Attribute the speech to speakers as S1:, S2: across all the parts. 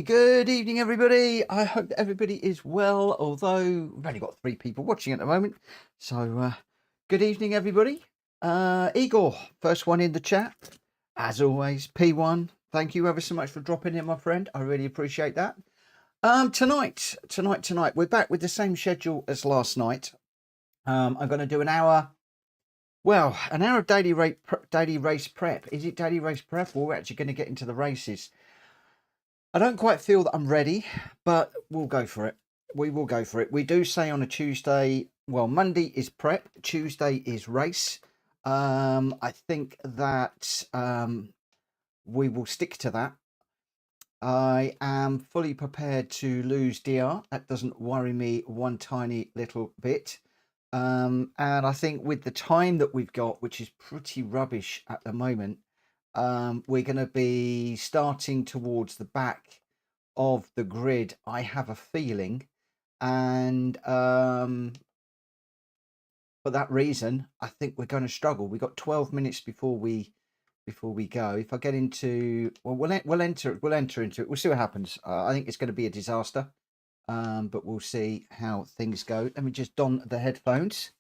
S1: good evening, everybody. I hope that everybody is well, although we've only got 3 people watching at the moment. So, good evening, everybody. Igor, first one in the chat. As always, P1, thank you ever so much for dropping in, my friend. I really appreciate that. Tonight, we're back with the same schedule as last night. I'm going to do an hour. Well, an hour of daily race prep. Is it daily race prep, or we're actually going to get into the races? I don't quite feel that I'm ready, but we'll go for it. We will go for it. We do say on a Tuesday, well, Monday is prep, Tuesday is race. I think that we will stick to that. I am fully prepared to lose DR. That doesn't worry me one tiny little bit. And I think with the time that we've got, which is pretty rubbish at the moment, we're going to be starting towards the back of the grid, I have a feeling, and for that reason I think we're going to struggle. We've got 12 minutes before we go. If I get into, well, we'll enter into it. We'll see what happens. I think it's going to be a disaster, but we'll see how things go. Let me just don the headphones,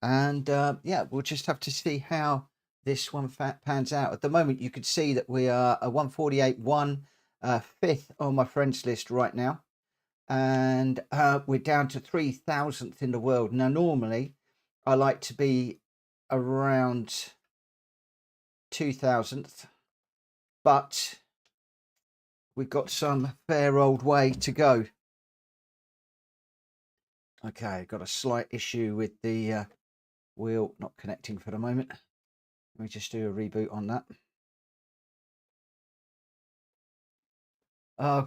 S1: and yeah, we'll just have to see how this one pans out. At the moment, you could see that we are a 148.1, 5th on my friends list right now, and we're down to 3,000th in the world. Now, normally, I like to be around 2,000th, but we've got some fair old way to go. Okay, got a slight issue with the wheel not connecting for the moment. Let me just do a reboot on that.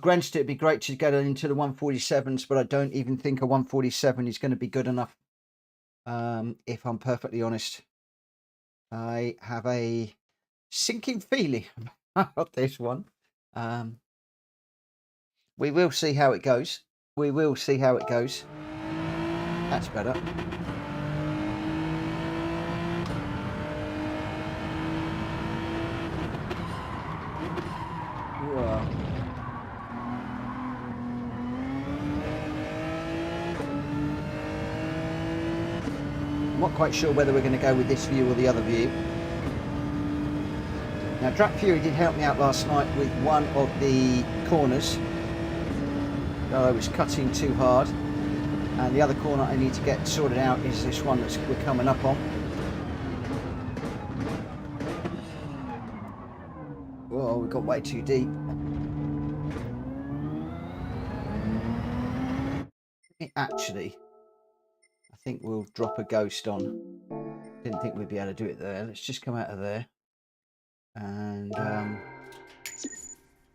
S1: Granted, it'd be great to get into the 147s, but I don't even think a 147 is going to be good enough. If I'm perfectly honest, I have a sinking feeling about this one. We will see how it goes. We will see how it goes. That's better. Whoa. I'm not quite sure whether we're going to go with this view or the other view. Now, Drap Fury did help me out last night with one of the corners. I was cutting too hard, and the other corner I need to get sorted out is this one that we're coming up on. Whoa, we got way too deep. Actually, I think we'll drop a ghost on. Didn't think we'd be able to do it there. Let's just come out of there, and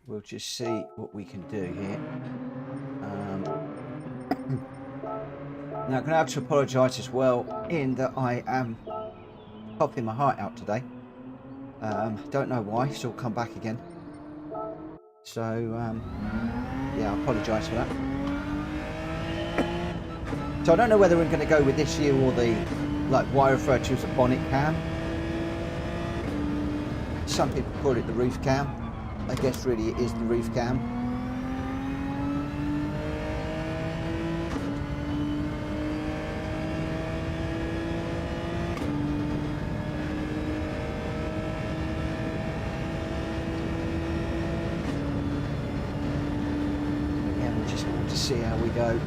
S1: we'll just see what we can do here. Now, I'm going to have to apologise as well, in that I am coughing my heart out today. Don't know why, it's all come back again. So, yeah, I apologise for that. So I don't know whether we're going to go with this view or the, like what I refer to as a bonnet cam. Some people call it the roof cam. I guess really it is the roof cam. Again, we just want to see how we go.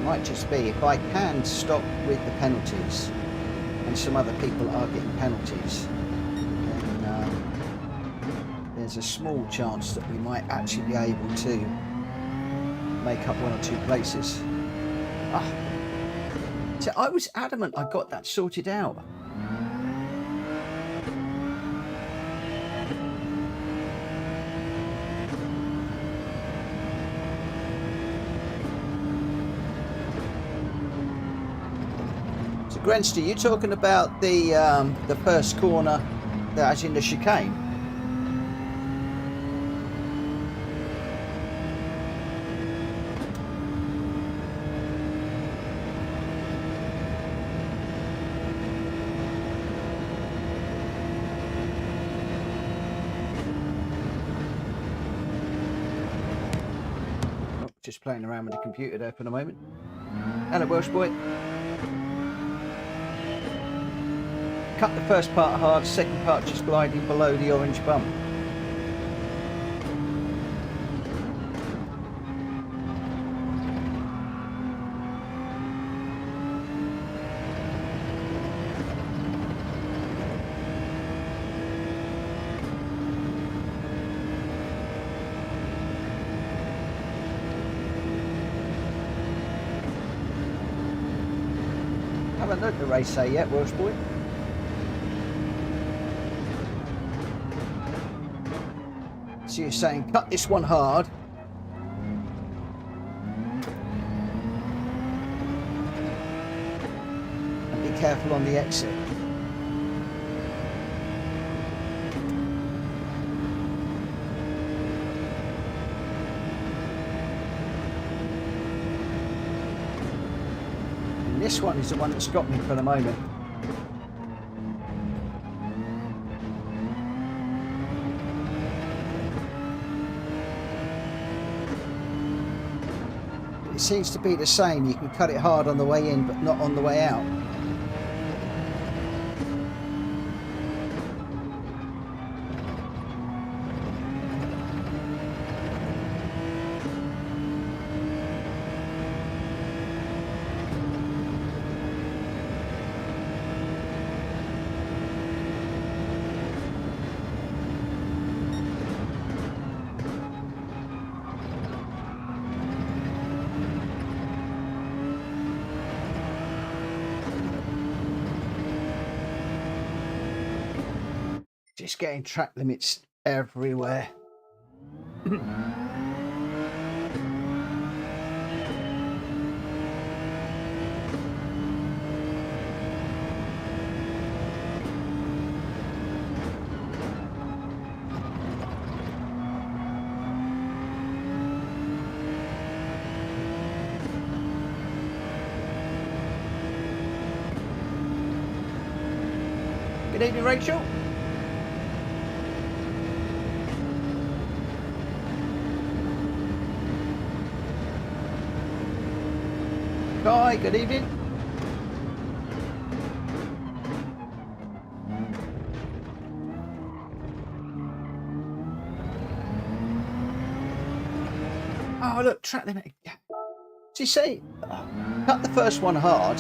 S1: Might just be, if I can stop with the penalties, and some other people are getting penalties, then there's a small chance that we might actually be able to make up 1 or 2 places. So I was adamant I got that sorted out. Grenster, you talking about the first corner that's in the chicane? Oh, just playing around with the computer there for the moment. Hello, Welsh boy. Cut the first part hard, second part just gliding below the orange bump. Haven't looked at the race day yet, Welsh boy. So you're saying cut this one hard. And be careful on the exit. And this one is the one that's got me for the moment. It seems to be the same. You can cut it hard on the way in, but not on the way out. Just getting track limits everywhere. Good evening, Rachel. Hi, good evening. Oh, look, track limit. Do you see? Cut the first one hard.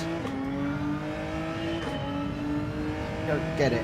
S1: Don't get it.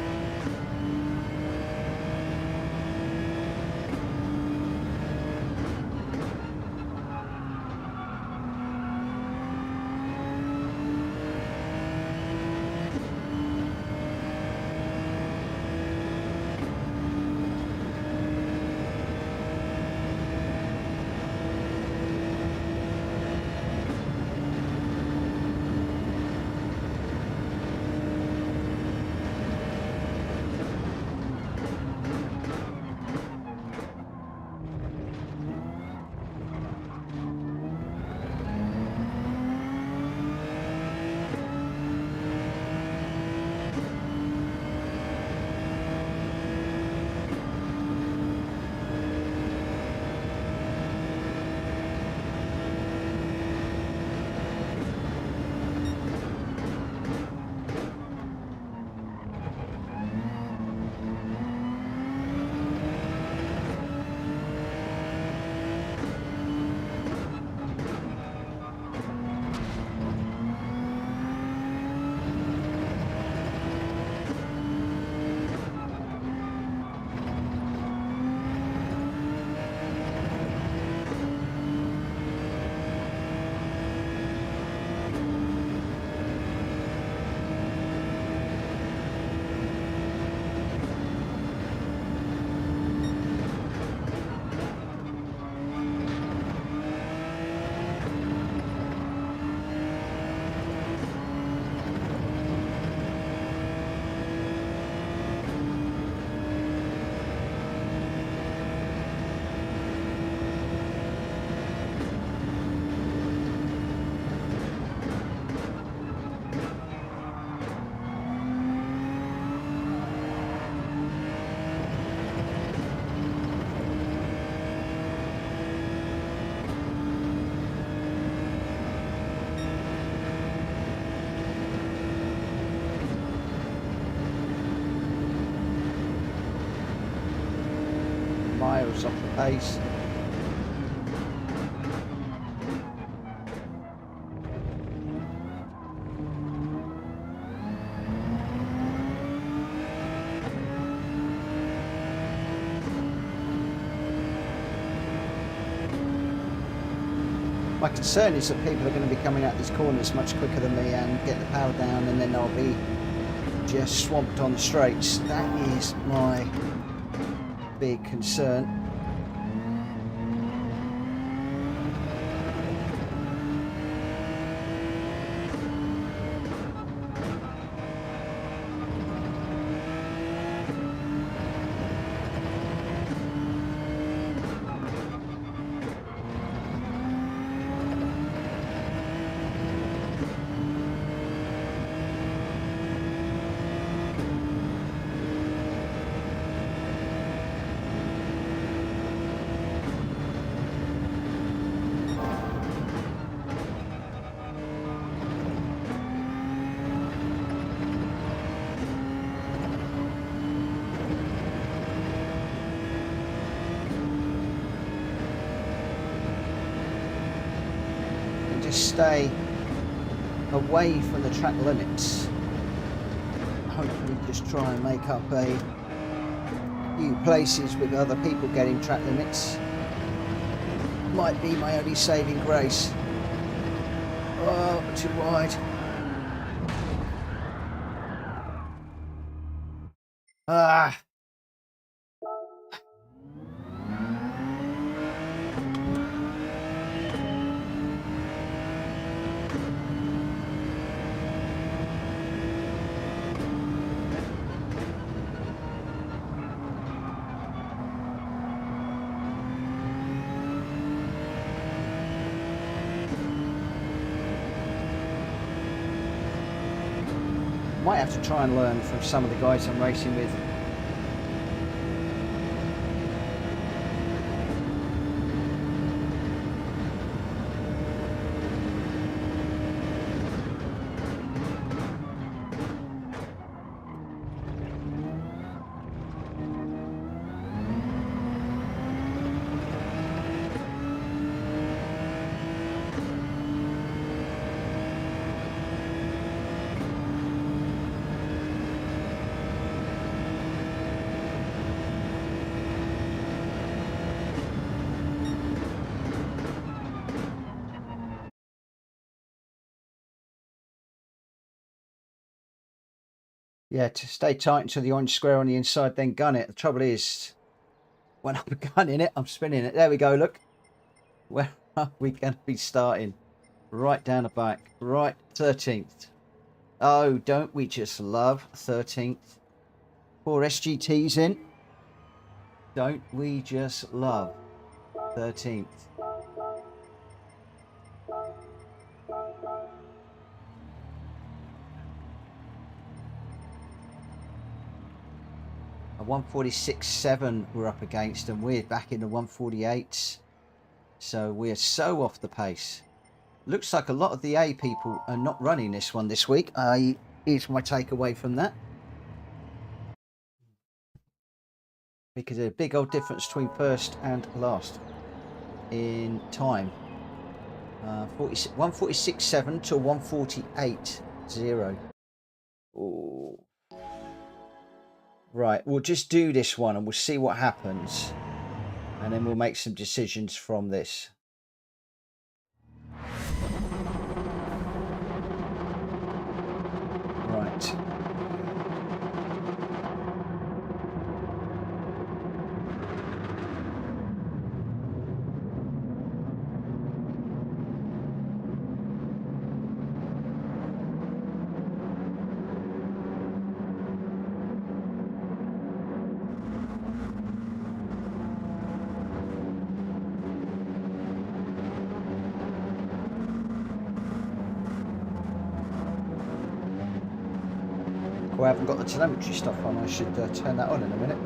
S1: us off the pace. My concern is that people are going to be coming out these corners much quicker than me and get the power down, and then I'll be just swamped on the straights. That is my big concern. Stay away from the track limits. Hopefully just try and make up a few places with other people getting track limits. Might be my only saving grace. Oh, too wide. Ah. Might have to try and learn from some of the guys I'm racing with. Yeah, to stay tight into the orange square on the inside, then gun it. The trouble is, when I'm gunning it, I'm spinning it. There we go, look. Where are we going to be starting? Right down the back. Right, 13th. Oh, don't we just love 13th? 4 SGTs in. Don't we just love 13th? A 146.7 we're up against, and we're back in the 148s. So we're so off the pace. Looks like a lot of the A people are not running this one this week. Here's my takeaway from that. Because there's a big old difference between first and last in time. 146.7 to 148.0. Oh. Right, we'll just do this one and we'll see what happens. And then we'll make some decisions from this. Right. Oh, I haven't got the telemetry stuff on. I should turn that on in a minute.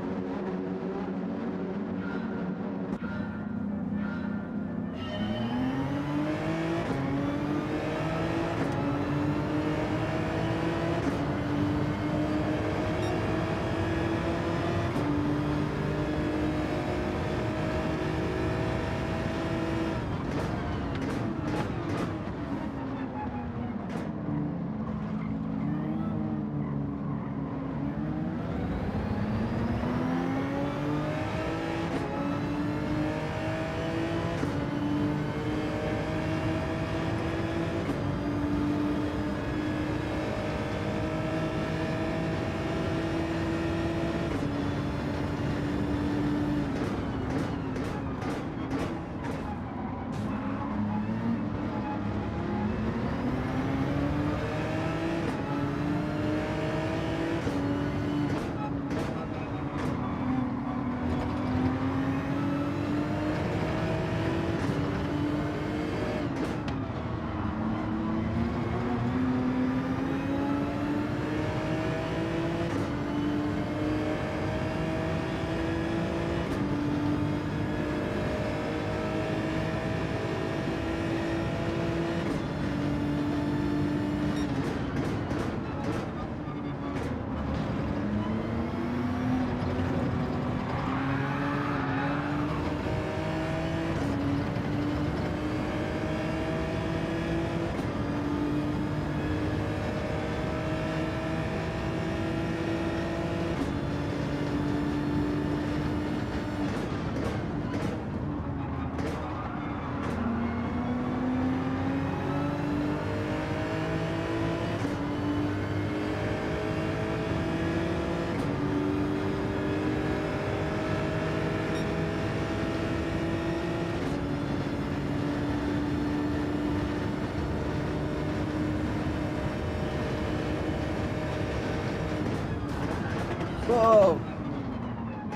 S1: Whoa!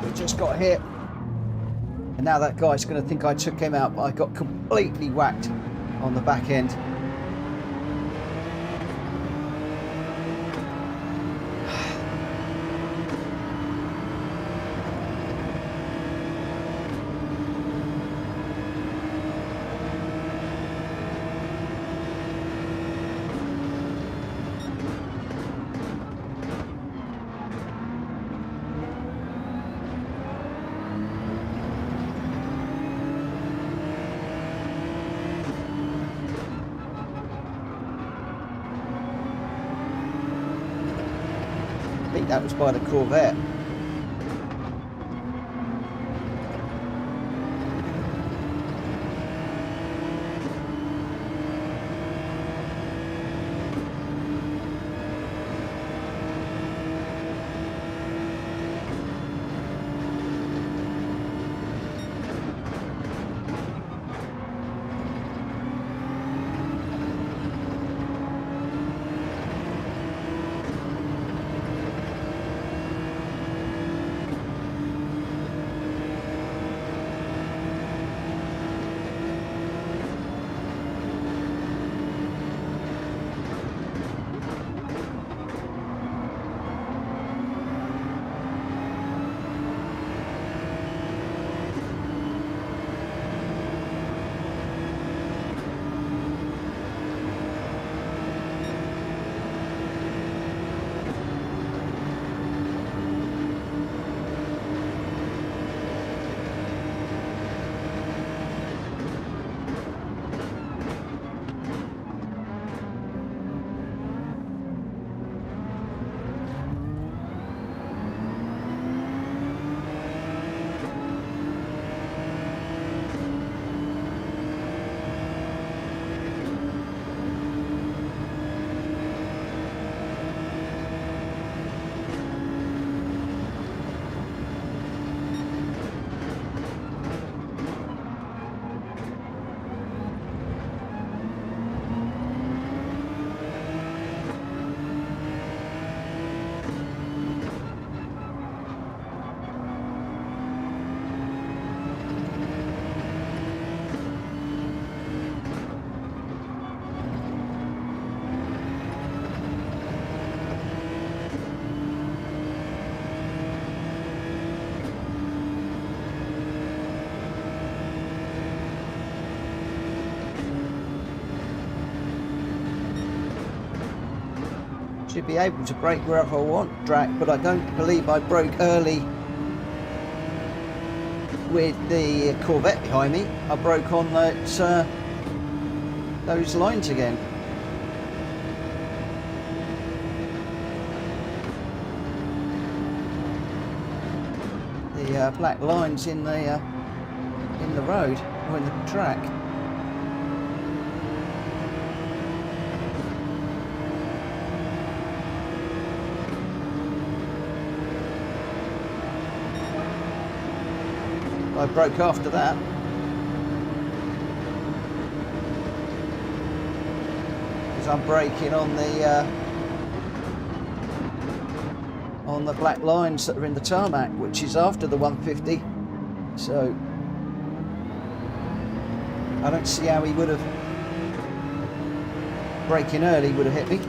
S1: We just got hit. And now that guy's going to think I took him out, but I got completely whacked on the back end. I think that was by the Corvette. Should be able to brake wherever I want, Drac, but I don't believe I broke early with the Corvette behind me. I broke on that those lines again. The black lines in the road or in the track. I broke after that. Because I'm braking on the black lines that are in the tarmac, which is after the 150. So I don't see how he would have braking early would have hit me.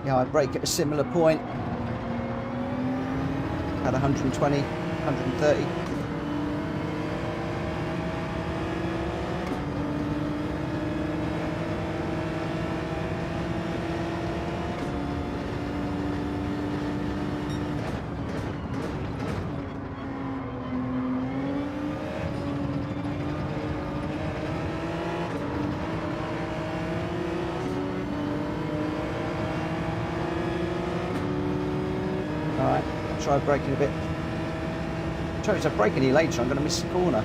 S1: Yeah, I brake at a similar point, at 120, 130. Alright, I'll try braking a bit. If I brake any later, I'm going to miss the corner.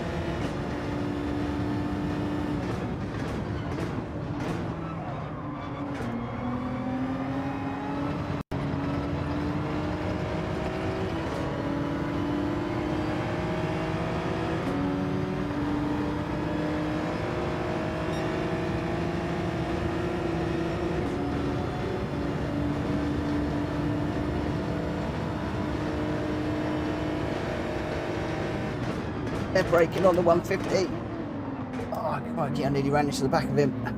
S1: They're braking on the 150. Oh, crikey, I nearly ran into the back of him.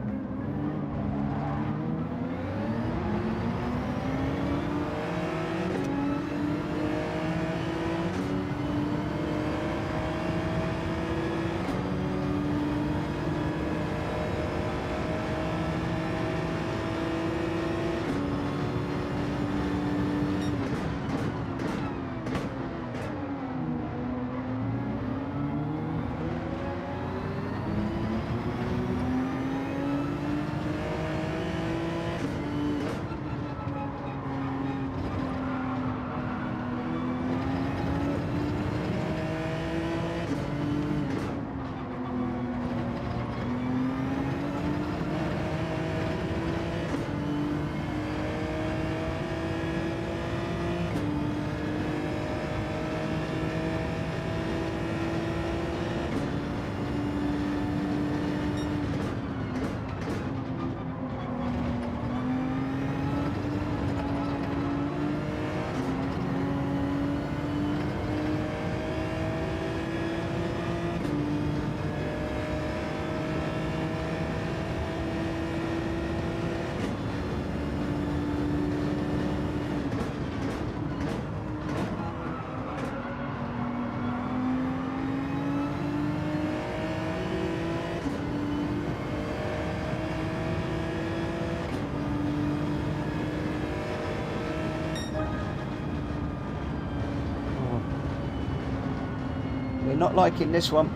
S1: We're not liking this one.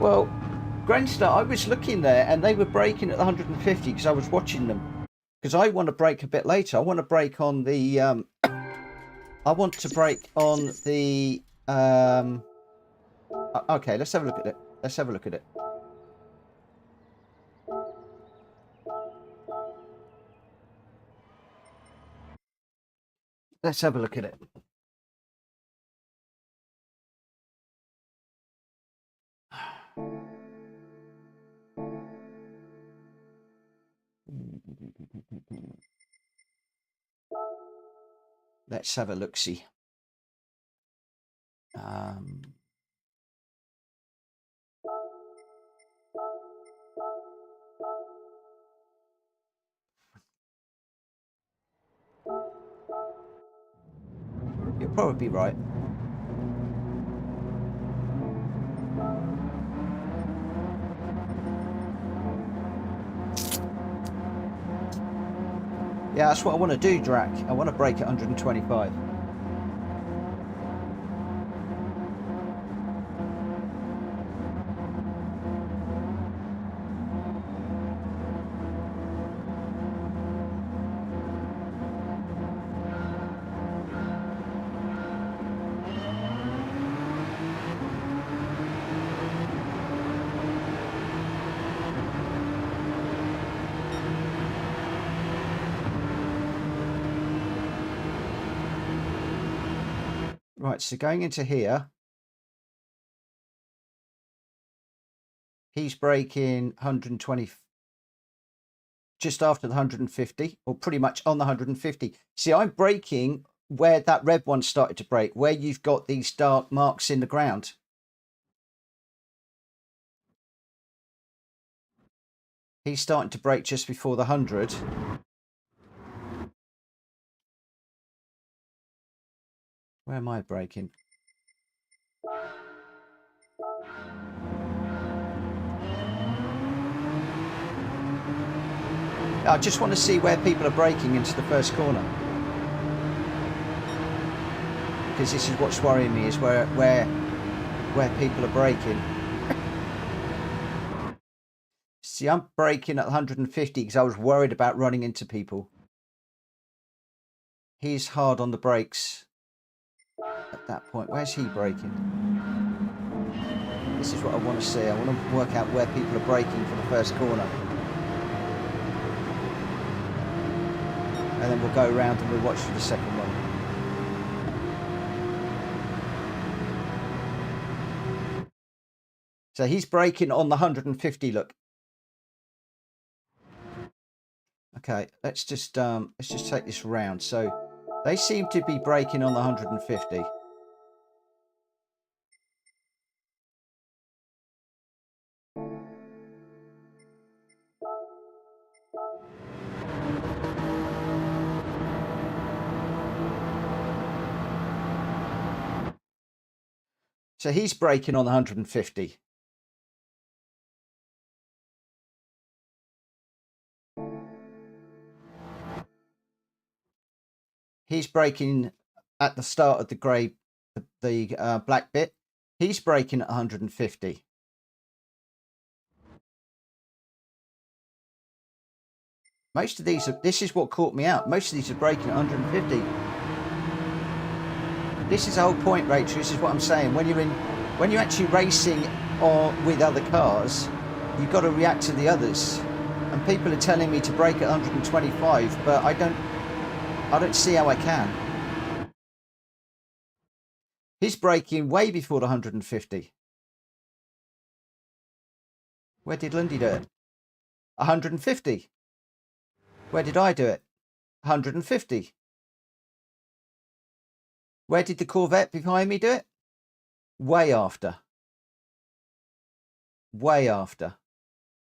S1: Well, Grandster, I was looking there and they were braking at the 150 because I was watching them. Because I want to brake a bit later. I want to brake on the okay, let's have a look at it. Let's have a look at it. Let's have a look at it. Let's have a look-see. You'll probably be right. Yeah, that's what I want to do, Drac. I want to brake at 125. Right, so going into here, he's braking 120, just after the 150, or pretty much on the 150. See, I'm braking where that red one started to brake, where you've got these dark marks in the ground. He's starting to brake just before the 100. Where am I braking? I just want to see where people are braking into the first corner. Because this is what's worrying me, is where people are braking. See, I'm braking at 150 because I was worried about running into people. He's hard on the brakes at that point. Where's he braking? This is what I want to see. I want to work out where people are braking for the first corner. And then we'll go around and we'll watch for the second one. So he's braking on the 150, look. Okay, let's just take this round. So they seem to be braking on the 150. So he's braking on the 150. He's braking at the start of the grey, the black bit. He's braking at 150. Most of these are, this is what caught me out. Most of these are braking at 150. This is the whole point, Rachel. This is what I'm saying. When you're actually racing or with other cars, you've got to react to the others. And people are telling me to brake at 125, but I don't see how I can. He's braking way before the 150. Where did Lundy do it? 150. Where did I do it? 150. Where did the Corvette behind me do it? Way after. Way after.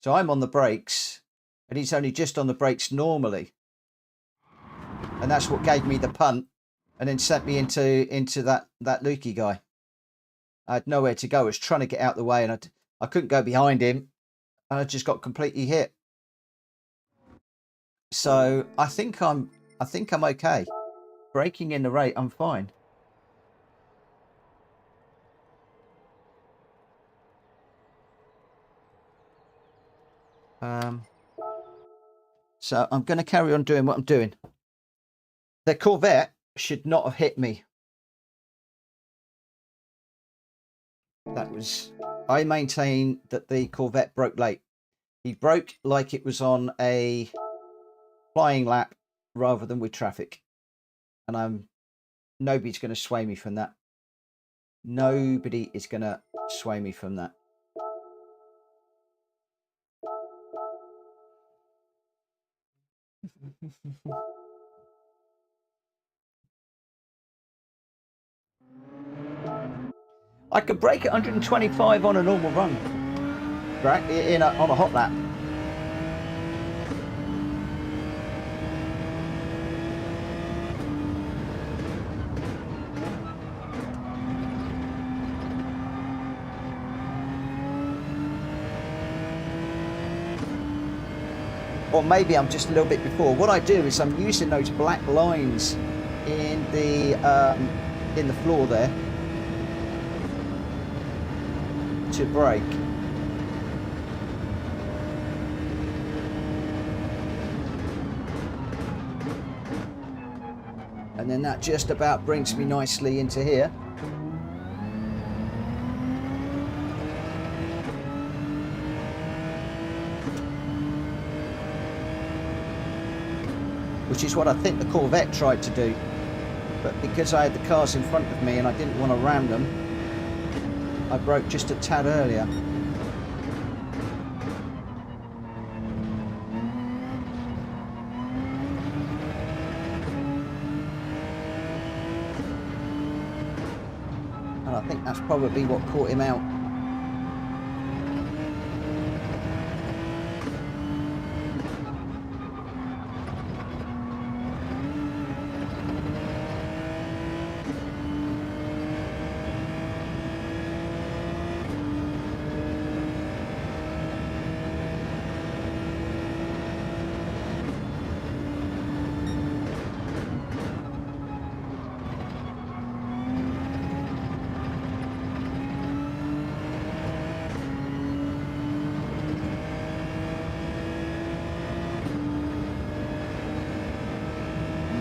S1: So I'm on the brakes, and he's only just on the brakes normally. And that's what gave me the punt, and then sent me into that Lukey guy. I had nowhere to go. I was trying to get out of the way, and I couldn't go behind him, and I just got completely hit. So I think I'm okay. Braking in the rate, I'm fine. So I'm going to carry on doing what I'm doing. The Corvette should not have hit me. I maintain that the Corvette broke late. He broke like it was on a flying lap rather than with traffic. And nobody's going to sway me from that. Nobody is going to sway me from that. I could brake at 125 on a normal run, right? On a hot lap. Or maybe I'm just a little bit before. What I do is I'm using those black lines in the floor there to brake. And then that just about brings me nicely into here. Which is what I think the Corvette tried to do. But because I had the cars in front of me and I didn't want to ram them, I broke just a tad earlier. And I think that's probably what caught him out.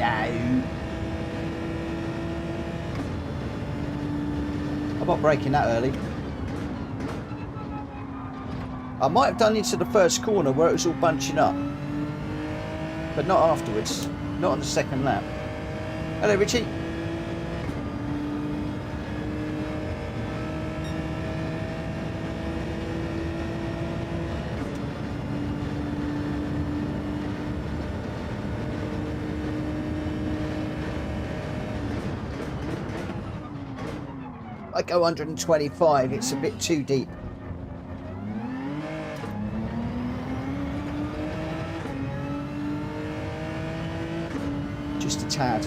S1: No. I'm not braking that early. I might have done into the first corner where it was all bunching up. But not afterwards. Not on the second lap. Hello, Richie. I go 125, it's a bit too deep. Just a tad.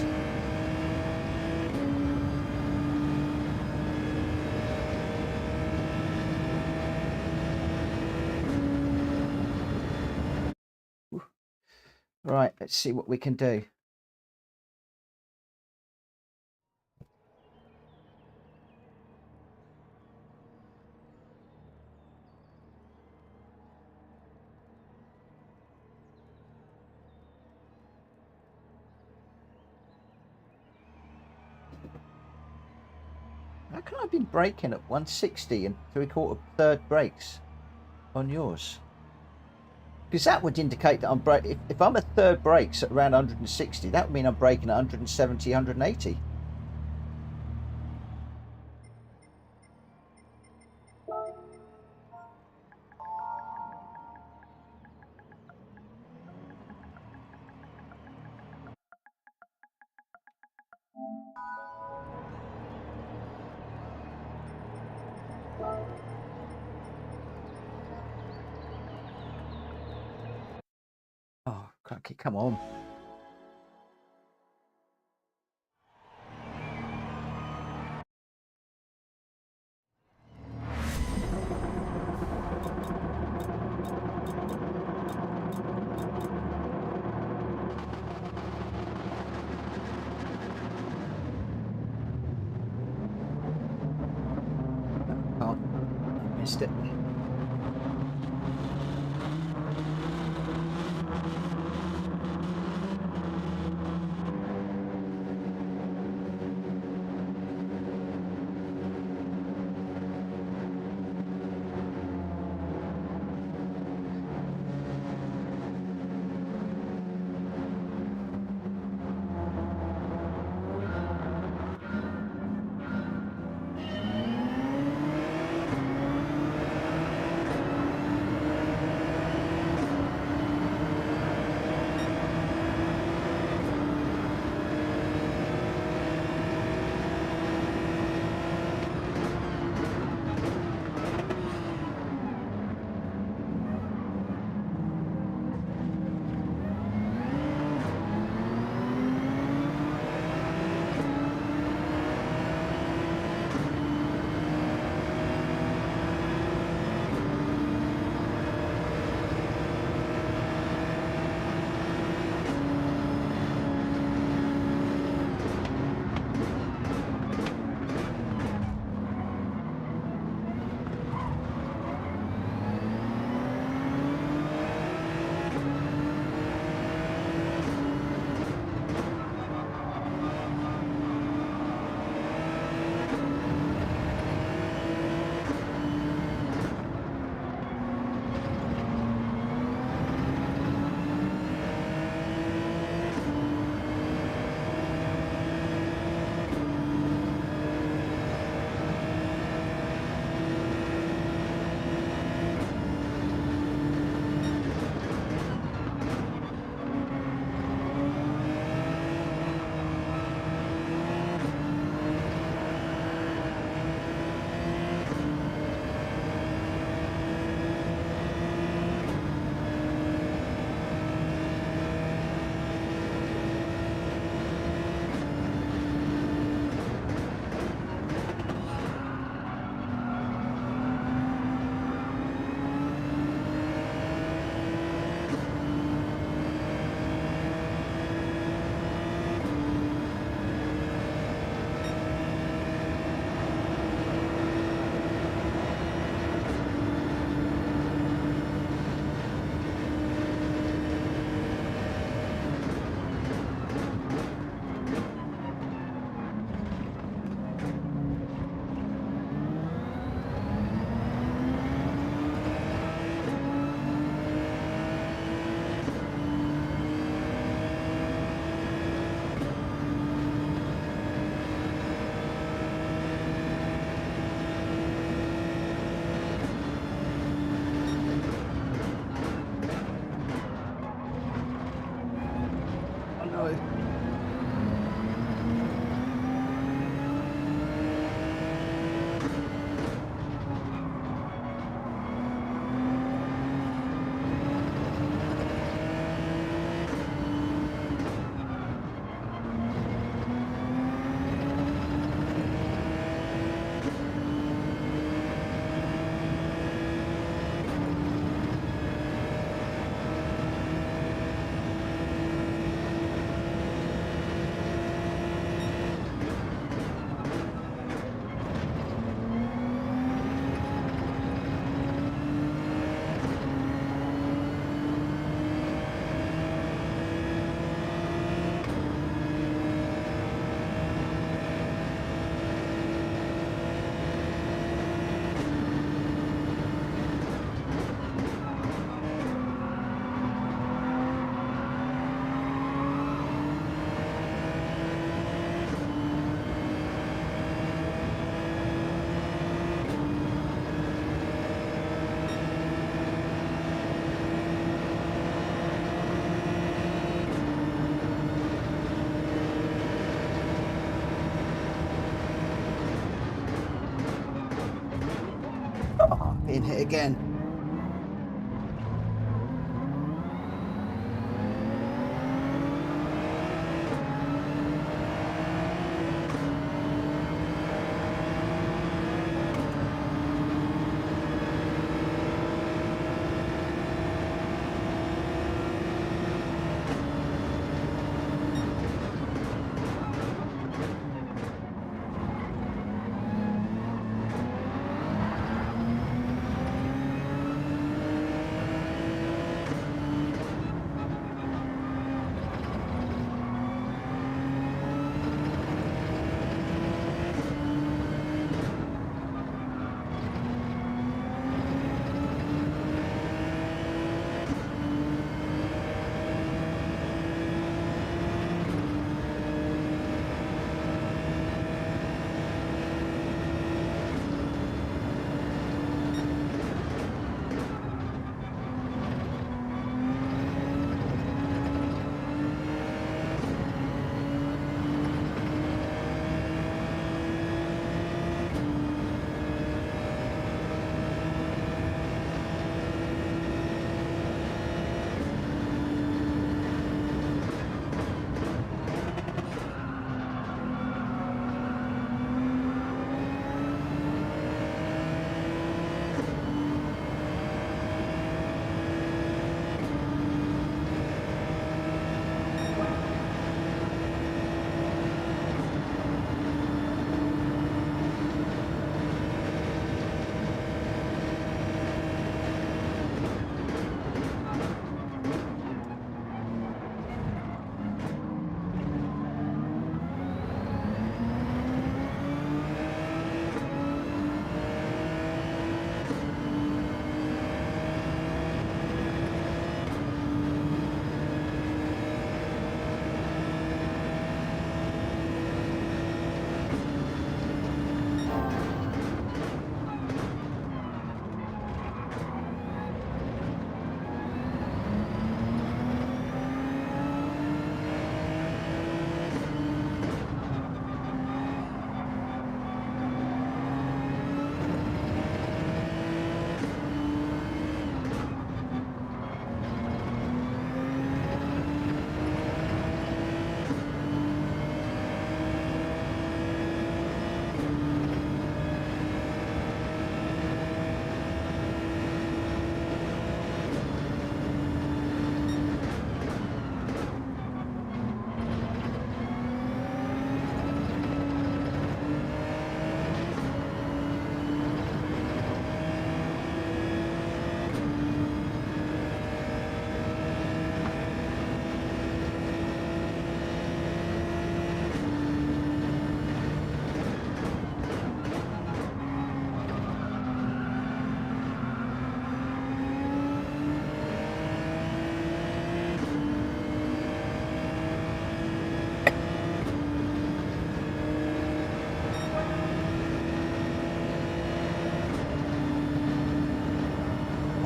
S1: Right, let's see what we can do. How can I have been braking at 160 and 3/4 third brakes on yours? Because that would indicate that I'm braking. If I'm a third brakes at around 160, that would mean I'm braking at 170, 180. Oh, cracky, come on. Oh, I missed it. again.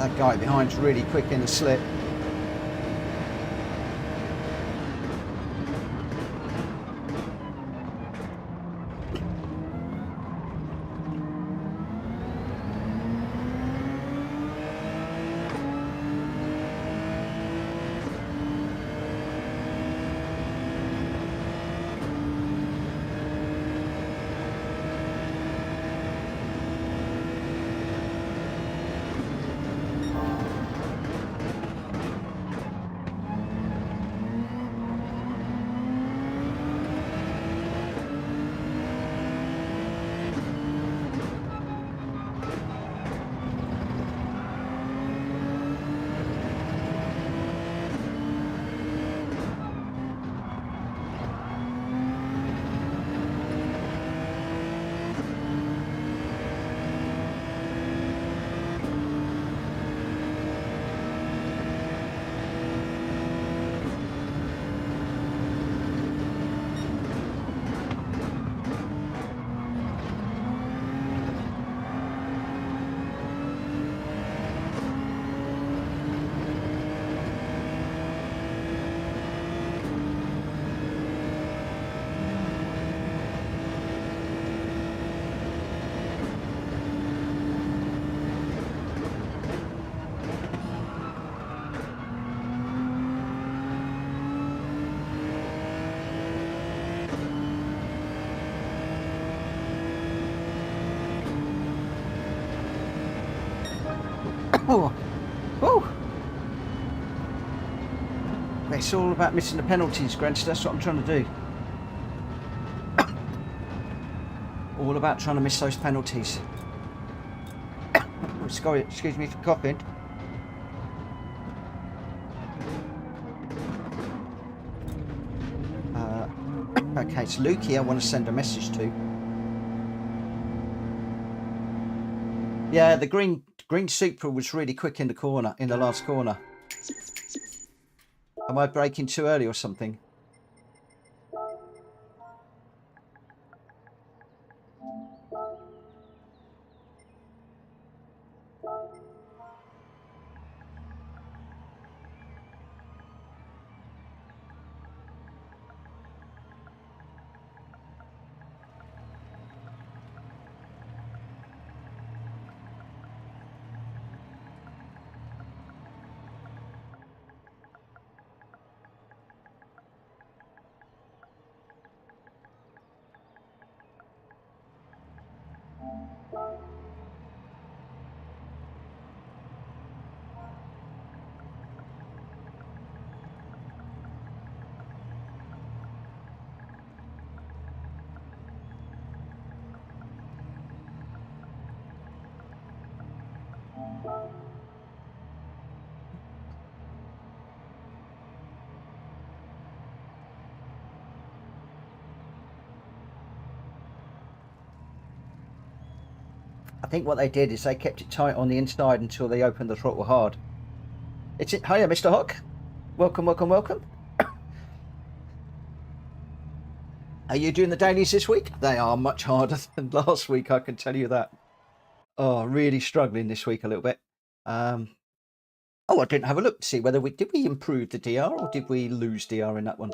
S1: That guy behind's really quick in the slip. It's all about missing the penalties, Grant. That's what I'm trying to do. All about trying to miss those penalties. Oh, sorry, excuse me for coughing. Okay, it's Lukey I want to send a message to. Yeah, the green Supra was really quick in the corner, in the last corner. Am I braking too early or something? I think what they did is they kept it tight on the inside until they opened the throttle hard. It's it. Hiya, Mr. Hook. Welcome, welcome, welcome. Are you doing the dailies this week? They are much harder than last week, I can tell you that. Oh, really struggling this week a little bit. Oh, I didn't have a look to see whether did we improve the DR or did we lose DR in that one.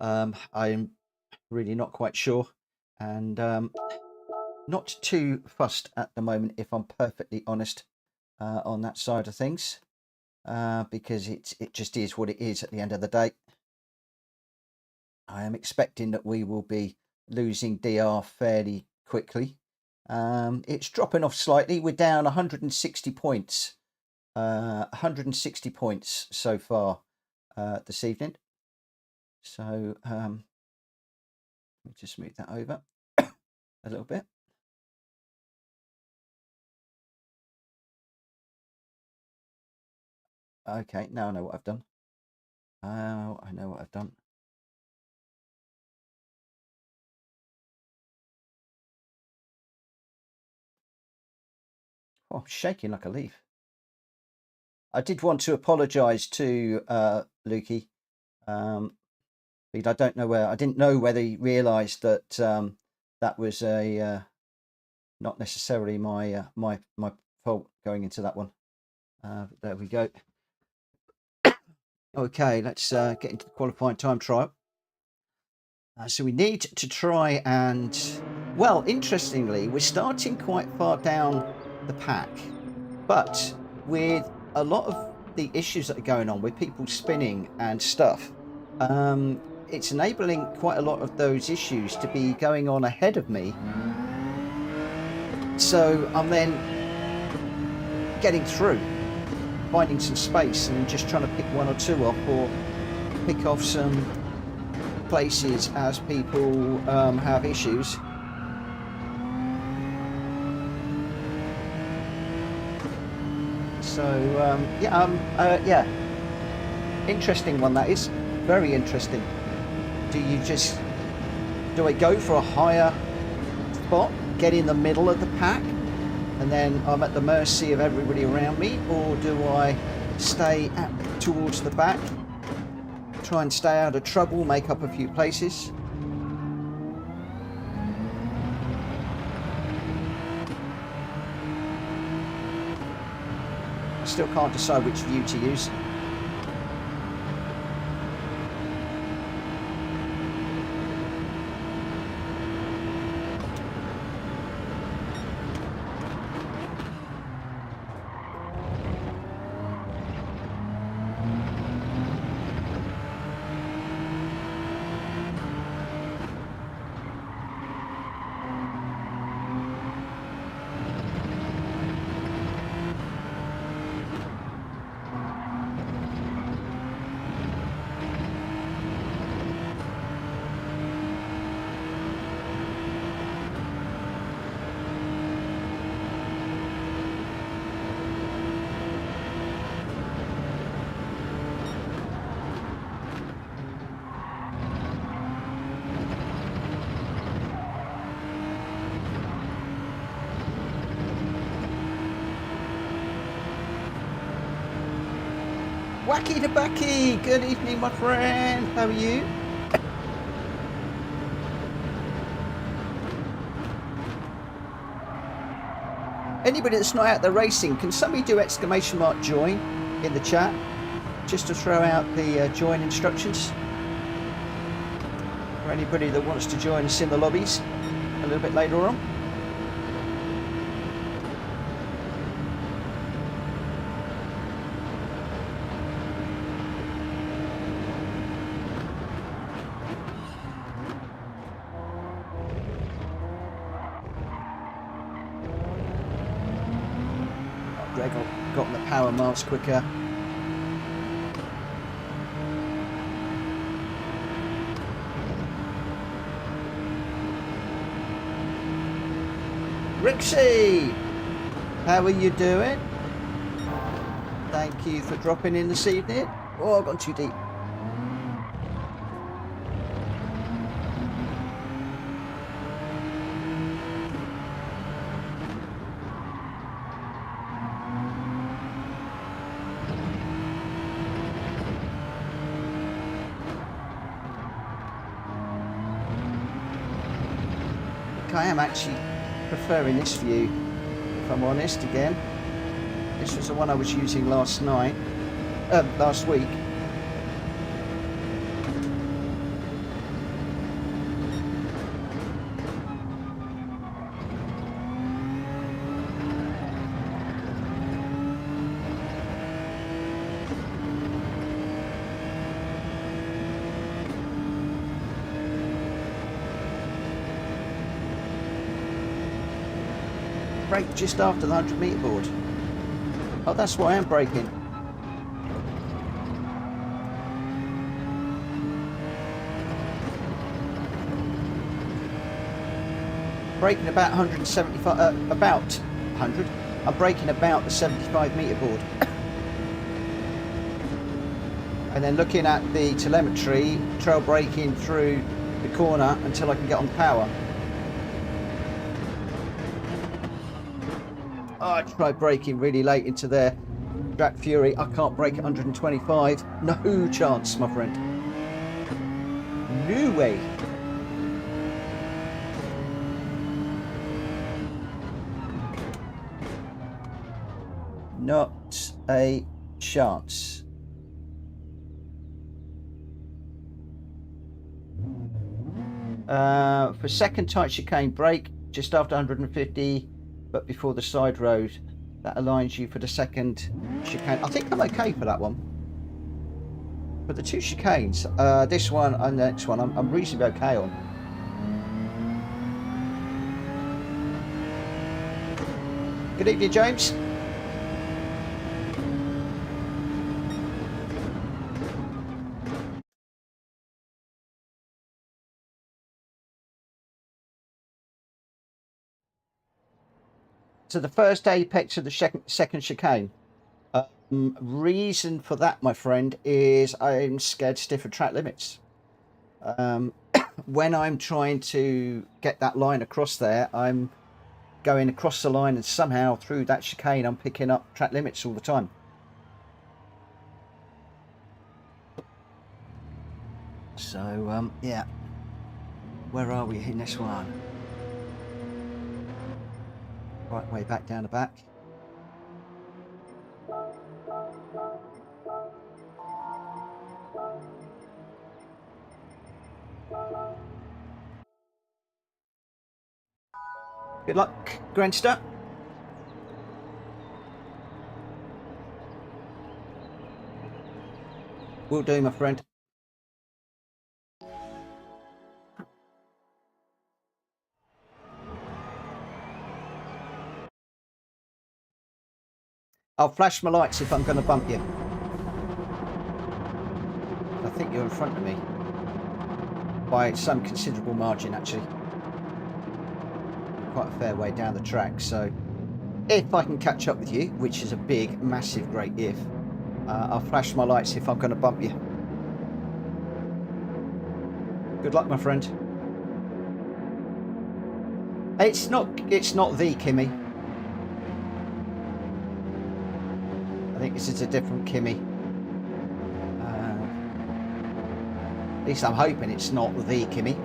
S1: I'm really not quite sure, and not too fussed at the moment, if I'm perfectly honest, on that side of things, because it just is what it is at the end of the day. I am expecting that we will be losing DR fairly quickly. It's dropping off slightly. We're down 160 points. 160 points so far this evening. So let me just move that over a little bit. Okay, now I know what I've done. I know what I've done. Oh, shaking like a leaf. I did want to apologise to Lukey, because I don't know where. I didn't know whether he realised that that was a not necessarily my my fault going into that one. There we go. Okay, let's get into the qualifying time trial. So we need to try and, well, interestingly, we're starting quite far down the pack, but with a lot of the issues that are going on with people spinning and stuff, it's enabling quite a lot of those issues to be going on ahead of me. So I'm then getting through, finding some space and just trying to pick one or two off, or pick off some places as people have issues. So yeah, interesting one, that is. Very interesting. Do I go for a higher spot, get in the middle of the pack, and then I'm at the mercy of everybody around me, or do I stay towards the back, try and stay out of trouble, make up a few places? I still can't decide which view to use. Wacky to Bucky, good evening, my friend. How are you? Anybody that's not out there racing, can somebody do exclamation mark join in the chat just to throw out the join instructions for anybody that wants to join us in the lobbies a little bit later on. Greg got on the power miles quicker. Rixie, how are you doing? Thank you for dropping in this evening. Oh, I've gone too deep. I am actually preferring this view, if I'm honest. Again, this was the one I was using last week. Brake just after the 100 metre board. Oh, that's why I'm braking. Braking about 175, about 100. I'm braking about the 75 metre board. And then looking at the telemetry, trail braking through the corner until I can get on power. Oh, I tried braking really late into their Track Fury. I can't brake at 125. No chance, my friend. No way. Not a chance. For second tight chicane, brake just after 150. But before the side road, that aligns you for the second chicane. I think I'm okay for that one. For the two chicanes, this one and the next one, I'm reasonably okay on. Good evening, James. So the first apex of the second chicane. Reason for that, my friend, is I'm scared stiff of track limits. When I'm trying to get that line across there, I'm going across the line and somehow through that chicane I'm picking up track limits all the time. So yeah, where are we in this one? Right way back down the back. Good luck, Grandster. Will do, my friend. I'll flash my lights if I'm going to bump you. I think you're in front of me by some considerable margin, actually. Quite a fair way down the track, so if I can catch up with you, which is a big, massive, great if, I'll flash my lights if I'm going to bump you. Good luck, my friend. It's not the Kimmy. I think this is a different Kimmy. At least I'm hoping it's not the Kimmy.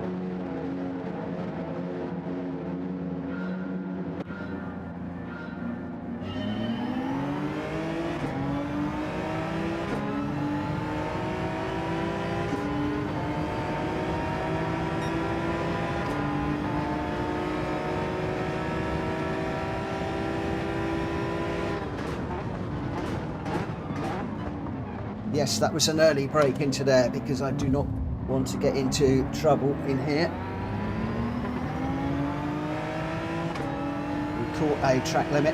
S1: Yes, that was an early break into there because I do not want to get into trouble in here. We caught a track limit.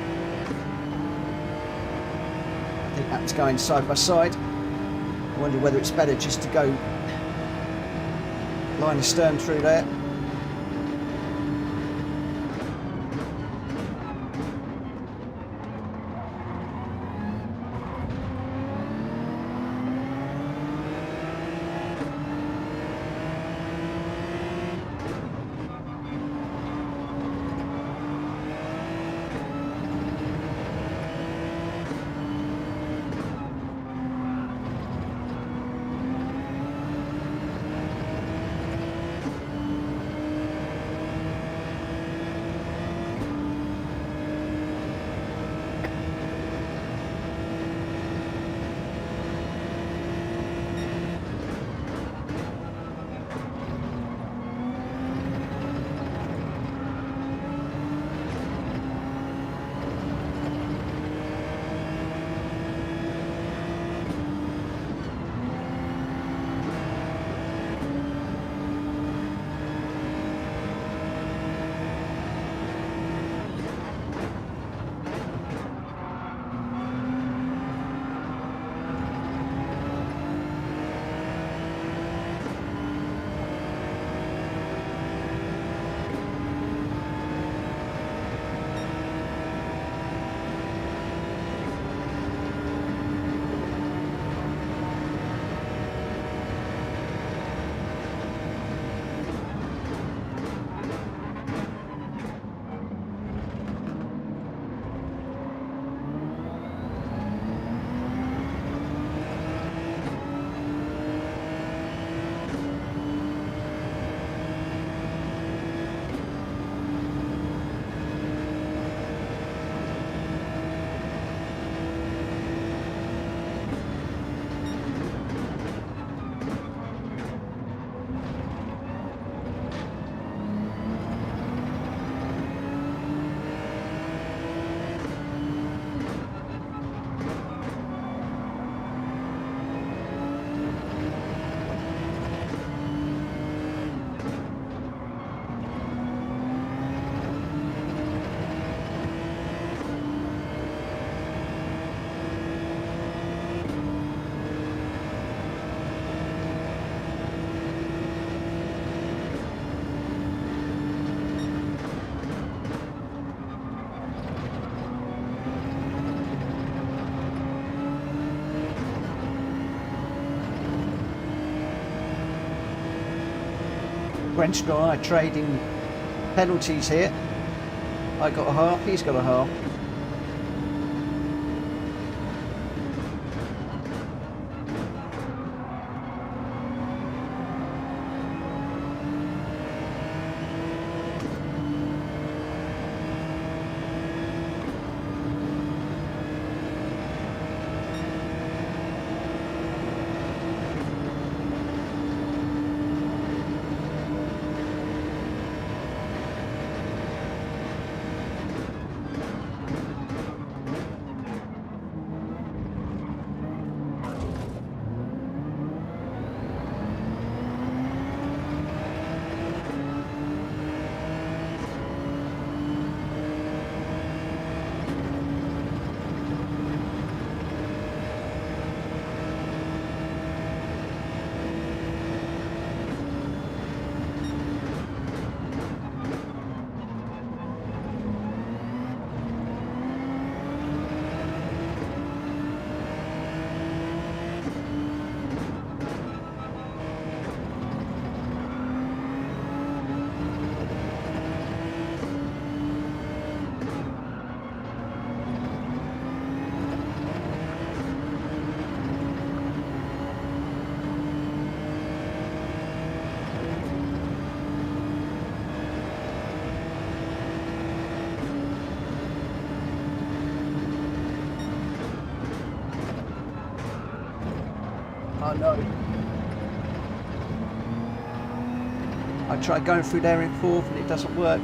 S1: I think that's going side by side. I wonder whether it's better just to go line of stern through there. French guy trading penalties here. I got a half, he's got a half. I know. I tried going through there in fourth and it doesn't work.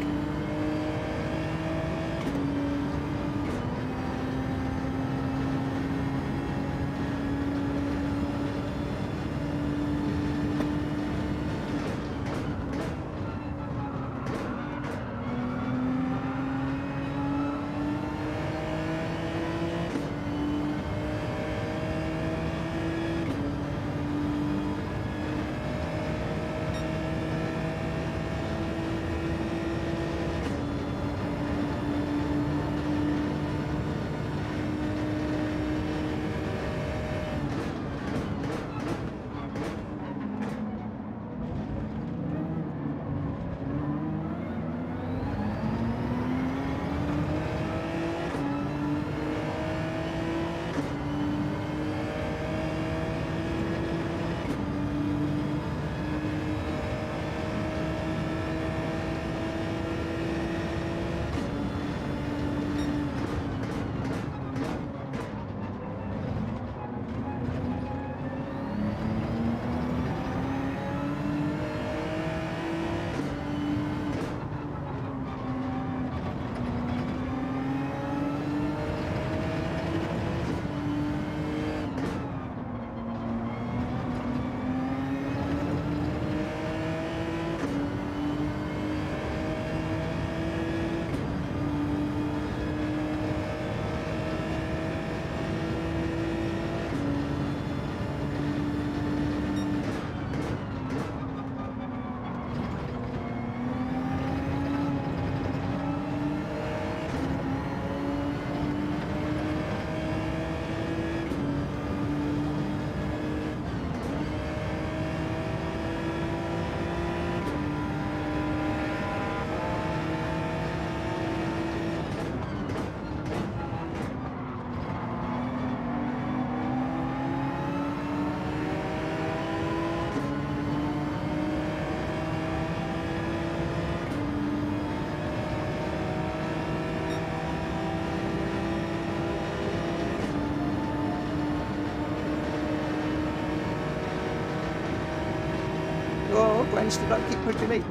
S1: Oh, Glenster, don't keep pushing me.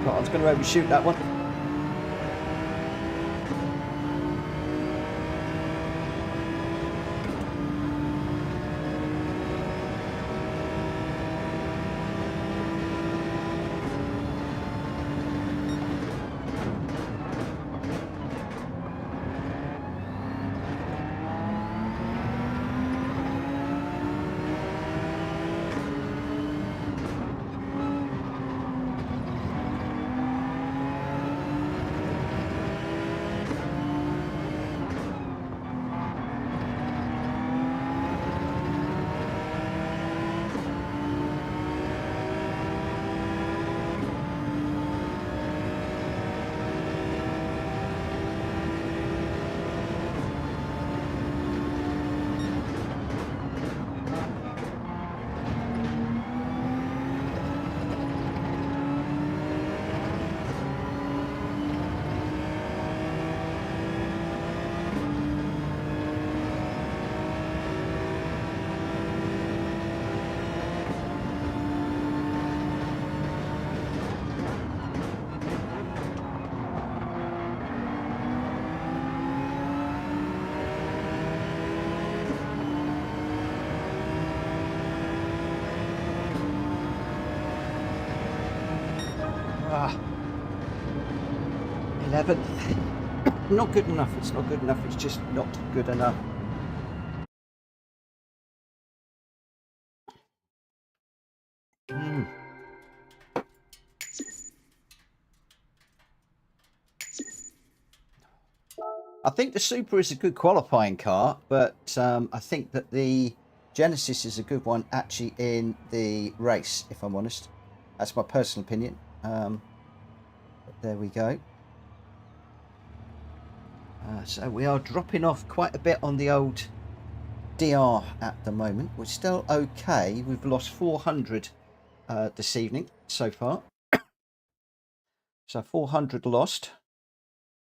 S1: Oh, I was going to overshoot that one. Ah, 11th. Not good enough. It's not good enough. It's just not good enough. I think the Super is a good qualifying car, but I think that the Genesis is a good one actually in the race, if I'm honest. That's my personal opinion. There we go. So we are dropping off quite a bit on the old DR at the moment. We're still okay. We've lost 400 this evening so far. So 400 lost,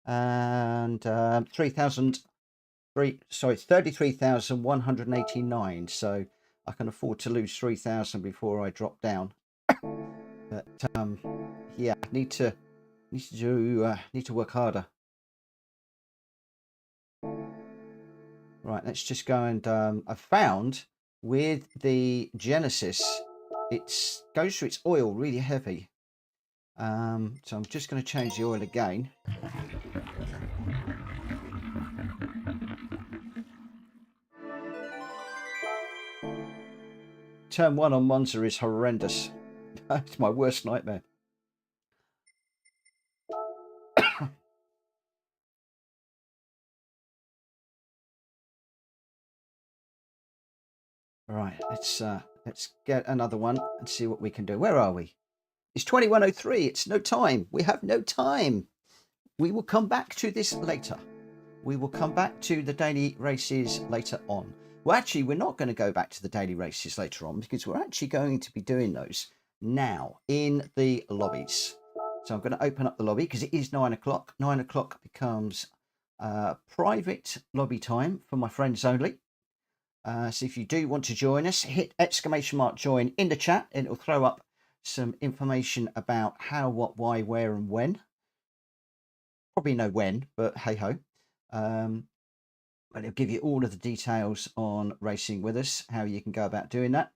S1: and 33,189. So I can afford to lose 3,000 before I drop down. But yeah, need to work harder. Right, let's just go and I found with the Genesis, it goes through its oil really heavy. So I'm just going to change the oil again. Turn 1 on Monza is horrendous. It's my worst nightmare. Right, let's get another one and see what we can do. Where are we? It's 21:03. It's no time. We have no time. We will come back to this later. We will come back to the daily races later on. Well, actually, we're not going to go back to the daily races later on because we're actually going to be doing those now in the lobbies. So I'm going to open up the lobby because it is 9 o'clock. 9 o'clock becomes private lobby time for my friends only. So if you do want to join us, hit !join in the chat and it'll throw up some information about how, what, why, where and when. Probably know when, but hey ho. But it'll give you all of the details on racing with us, how you can go about doing that,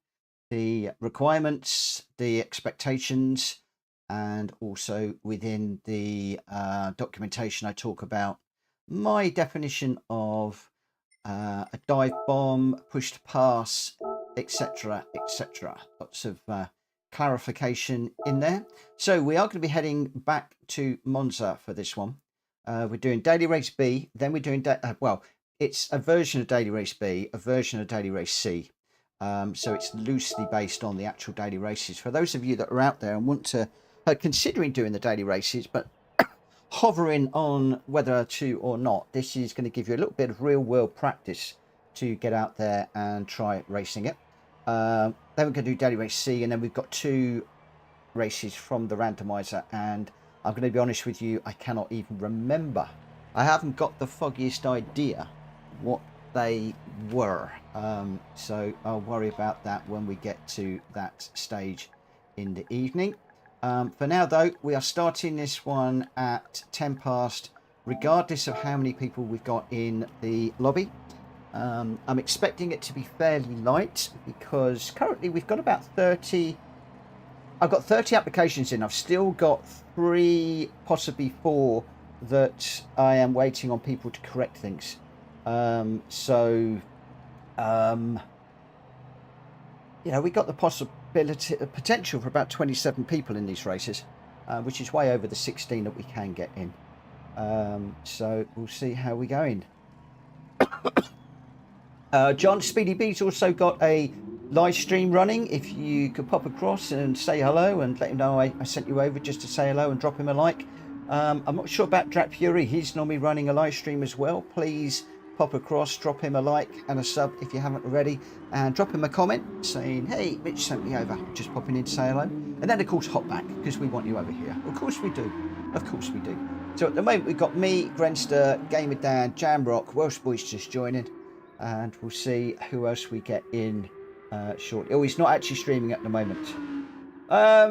S1: the requirements, the expectations, and also within the documentation I talk about my definition of a dive bomb, push to pass, etc, etc. Lots of clarification in there. So we are going to be heading back to Monza for this one. We're doing Daily Race B, then we're doing well, it's a version of Daily Race B, a version of Daily Race C. So it's loosely based on the actual daily races. For those of you that are out there and want to considering doing the daily races, but hovering on whether to or not, this is going to give you a little bit of real world practice to get out there and try racing it. Then we're going to do Daily Race C, and then we've got 2 races from the randomizer, and I'm going to be honest with you, I cannot even remember. I haven't got the foggiest idea what they were, so I'll worry about that when we get to that stage in the evening. For now though, we are starting this one at 10 past, regardless of how many people we've got in the lobby. I'm expecting it to be fairly light because currently we've got about 30. I've got 30 applications in. I've still got 3, possibly 4 that I am waiting on people to correct things. You know, we got the potential for about 27 people in these races, which is way over the 16 that we can get in. So we'll see how we're going. John Speedy B's also got a live stream running. If you could pop across and say hello and let him know I sent you over just to say hello and drop him a like. I'm not sure about Drat Fury. He's normally running a live stream as well. Please pop across, drop him a like and a sub if you haven't already, and drop him a comment saying, hey, Mitch sent me over, just popping in to say hello. And then of course hop back because we want you over here. Of course we do. Of course we do. So at the moment we've got me, Grenster, Gamer Dan, Jamrock, Welsh Boys just joining, and we'll see who else we get in shortly. Oh, he's not actually streaming at the moment.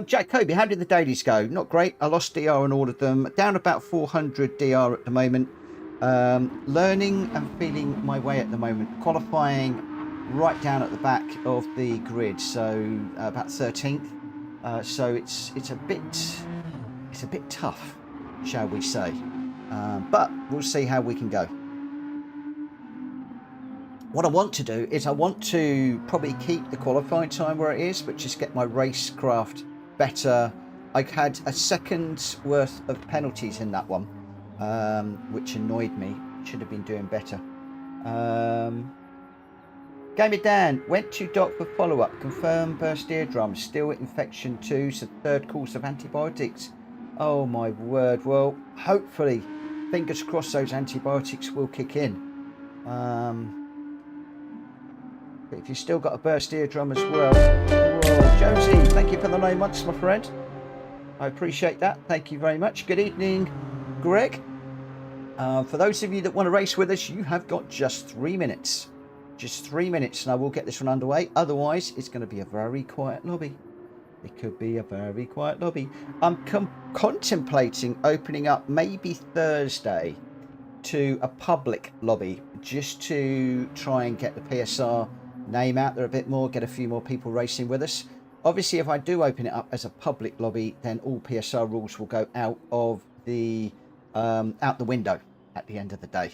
S1: Jack Kobe, how did the dailies go? Not great. I lost DR on all of them. Down about 400 DR at the moment. Learning and feeling my way at the moment. Qualifying right down at the back of the grid, so about 13th. So it's a bit tough, shall we say? But we'll see how we can go. What I want to do is I want to probably keep the qualifying time where it is, but just get my racecraft better. I had a second's worth of penalties in that one, which annoyed me. Should have been doing better. Gamer Dan went to doc for follow-up. Confirmed burst eardrum. Still infection 2, so 3rd course of antibiotics. Oh my word. Well, hopefully, fingers crossed, those antibiotics will kick in. But if you've still got a burst eardrum as well. Whoa, Josie, thank you for the 9 months, my friend. I appreciate that. Thank you very much. Good evening, Greg. For those of you that want to race with us, you have got just 3 minutes. Just 3 minutes, and I will get this one underway. Otherwise, it's going to be a very quiet lobby. It could be a very quiet lobby. I'm contemplating opening up maybe Thursday to a public lobby, just to try and get the PSR name out there a bit more, get a few more people racing with us. Obviously, if I do open it up as a public lobby, then all PSR rules will go out of the window at the end of the day.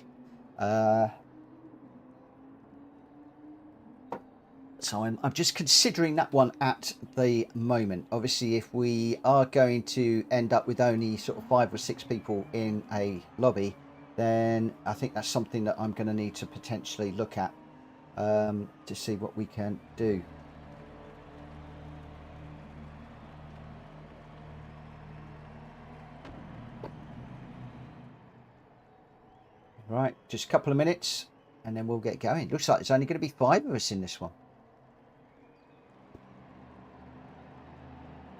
S1: So I'm just considering that one at the moment. Obviously, if we are going to end up with only sort of 5 or 6 people in a lobby, then I think that's something that I'm going to need to potentially look at to see what we can do. Right, just a couple of minutes and then we'll get going. Looks like there's only going to be 5 of us in this one.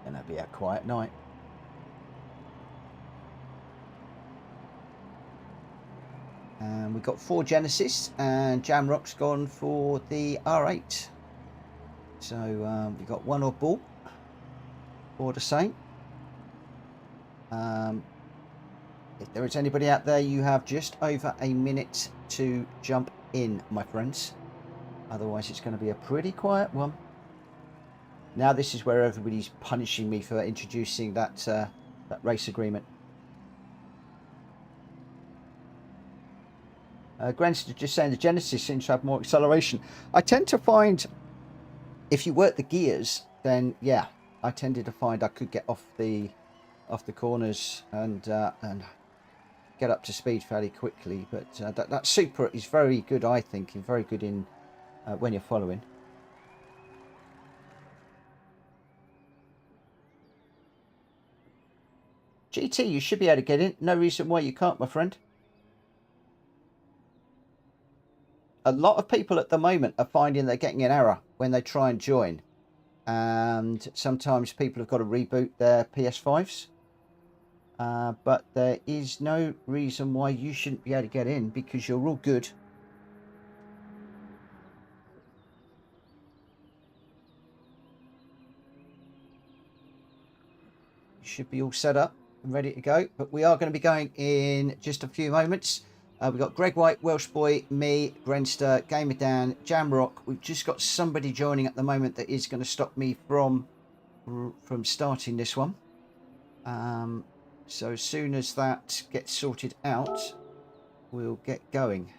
S1: Gonna be a quiet night. And we've got 4 Genesis, and Jamrock's gone for the R8. So we've got 1 odd ball for the same. If there is anybody out there, you have just over a minute to jump in, my friends. Otherwise, it's going to be a pretty quiet one. Now this is where everybody's punishing me for introducing that that race agreement. Granster just saying the Genesis seems to have more acceleration. I tend to find if you work the gears, then yeah, I tended to find I could get off the corners and get up to speed fairly quickly. But that Super is very good, I think, and very good in when you're following. GT, you should be able to get in. No reason why you can't, my friend. A lot of people at the moment are finding they're getting an error when they try and join. And sometimes people have got to reboot their PS5s. But there is no reason why you shouldn't be able to get in because you're all good. You should be all set up and ready to go, but we are going to be going in just a few moments. We've got Greg White, Welsh Boy, me, Grenster, Gamer Dan, Jamrock. We've just got somebody joining at the moment that is going to stop me from starting this one. So as soon as that gets sorted out, we'll get going.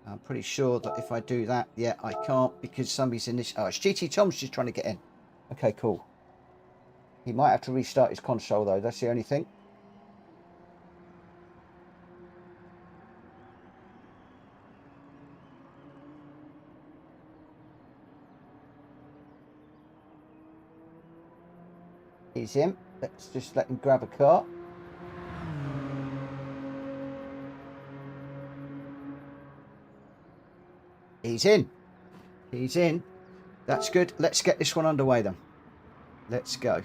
S1: I'm pretty sure that if I do that, yeah, I can't because somebody's in this. Oh, it's GT Tom's just trying to get in. Okay, cool. He might have to restart his console, though. That's the only thing. He's in. Let's just let him grab a car. He's in. He's in. That's good. Let's get this one underway, then. Let's go.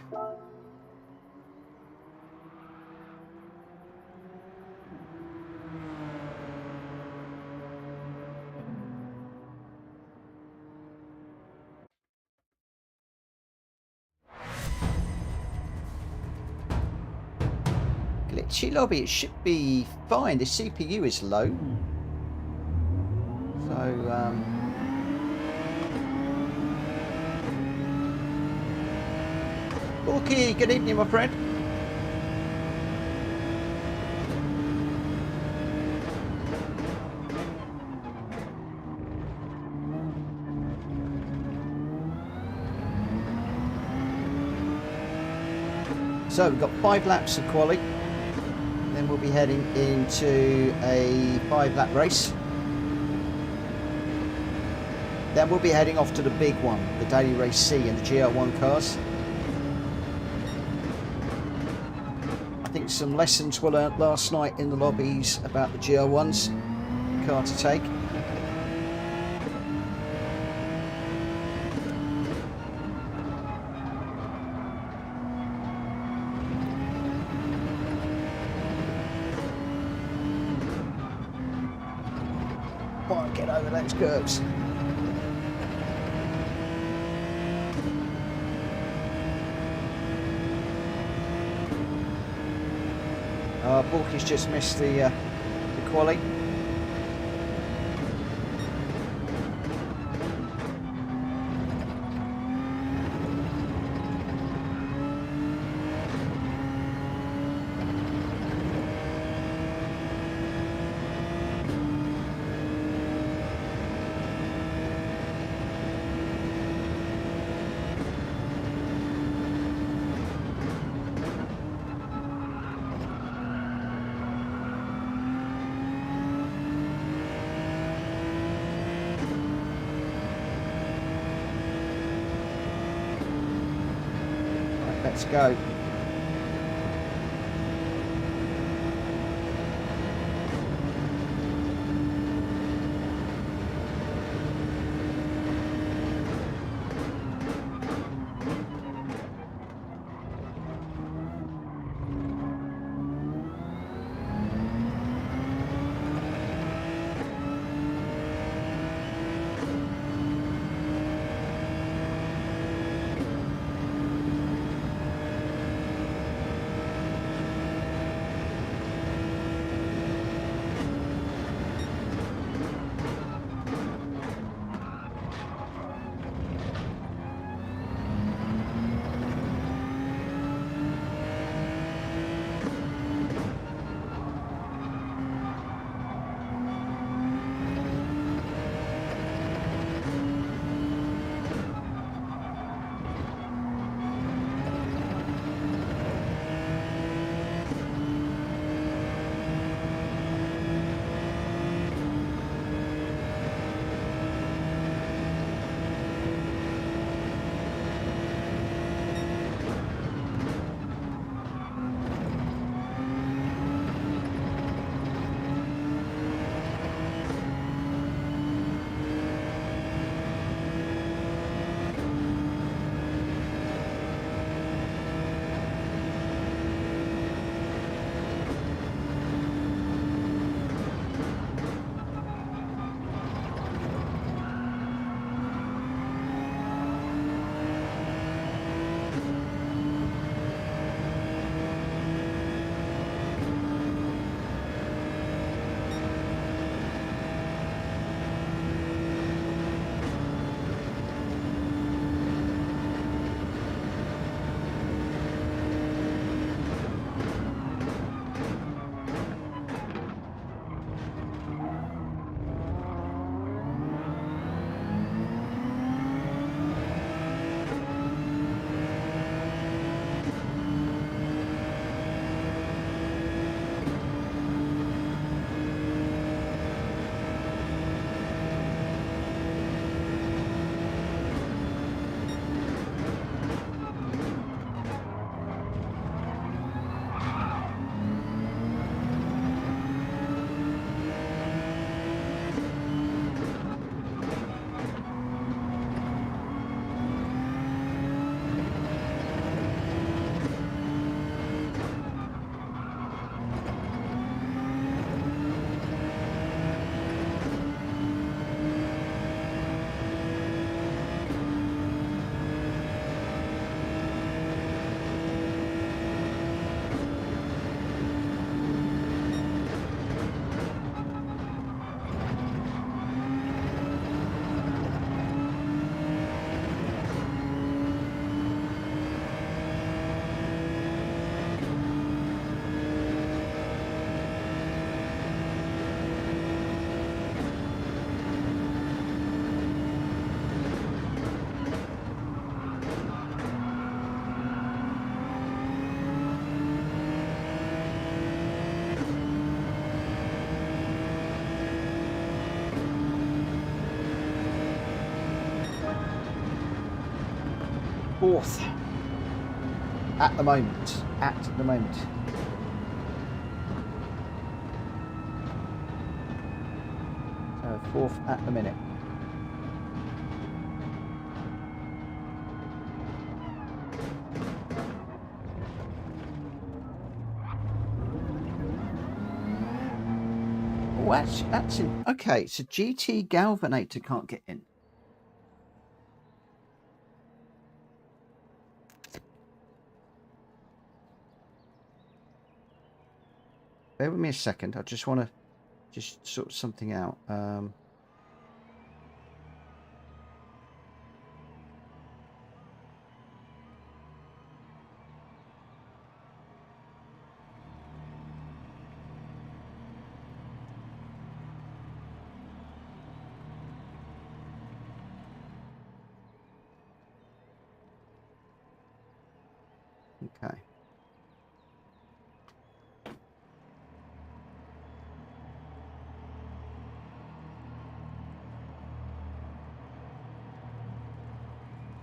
S1: Glitchy lobby, it should be fine. The CPU is low. So, okay, good evening, my friend. So we've got 5 laps of quali. Then we'll be heading into a 5-lap race. Then we'll be heading off to the big one, the Daily Race C and the GR1 cars. I think some lessons were learnt last night in the lobbies about the GR1's car to take. on, get over those curves. Borky's just missed the quali. Let's go. Fourth at the moment. So fourth at the minute. Oh, that's in. Okay, so GT Galvanator can't get in. Bear with me a second. I just want to just sort something out. Okay.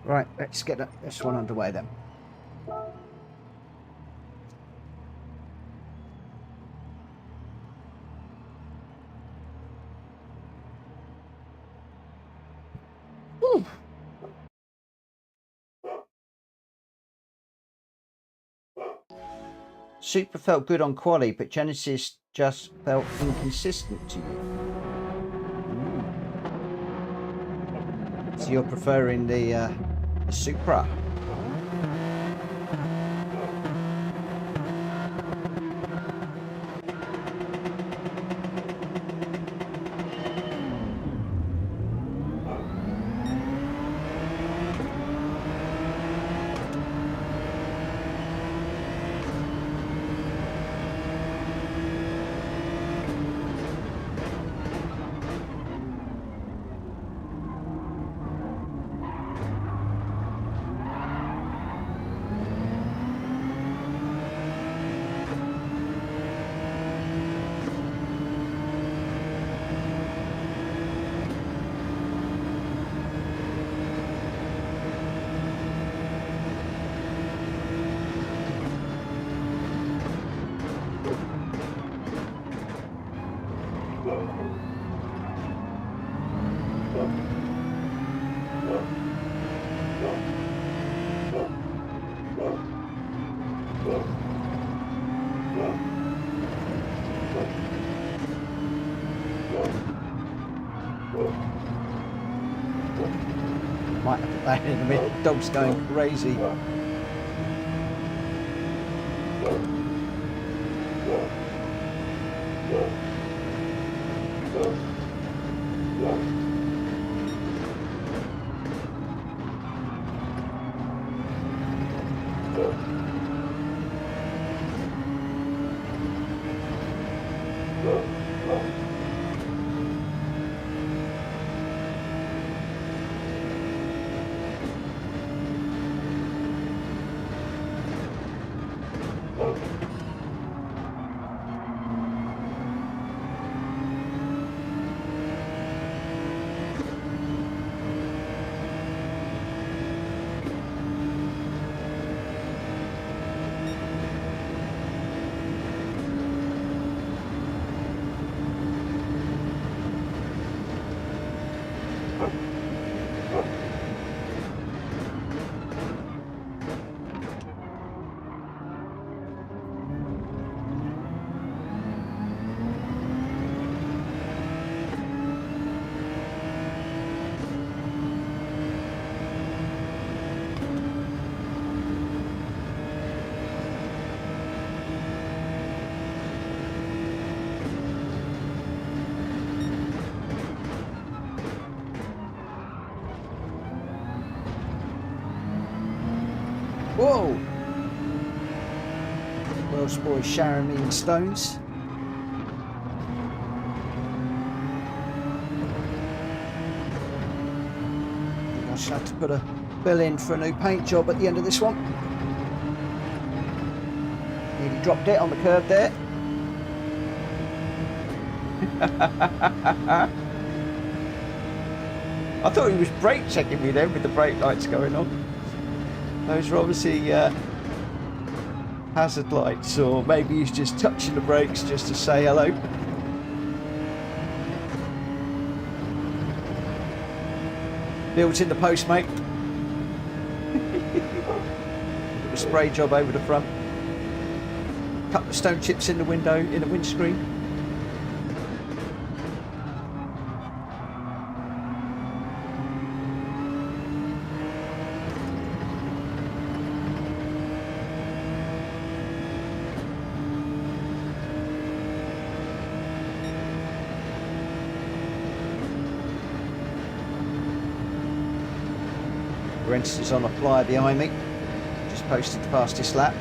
S1: Right, let's get this one underway then. Woo. Super felt good on quali, but Genesis just felt inconsistent to you. So you're preferring the Supra? Might have to back in a minute. Dog's going crazy. Whoa! Welsh boy showering me in stones. I should have to put a bill in for a new paint job at the end of this one. Nearly dropped it on the curb there. I thought he was brake checking me then with the brake lights going on. Those are obviously hazard lights, or maybe he's just touching the brakes just to say hello. Bill's in the post, mate. A spray job over the front. Couple of stone chips in the window, in the windscreen. Brent is on a flyer behind me. Just posted the fastest lap.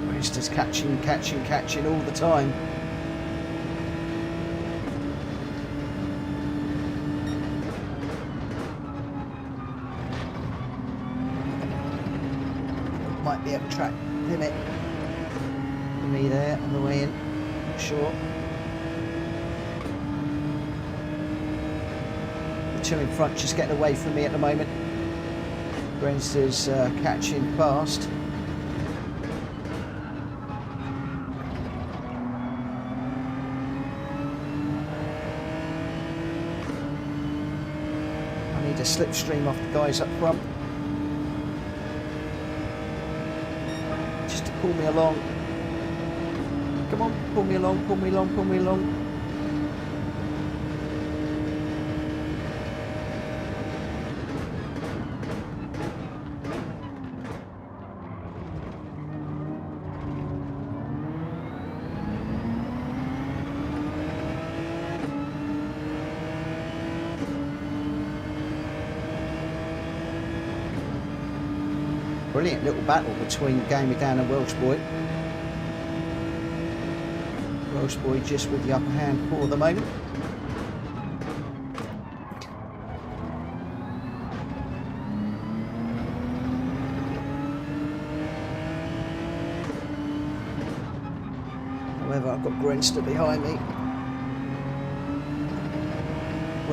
S1: Roadster's catching all the time. Might be a track limit for me there on the way in, not sure. The two in front just getting away from me at the moment. Roadster's catching fast. A slipstream off the guys up front just to pull me along. Come on, pull me along, pull me along, pull me along. Brilliant little battle between Gamer Dan and Welsh Boy. Welsh Boy just with the upper hand for the moment. However, I've got Grenster behind me.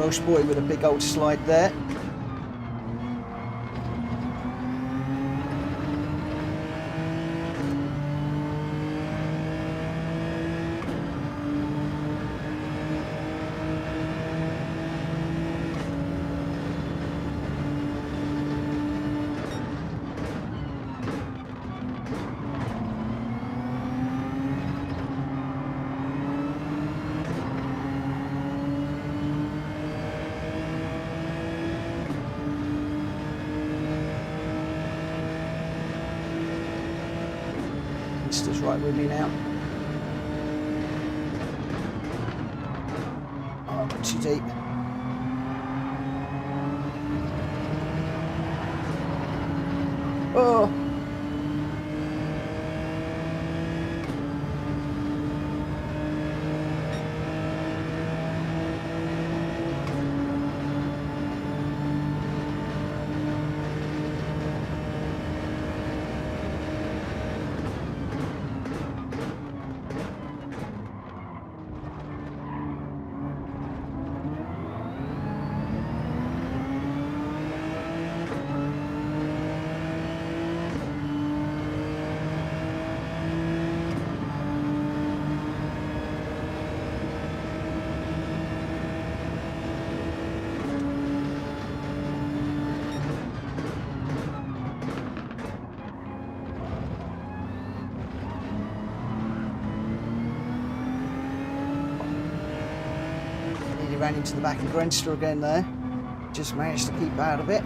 S1: Welsh Boy with a big old slide there. Just right with me now. Oh, too deep. Oh. Ran into the back of Grenster again there. Just managed to keep out of it.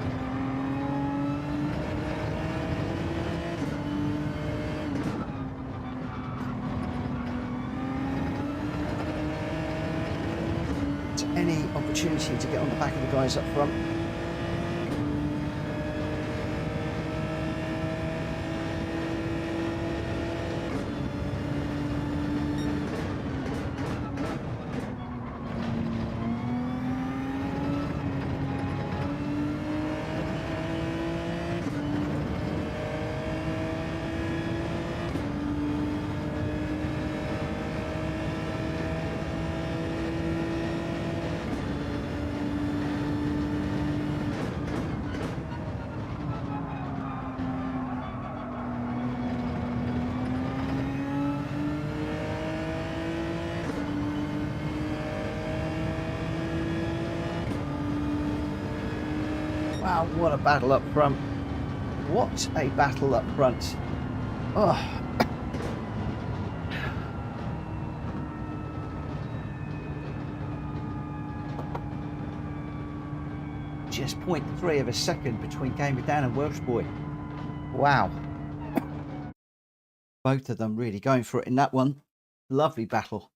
S1: So any opportunity to get on the back of the guys up front. Wow, what a battle up front. What a battle up front. Oh. Just 0.3 of a second between Gamer Dan and Welsh Boy. Wow. Both of them really going for it in that one. Lovely battle.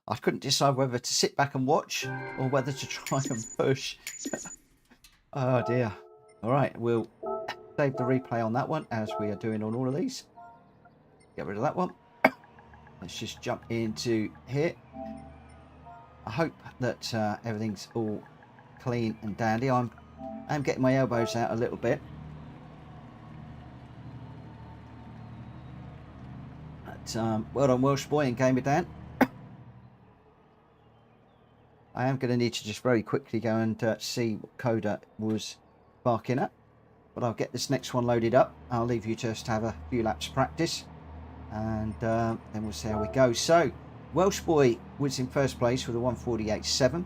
S1: I couldn't decide whether to sit back and watch or whether to try and push. Oh dear. All right, we'll save the replay on that one as we are doing on all of these. Get rid of that one. Let's just jump into here. I hope that everything's all clean and dandy. I'm getting my elbows out a little bit. But, well done, Welsh Boy and Gamer Dan. I am going to need to just very quickly go and see what Coda was barking at. But I'll get this next one loaded up. I'll leave you just to have a few laps practice. And then we'll see how we go. So, Welsh Boy was in first place with a 148.7.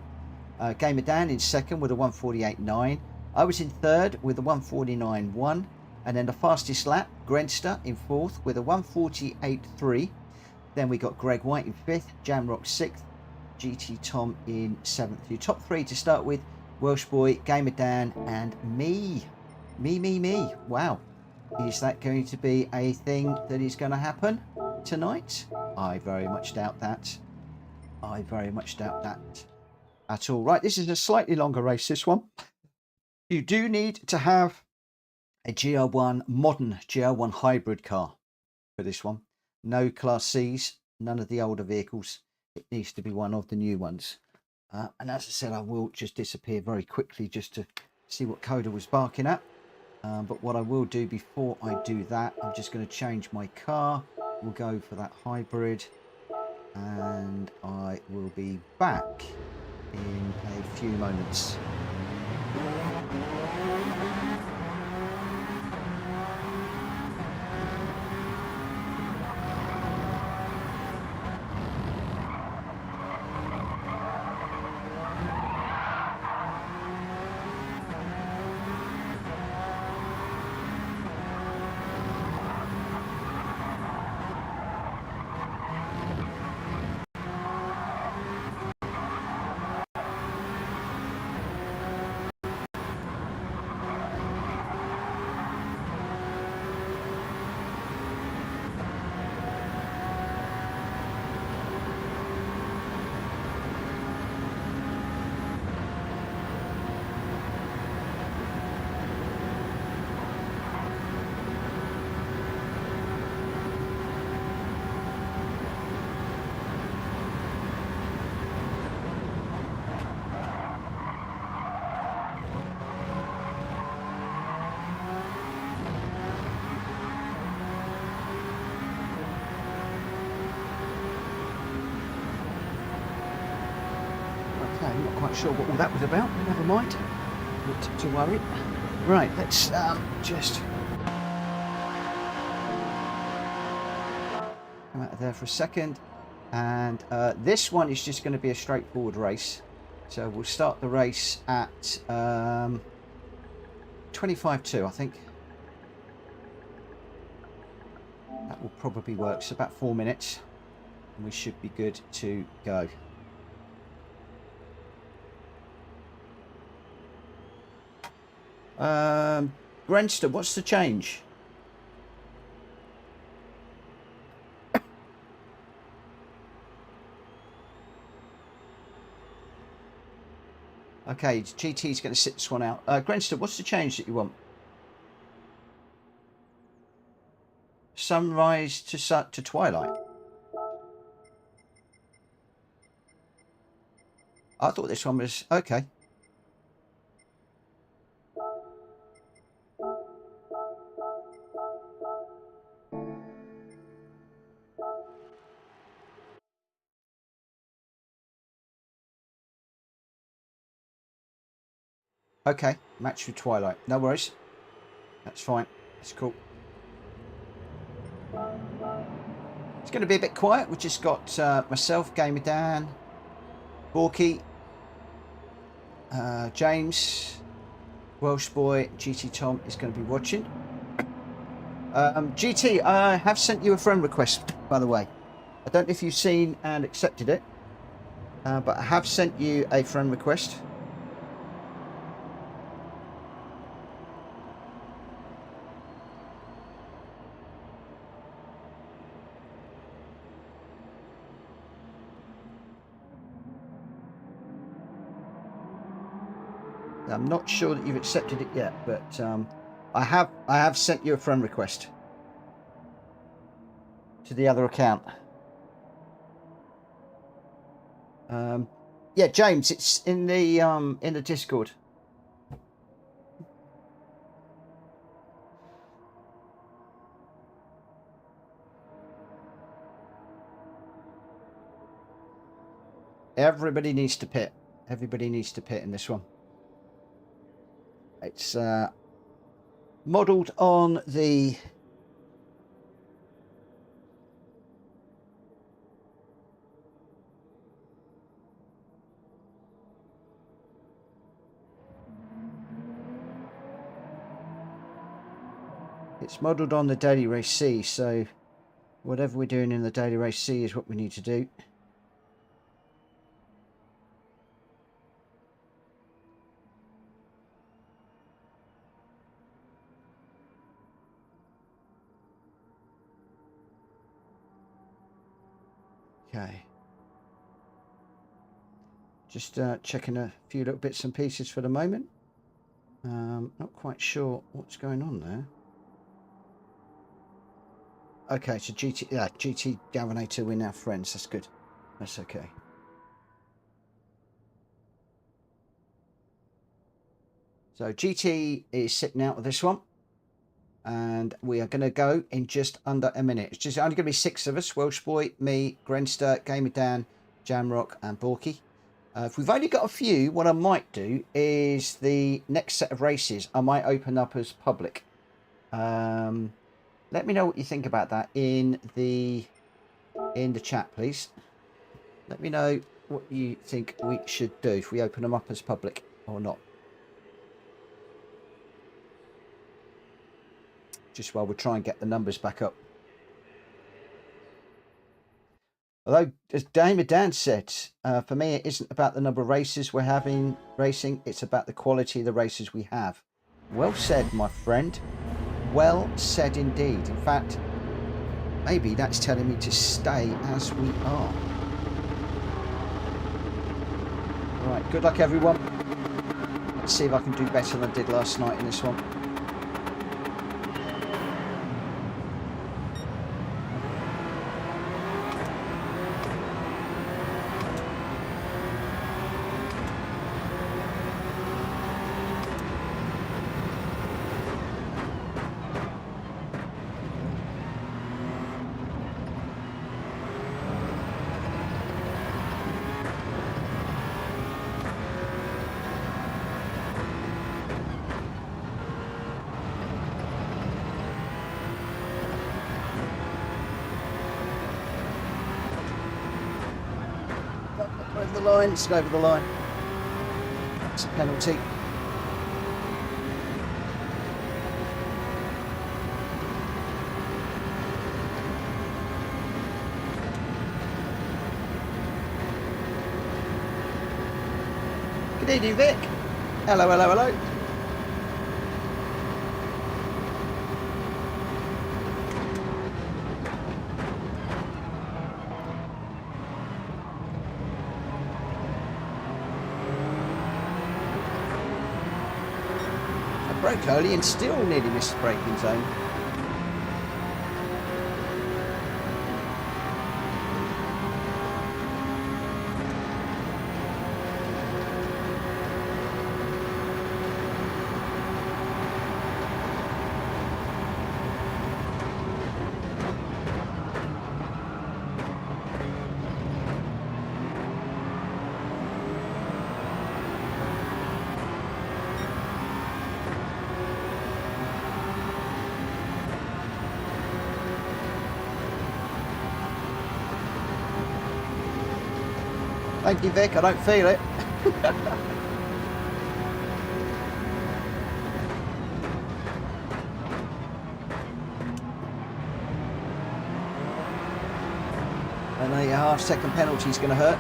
S1: Gamer Dan in second with a 148.9. I was in third with a 149.1. And then the fastest lap, Grenster in fourth with a 148.3. Then we got Greg White in fifth, Jamrock sixth, GT Tom in seventh. Your top three to start with: Welsh Boy, Gamer Dan, and me. Me. Wow. Is that going to be a thing that is going to happen tonight? I very much doubt that. I very much doubt that at all. Right, this is a slightly longer race, this one. You do need to have a GR1 modern GR1 hybrid car for this one. No Class C's, none of the older vehicles. It needs to be one of the new ones. And as I said, I will just disappear very quickly just to see what Coda was barking at. But what I will do before I do that, I'm just going to change my car. We'll go for that hybrid. And I will be back in a few moments. I'm not quite sure what all that was about, but never mind. Not to worry. Right, let's just come out of there for a second. And this one is just going to be a straightforward race. So we'll start the race at 25.2, I think. That will probably work. So about 4 minutes. And we should be good to go. Grenster, what's the change? Okay, GT's going to sit this one out. Grenster, what's the change that you want? Sunrise to twilight. I thought this one was okay. Okay, match with twilight. No worries. That's fine. That's cool. It's going to be a bit quiet. We've just got myself, Gamer Dan, Borky, James, Welsh boy GT Tom is going to be watching. GT, I have sent you a friend request, by the way. I don't know if you've seen and accepted it, but I have sent you a friend request. I'm not sure that you've accepted it yet, but I have sent you a friend request to the other account. Yeah, James, it's in the Discord. Everybody needs to pit. Everybody needs to pit in this one. It's modelled on the Daily Race C, so whatever we're doing in the Daily Race C is what we need to do. Okay. Just checking a few little bits and pieces for the moment. Not quite sure what's going on there. Okay, so GT Galvanator, we're now friends. That's good. That's okay. So GT is sitting out of this one. And we are going to go in just under a minute. It's just only going to be 6 of us. Welsh Boy, me, Grenster, Gamer Dan, Jamrock and Borky. If we've only got a few, what I might do is the next set of races I might open up as public. Let me know what you think about that in the chat, please. Let me know what you think we should do if we open them up as public or not. Just while we try and get the numbers back up. Although, as Gamer Dan said, for me, it isn't about the number of races we're having racing. It's about the quality of the races we have. Well said, my friend. Well said indeed. In fact, maybe that's telling me to stay as we are. All right, good luck, everyone. Let's see if I can do better than I did last night in this one. Over the line, it's over the line. It's a penalty. Good evening, Vic. Hello, hello, hello. Broke early and still nearly missed the braking zone. Thank you, Vic. I don't feel it. a half-second penalty is going to hurt.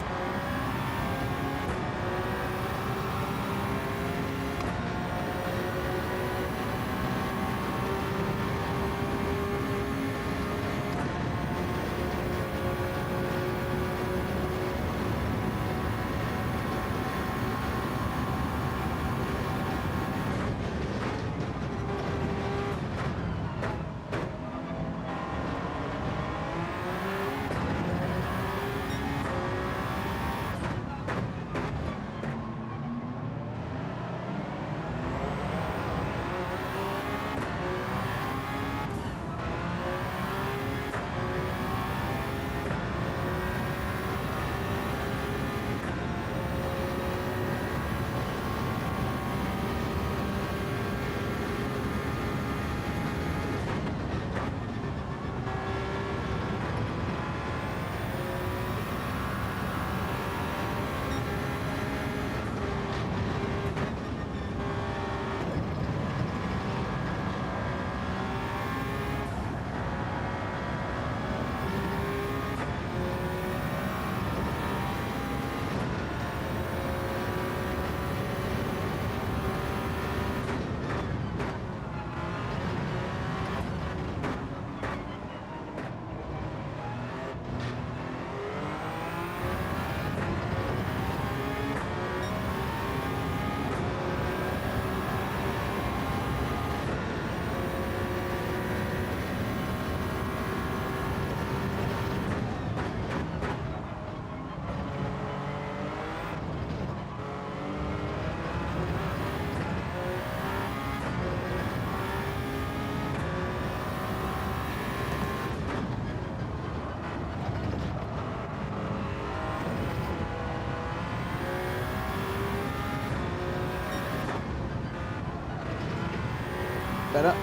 S1: Better.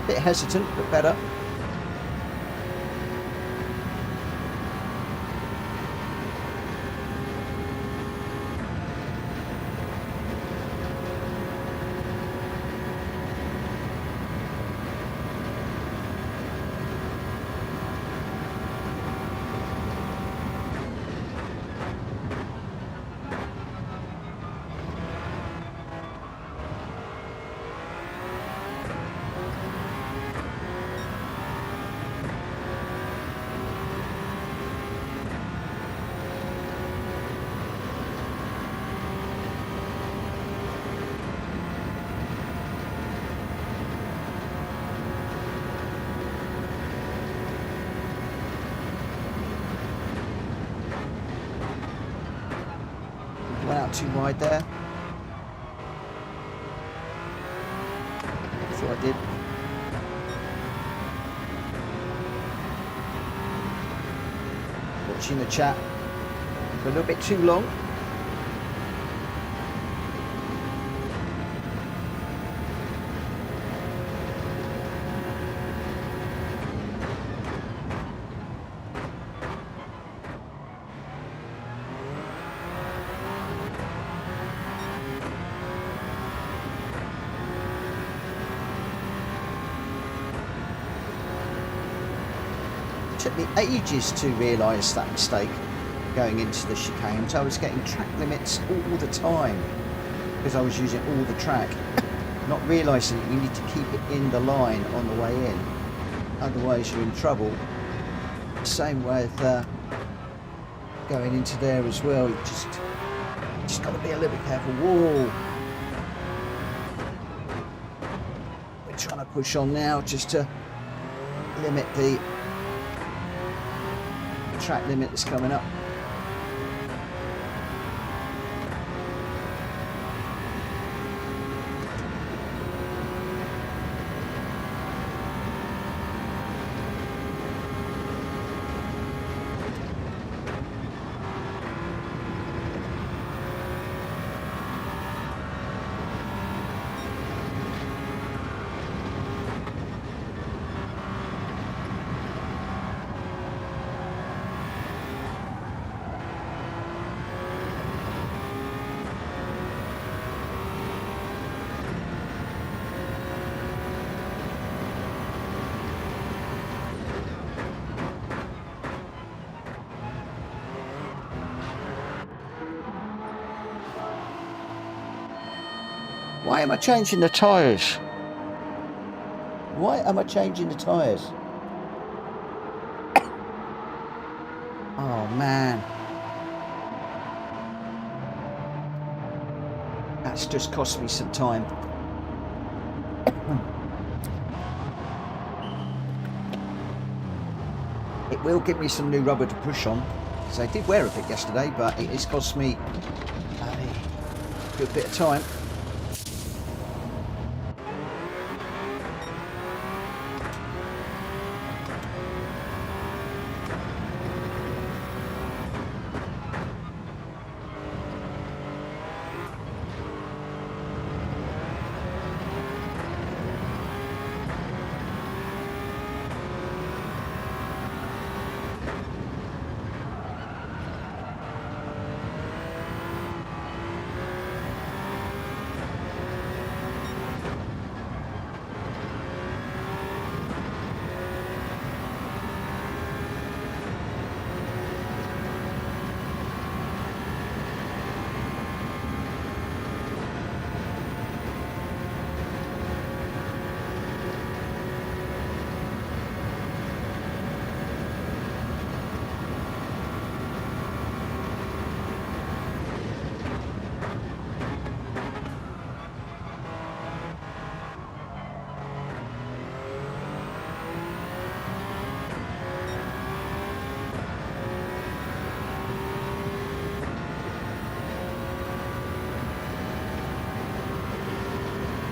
S1: Bit hesitant, but better. Went out too wide there. Thought I did. Watching the chat for a little bit too long. Took me ages to realise that mistake going into the chicane. So I was getting track limits all the time because I was using all the track, not realising you need to keep it in the line on the way in, otherwise you're in trouble. Same with going into there as well. You just got to be a little bit careful. Whoa! We're trying to push on now just to limit the track limit that's coming up. Why am I changing the tyres? Why am I changing the tyres? Oh man. That's just cost me some time. It will give me some new rubber to push on. So I did wear a bit yesterday, but it has cost me a good bit of time.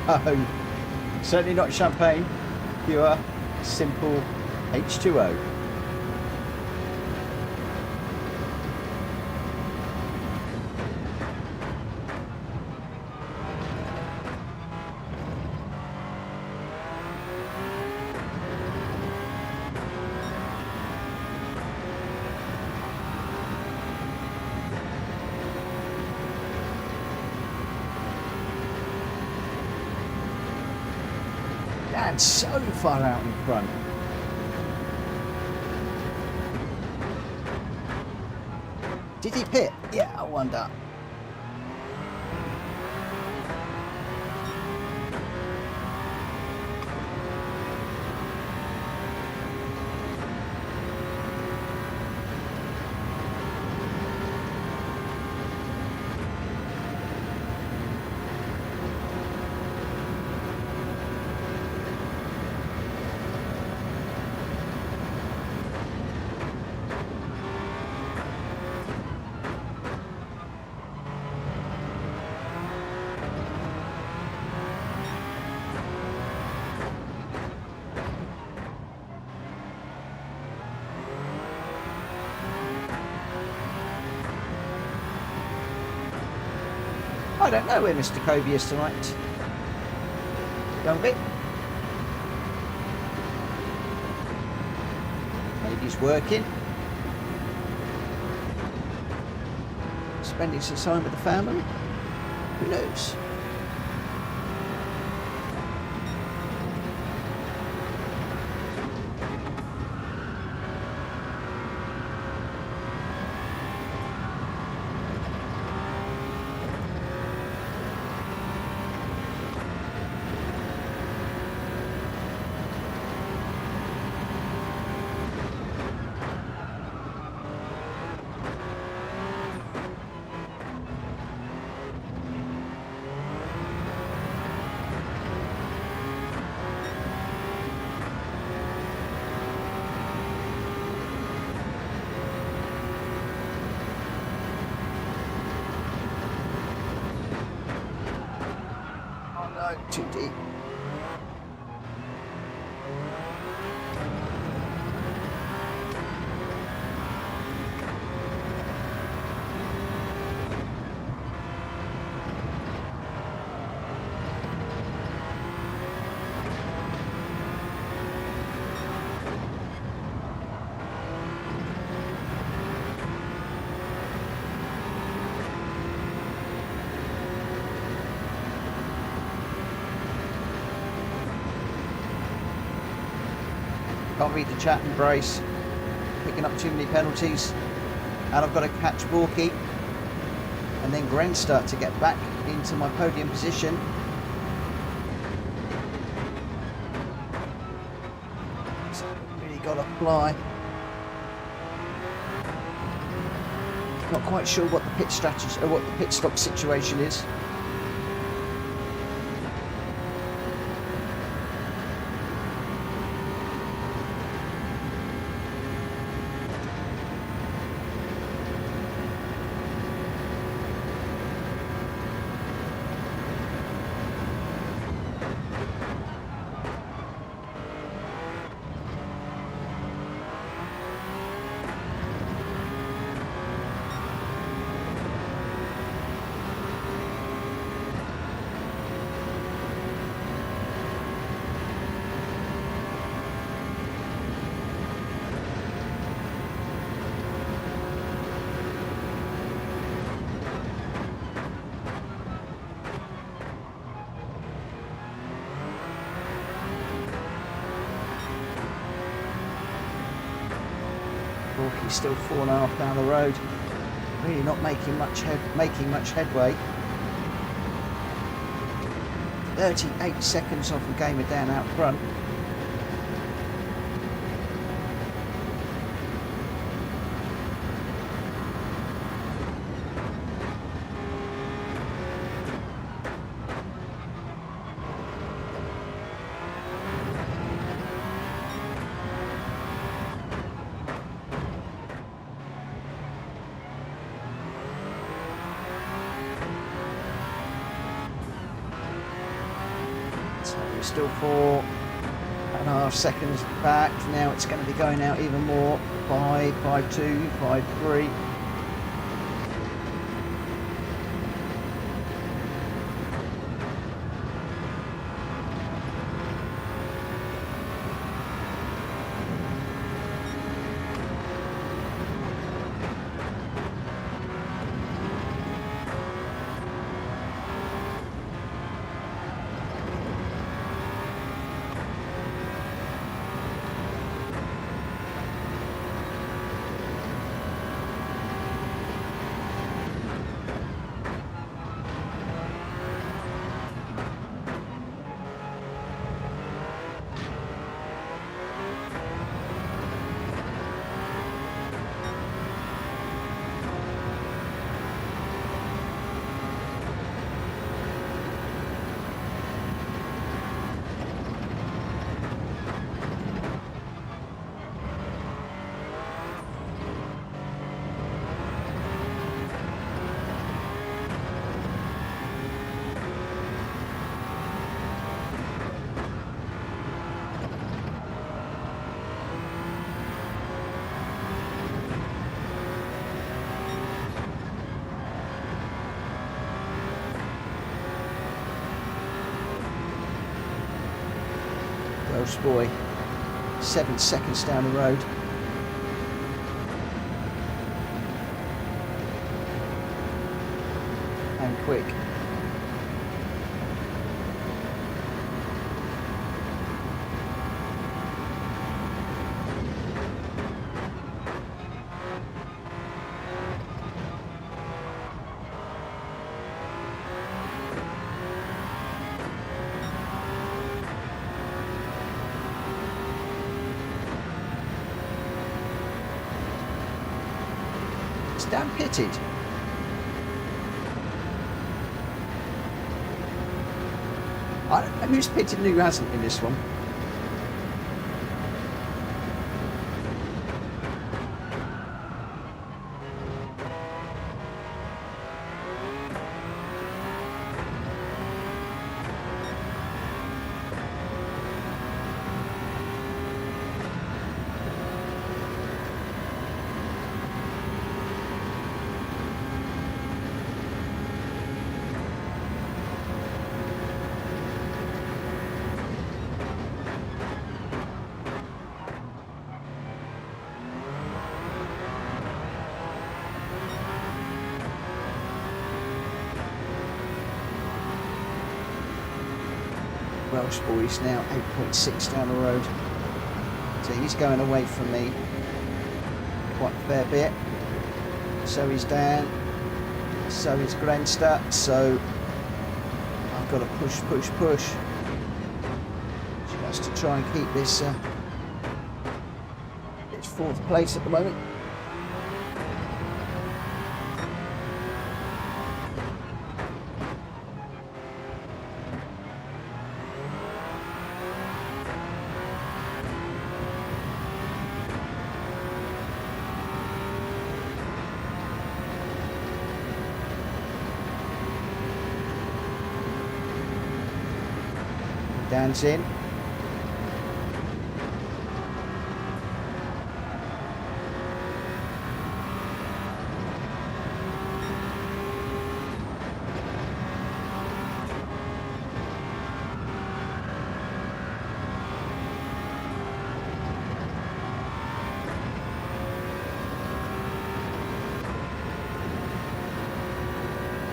S1: Oh, certainly not champagne, pure, simple H2O. And so far out in front. Did he pit? Yeah, I wonder. I don't know where Mr. Kobe is tonight. Young bit. Maybe he's working. Spending some time with the family. Who knows? Too deep. Can't read the chat and brace. Picking up too many penalties. And I've got to catch Borky and then Grenster to get back into my podium position. fly. Not quite sure what the pit strategy or what the pit stop situation is. He's still 4.5 down the road. Really not making much headway. 38 seconds off the gamer down out front. Still 4.5 seconds back. Now it's going to be going out even more. 5, 5.2, 5.3. Welsh boy, 7 seconds down the road. And quick. Damn pitted. I don't know who's pitted and who hasn't in this one. Welsh boy's now 8.6 down the road, so he's going away from me quite a fair bit. So is Dan, so is Grenster, so I've got to push just to try and keep this 4th place at the moment. Dan's in.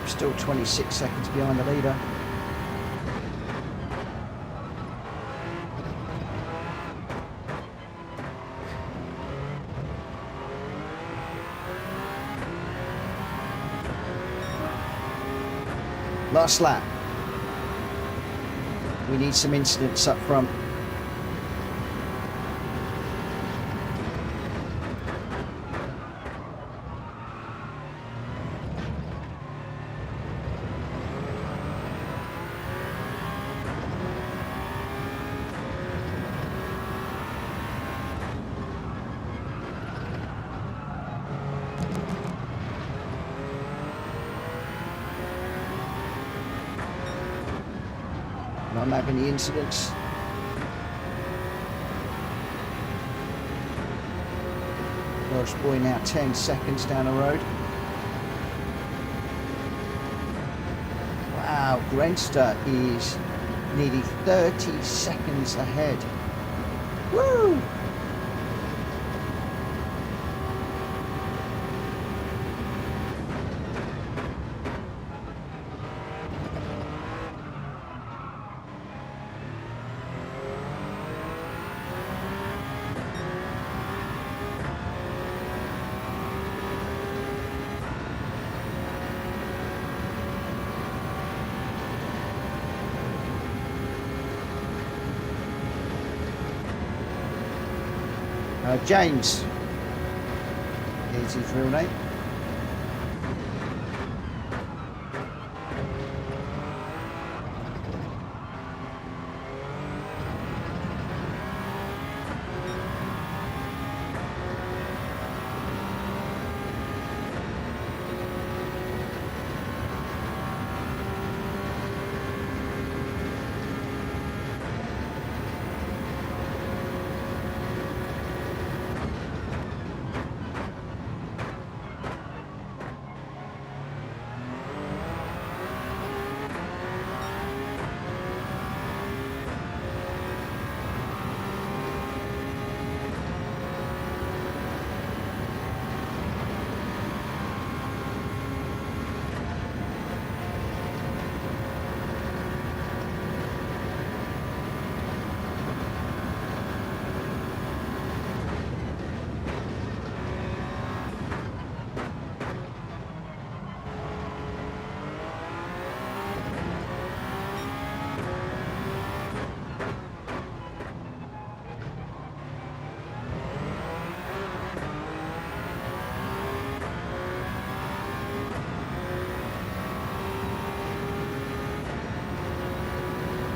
S1: Still 26 seconds behind the leader. Last lap. We need some incidents up front. Not having any incidents. Welsh boy now 10 seconds down the road. Wow, Roadster is nearly 30 seconds ahead. Woo! James is his real name.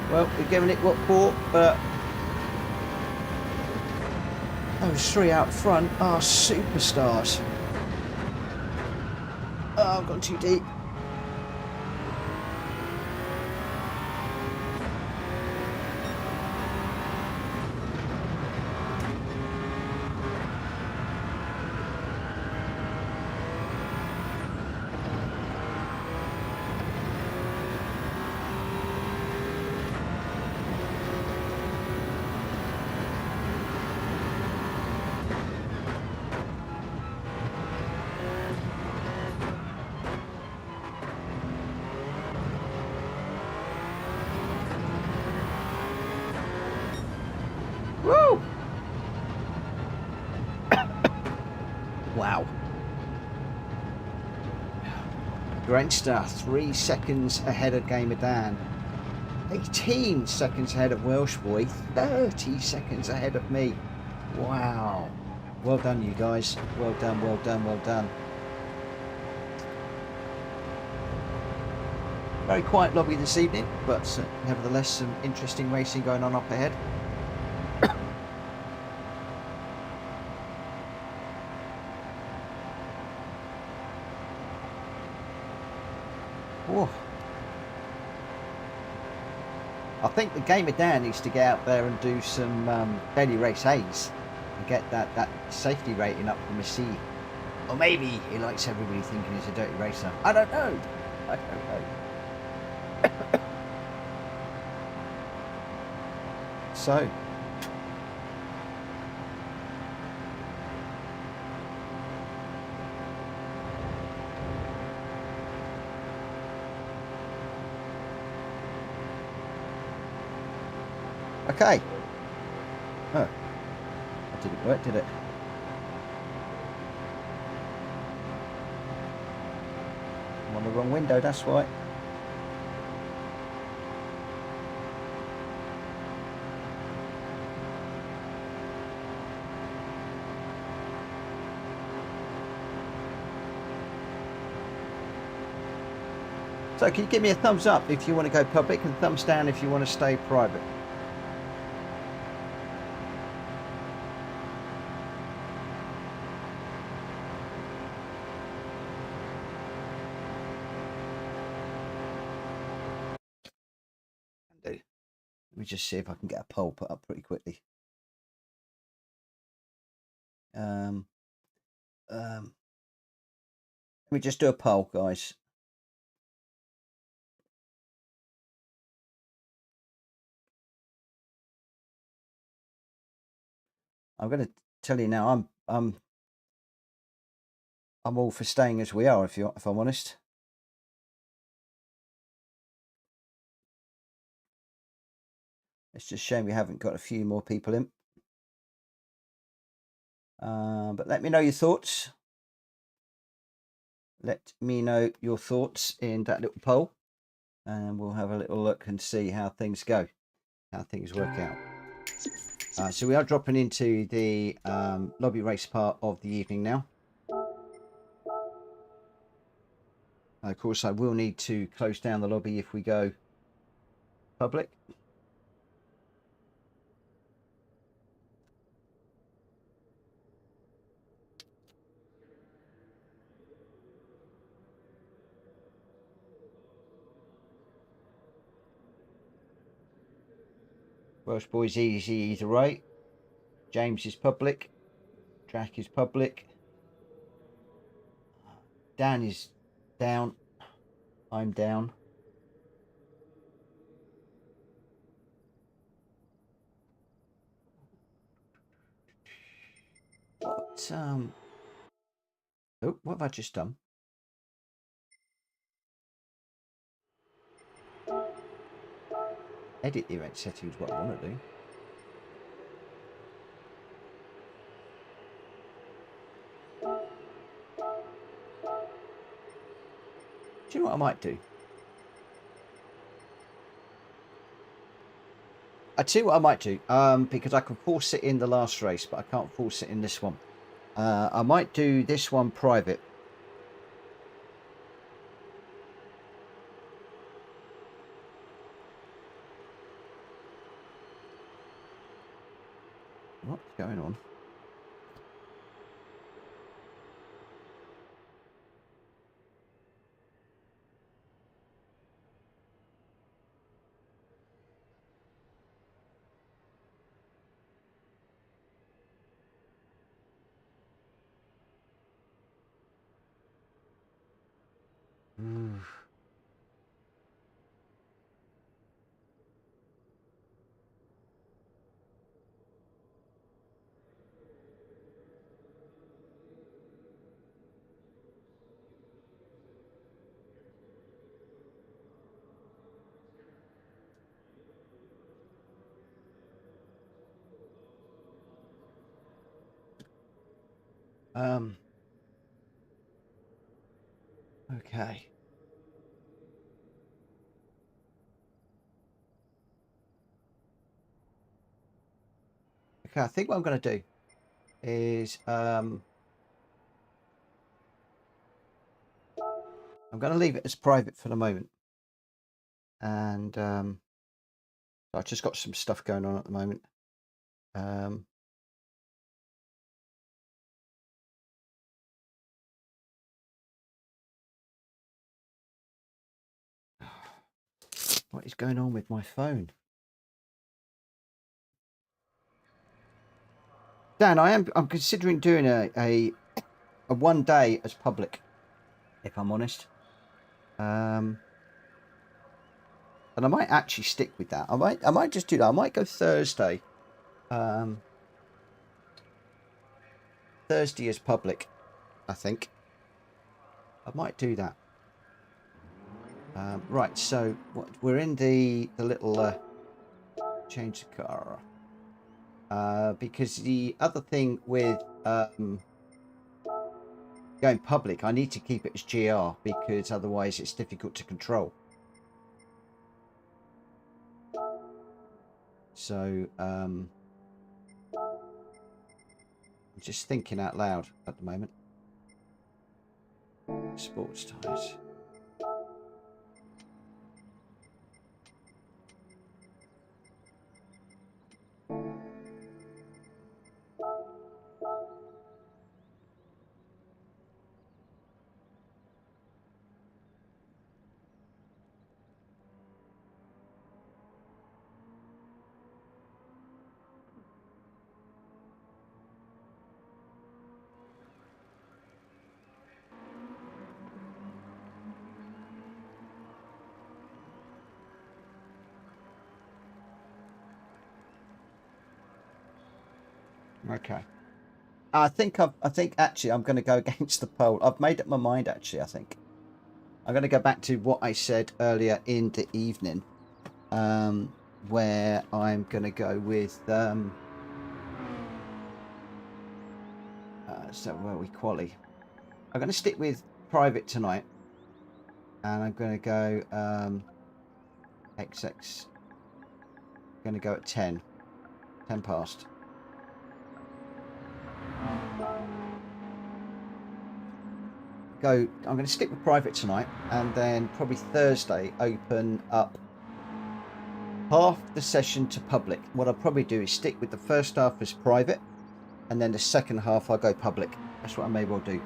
S1: Well, we're giving it what for, but those three out front are superstars. Oh, I've gone too deep. Woo! Wow. Roadster 3 seconds ahead of Gamer Dan. 18 seconds ahead of Welsh Boy. 30 seconds ahead of me. Wow. Well done, you guys. Well done, well done, well done. Very quiet lobby this evening, but nevertheless some interesting racing going on up ahead. Oh. I think the Gamer Dan needs to get out there and do some daily race A's and get that safety rating up from a C. Or maybe he likes everybody thinking he's a dirty racer. I don't know. I don't know. So. Okay. Oh. That didn't work, did it? I'm on the wrong window, that's why. So can you give me a thumbs up if you want to go public and thumbs down if you want to stay private? Let me just see if I can get a poll put up pretty quickly. Let me just do a poll, guys. I'm going to tell you now. I'm all for staying as we are. If I'm honest. It's just a shame we haven't got a few more people in. But let me know your thoughts. Let me know your thoughts in that little poll, and we'll have a little look and see how things go, how things work out. So we are dropping into the lobby race part of the evening now. Of course, I will need to close down the lobby if we go public. Welsh Boys easy either way. James is public. Drac is public. Dan is down. I'm down. What oh, what have I just done? Edit the event settings, what I want to do. Do you know what I might do? I tell you what I might do, because I can force it in the last race, but I can't force it in this one. I might do this one private. What's going on? Okay. Okay, I think what I'm going to do is I'm going to leave it as private for the moment, and I've just got some stuff going on at the moment. What is going on with my phone? Dan, I'm considering doing a 1 day as public, if I'm honest. And I might actually stick with that. I might just do that. I might go Thursday. Thursday is public, I think. I might do that. Right, so we're in the little change the car. Because the other thing with going public, I need to keep it as GR because otherwise it's difficult to control. So I'm just thinking out loud at the moment. Sports tyres. Okay. I think actually I'm going to go against the poll. I've made up my mind actually. I think I'm going to go back to what I said earlier in the evening, where I'm going to go with so where we quali. I'm going to stick with private tonight, and I'm going to go XX. I'm going to go at 10 past. I'm going to stick with private tonight, and then probably Thursday open up half the session to public. What I'll probably do is stick with the first half as private, and then the second half I'll go public. That's what I may well do.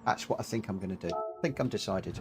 S1: That's what I think I'm going to do. I think I'm decided.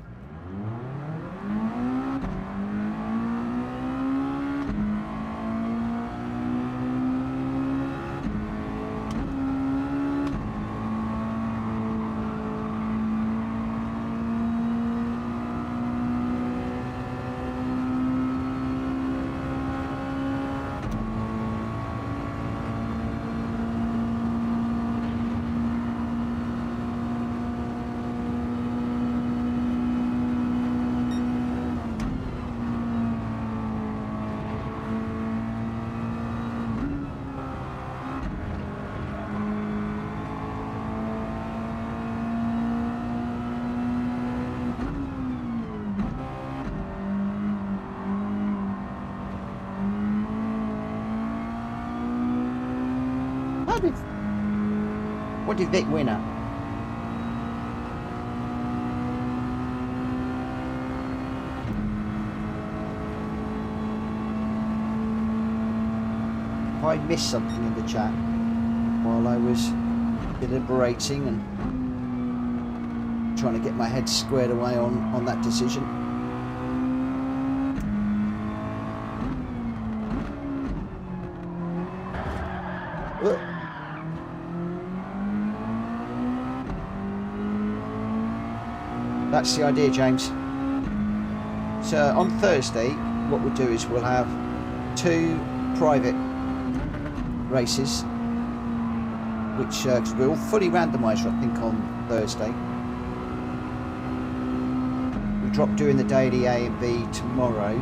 S1: What did Vic win at? If I missed something in the chat while I was deliberating and trying to get my head squared away on that decision. That's the idea, James. So on Thursday, what we'll do is we'll have 2 private races, which cause we're all fully randomised, I think, on Thursday. We drop doing the daily A and B tomorrow.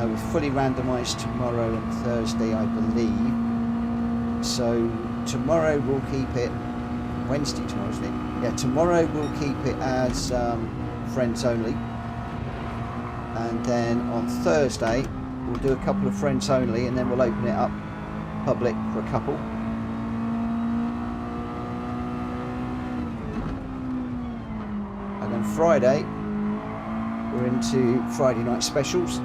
S1: We're fully randomised tomorrow and Thursday, I believe. So tomorrow we'll keep it Wednesday tomorrow, isn't it? Yeah, tomorrow we'll keep it as friends only. and then on Thursday we'll do a couple of friends only, and then we'll open it up public for a couple. And then Friday we're into Friday night specials.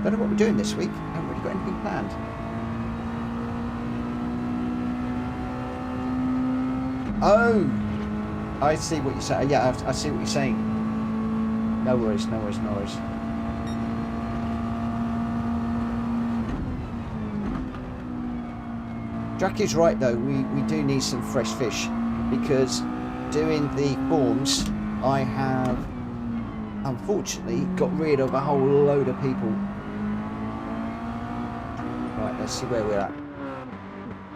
S1: Don't know what we're doing this week. Haven't really got anything planned. Oh, I see what you're saying. Yeah, I see what you're saying. No worries, no worries, no worries. Jack is right though, we do need some fresh fish, because doing the forms I have unfortunately got rid of a whole load of people. Right, let's see where we're at.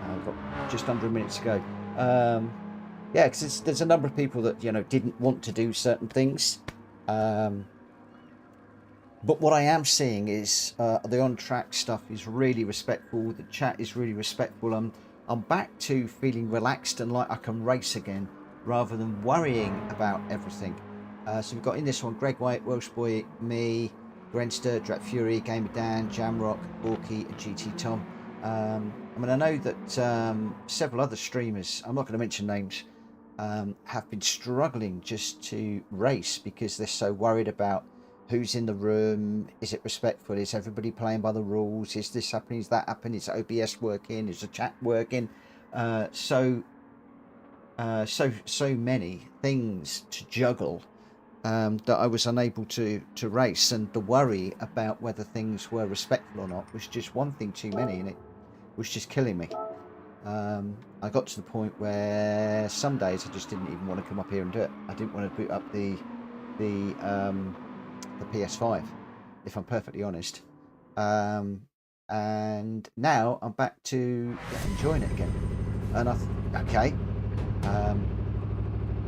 S1: I've got just under a minute to go. Yeah, because there's a number of people that, you know, didn't want to do certain things. But what I am seeing is the on-track stuff is really respectful. The chat is really respectful. I'm back to feeling relaxed and like I can race again, rather than worrying about everything. So we've got in this one Greg White, Welsh Boy, me, Grenster, Drat Fury, Gamer Dan, Jamrock, Borky, and GT Tom. I mean, I know that several other streamers, I'm not going to mention names, have been struggling just to race because they're so worried about who's in the room, is it respectful, is everybody playing by the rules, is this happening, is that happening, is OBS working, is the chat working? So many things to juggle that I was unable to race, and the worry about whether things were respectful or not was just one thing too many, and it was just killing me. I got to the point where some days I just didn't even want to come up here and do it. I didn't want to boot up the PS5, if I'm perfectly honest. And now I'm back to enjoying it again. And okay,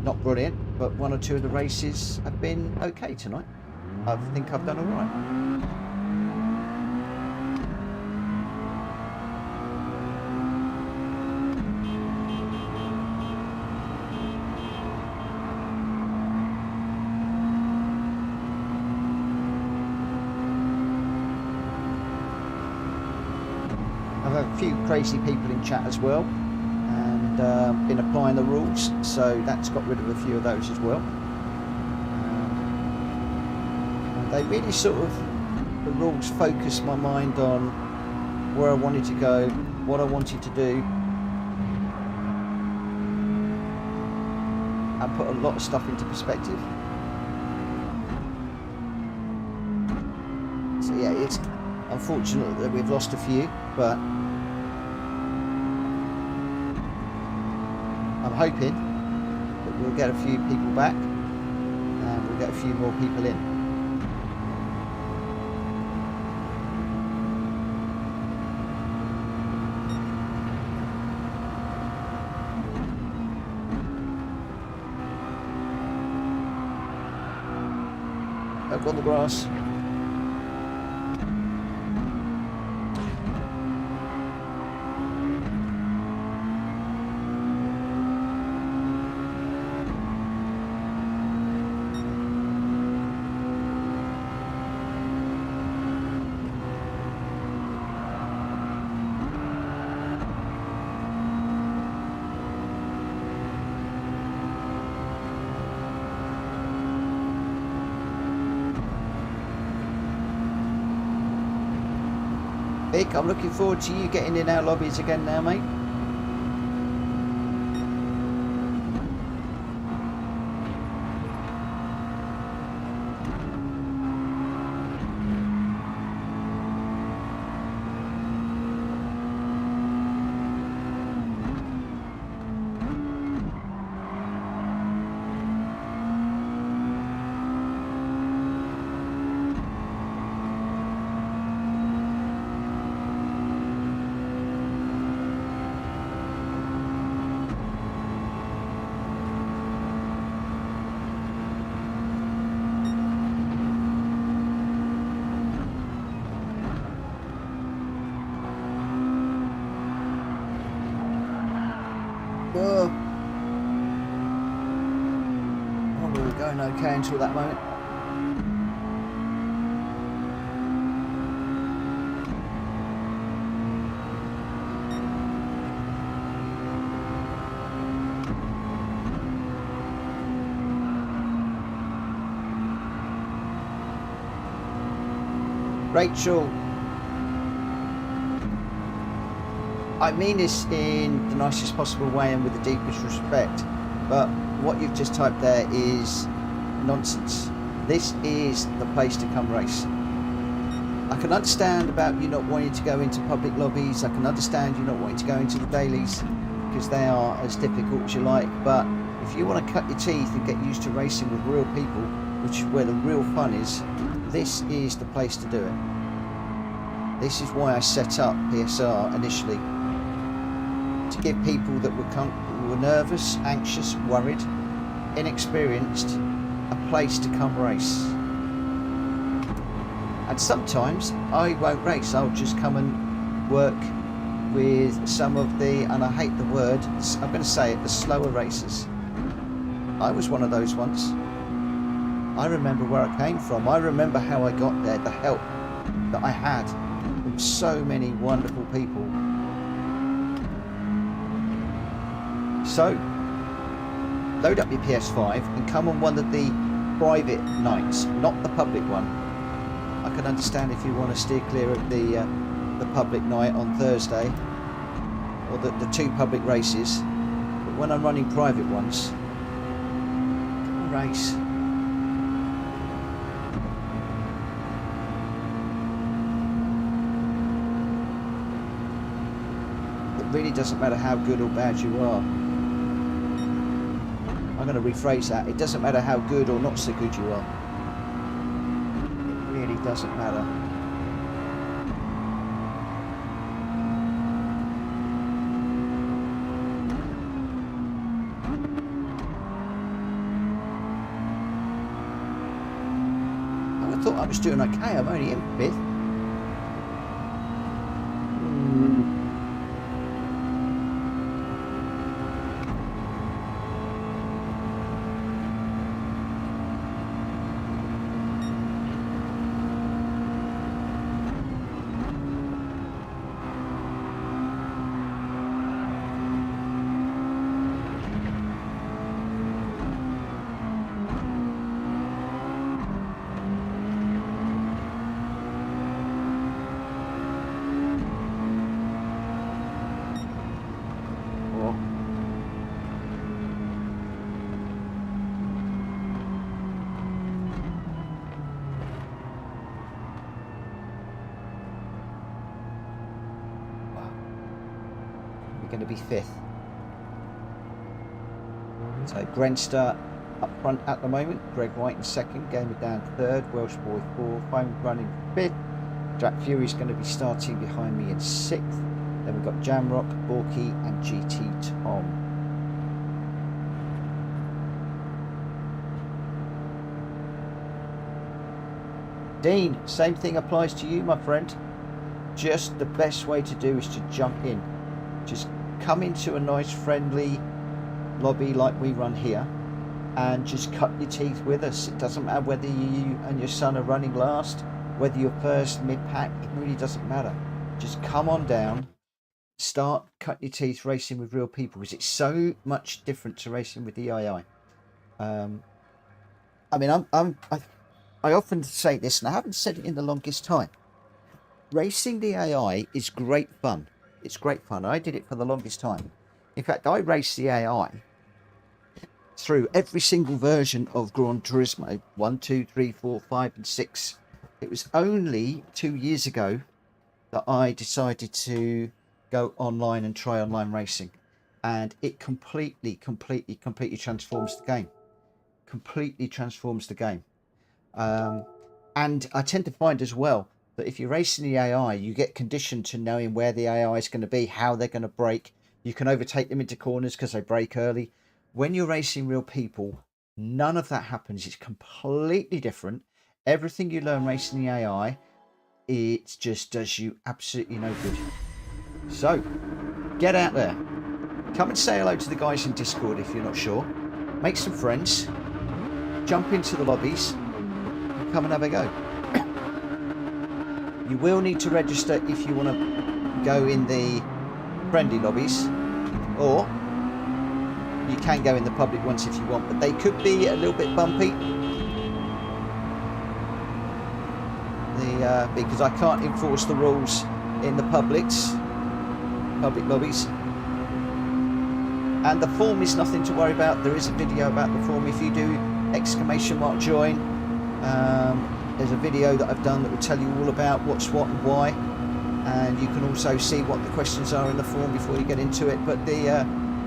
S1: not brilliant, but one or two of the races have been okay tonight. I think I've done all right. I've had a few crazy people in chat as well, and been applying the rules, so that's got rid of a few of those as well. They really sort of, the rules focused my mind on where I wanted to go, what I wanted to do, and put a lot of stuff into perspective. So yeah, it's unfortunate that we've lost a few, but I'm hoping that we'll get a few people back and we'll get a few more people in. Up on the grass. Vic, I'm looking forward to you getting in our lobbies again now, mate. Okay until that moment. Rachel, I mean this in the nicest possible way and with the deepest respect, but what you've just typed there is nonsense. This is the place to come race. I can understand about you not wanting to go into public lobbies. I can understand you not wanting to go into the dailies because they are as difficult as you like, but if you want to cut your teeth and get used to racing with real people, which is where the real fun is, this is the place to do it. This is why I set up PSR initially, to give people that were nervous, anxious, worried, inexperienced, a place to come race. And sometimes I won't race, I'll just come and work with some of the, and I hate the word, I'm going to say it, the slower racers. I was one of those once. I remember where I came from. I remember how I got there, the help that I had from so many wonderful people. So, load up your PS5 and come on one of the private nights, not the public one. I can understand if you want to steer clear of the public night on Thursday, or the two public races. But when I'm running private ones, come on, race. It really doesn't matter how good or bad you are. I'm going to rephrase that. It doesn't matter how good or not so good you are. It really doesn't matter. I thought I was doing okay. I'm only in 5th. Going to be 5th. So Grenster up front at the moment, Greg White in 2nd, Gamer down 3rd, Welsh Boy 4th, Foam running 5th, Jack Fury's going to be starting behind me in 6th. Then we've got Jamrock, Borky and GT Tom. Dean, same thing applies to you, my friend. Just the best way to do is to jump in. Just come into a nice friendly lobby like we run here and just cut your teeth with us. It doesn't matter whether you and your son are running last, whether you're first, mid-pack, it really doesn't matter. Just come on down, start cutting your teeth racing with real people, because it's so much different to racing with the AI. I mean, I often say this, and I haven't said it in the longest time. Racing the AI is great fun. It's great fun. I did it for the longest time. In fact, I raced the AI through every single version of Gran Turismo 1, 2, 3, 4, 5 and 6. It was only 2 years ago that I decided to go online and try online racing, and it completely transforms the game. Completely transforms the game. And I tend to find as well that if you're racing the AI, you get conditioned to knowing where the AI is going to be, how they're going to brake. You can overtake them into corners because they brake early. When you're racing real people, none of that happens. It's completely different. Everything you learn racing the AI, it just does you absolutely no good. So, get out there. Come and say hello to the guys in Discord if you're not sure. Make some friends. Jump into the lobbies. And come and have a go. You will need to register if you want to go in the friendly lobbies, or you can go in the public ones if you want, but they could be a little bit bumpy. because I can't enforce the rules in the public lobbies. And the form is nothing to worry about. There is a video about the form. If you do !join, there's a video that I've done that will tell you all about what's what and why, and you can also see what the questions are in the form before you get into it. But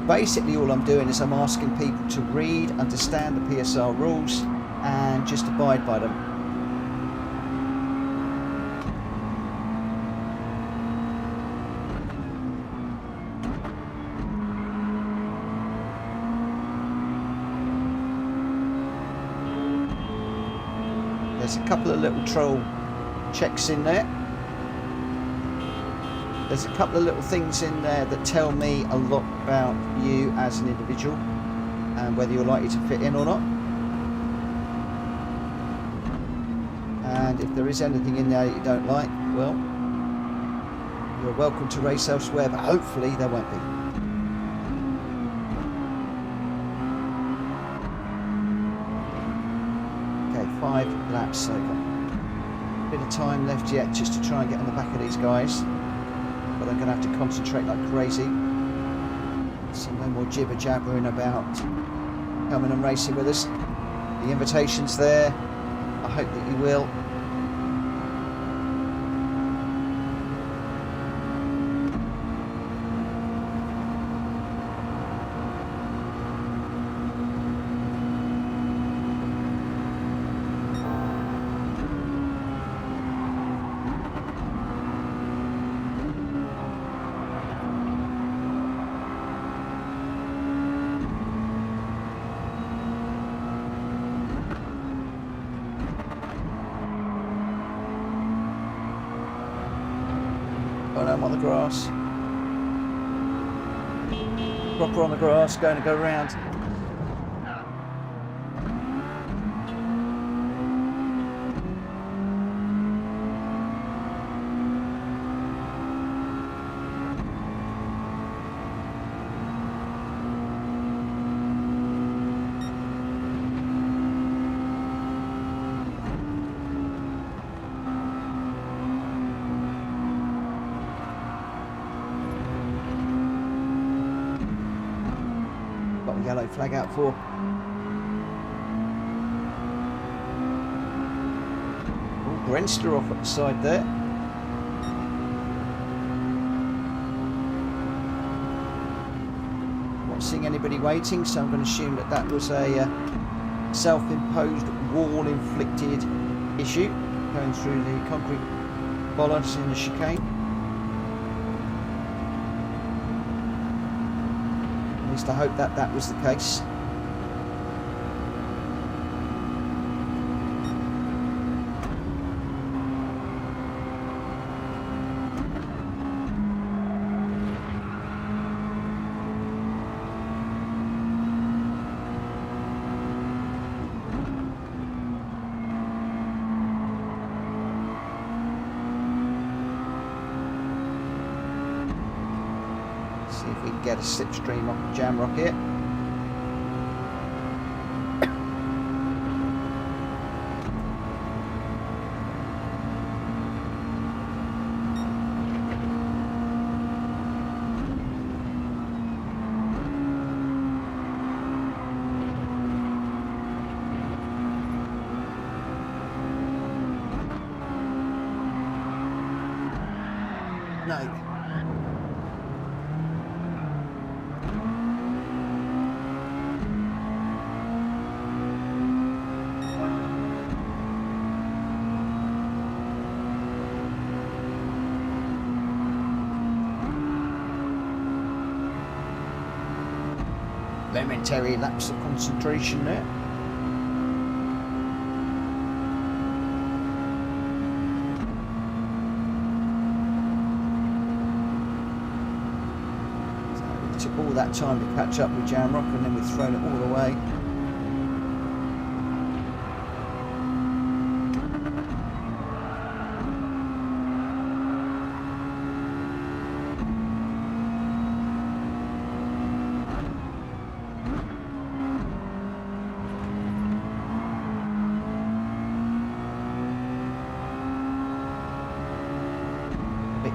S1: basically all I'm doing is I'm asking people to read, understand the PSR rules, and just abide by them. There's a couple of little troll checks in there. There's a couple of little things in there that tell me a lot about you as an individual and whether you're likely to fit in or not. And if there is anything in there that you don't like, well, you're welcome to race elsewhere, but hopefully there won't be. Okay, 5 laps, so got a bit of time left yet just to try and get on the back of these guys. But I'm going to have to concentrate like crazy. So no more jibber jabbering about coming and racing with us. The invitation's there. I hope that you will. I'm on the grass. Proper on the grass, going to go round. Yellow flag out for. Oh, Roadster off at the side there. Not seeing anybody waiting, so I'm going to assume that that was a self-imposed wall-inflicted issue going through the concrete bollards in the chicane. I hope that that was the case. See if we can get a slipstream off the jam rock here. No. Momentary lapse of concentration there. So it took all that time to catch up with Jamrock, and then we've thrown it all away.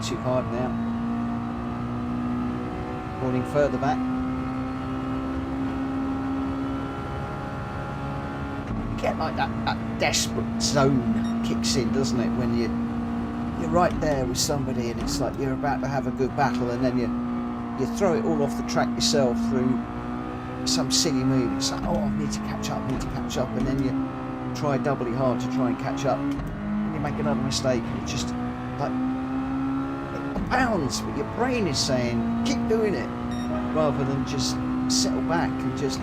S1: bit too hard now. Falling further back. You get like that desperate zone kicks in, doesn't it? When you're right there with somebody and it's like you're about to have a good battle, and then you throw it all off the track yourself through some silly move. It's like, oh, I need to catch up, and then you try doubly hard to try and catch up, and you make another mistake, and it just like it compounds, but your brain is saying keep doing it rather than just settle back and just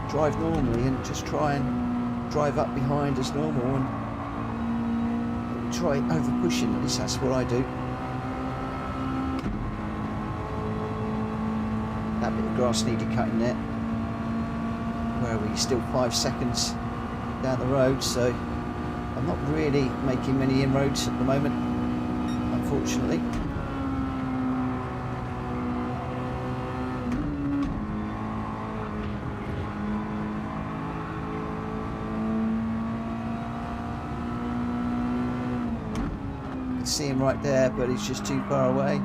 S1: drive normally and just try and drive up behind as normal and try over pushing. At least that's what I do. That bit of grass needed cutting there. Where are we? Still 5 seconds down the road, so I'm not really making many inroads at the moment, unfortunately. I can see him right there, but he's just too far away.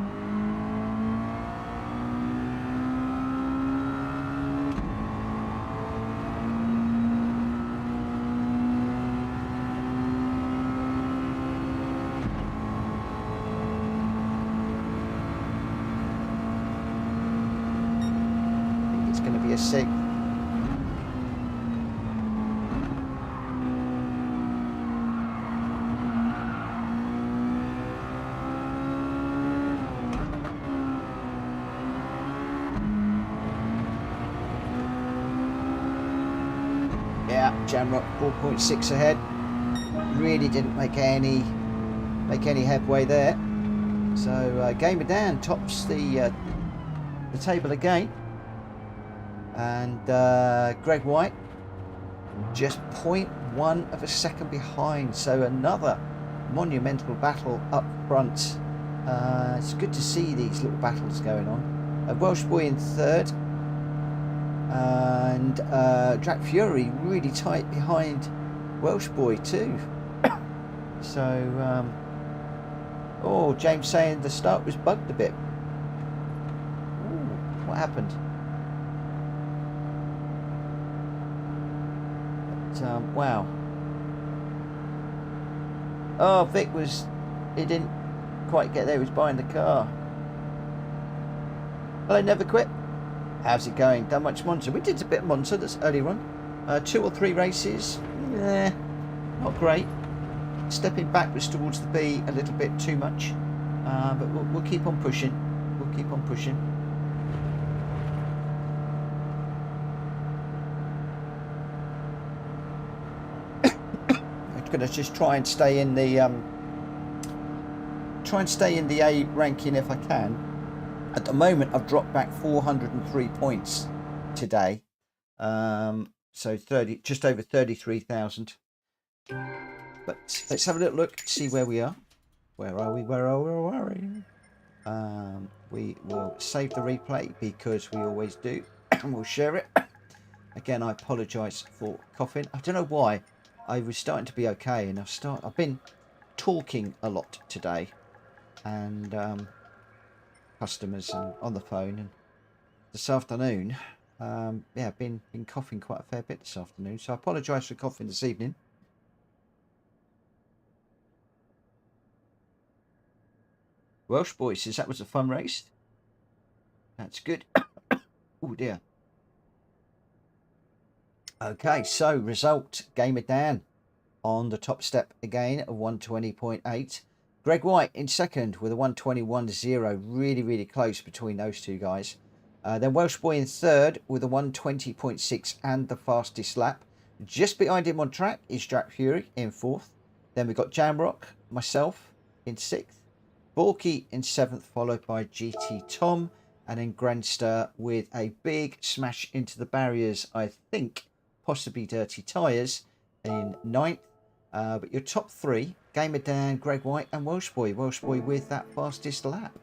S1: Sick. Yeah, Jamrock 4.6 ahead. Really didn't make any headway there. So Gamer Dan tops the table again. And Greg White just 0.1 of a second behind, so another monumental battle up front. It's good to see these little battles going on. Welsh Boy in third, and Jack Fury really tight behind Welsh Boy too. So oh, James saying the start was bugged a bit. Ooh, what happened? Wow. Oh, Vic he didn't quite get there. He was behind the car. Hello, Never Quit. How's it going? Done much Monza? We did a bit of Monza that's earlier on. 2 or 3 races. Yeah, not great. Stepping backwards towards the B a little bit too much. But we'll keep on pushing. We'll keep on pushing. Going to just try and stay in the A ranking if I can. At the moment, I've dropped back 403 points today, so just over 33,000. But let's have a little look, see where we are. Where are we? We will save the replay because we always do, and we'll share it. Again, I apologise for coughing. I don't know why. I was starting to be okay, and I've been talking a lot today, and customers and on the phone, and this afternoon, yeah, been coughing quite a fair bit this afternoon. So I apologise for coughing this evening. Welsh Boy says that was a fun race. That's good. Oh dear. Okay, so result, Gamer Dan on the top step again of 120.8. Greg White in second with a 121.0, really close between those two guys. Then Welsh Boy in third with a 120.6 and the fastest lap. Just behind him on track is Jack Fury in fourth. Then we've got Jamrock, myself in sixth. Borky in seventh, followed by GT Tom. And then Grandster with a big smash into the barriers, I think, possibly dirty tyres, in ninth. But your top three, Gamer Dan, Greg White and Welsh Boy. Welsh Boy with that fastest lap.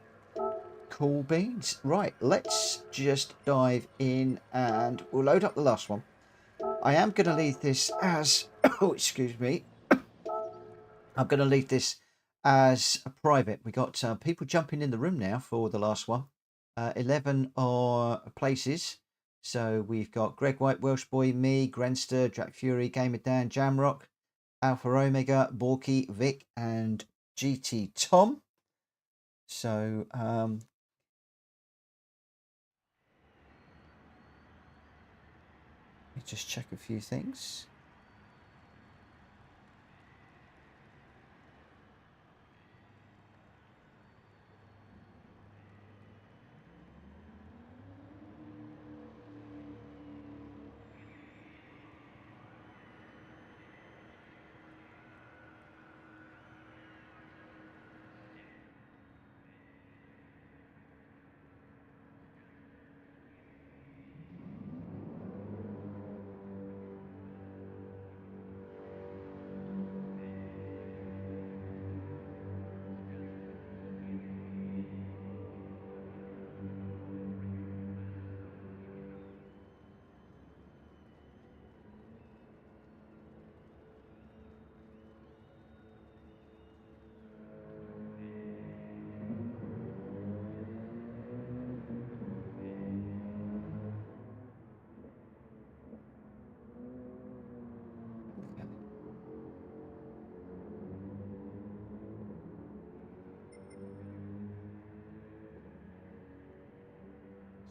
S1: Cool beans. Right, let's just dive in and we'll load up the last one. I am going to leave this as... oh, excuse me. I'm going to leave this as a private. We got people jumping in the room now for the last one. 11 places. So we've got Greg White, Welsh Boy, me, Grenster, Jack Fury, Gamer Dan, Jamrock, Alpha Omega, Borky, Vic, and GT Tom. So let me just check a few things.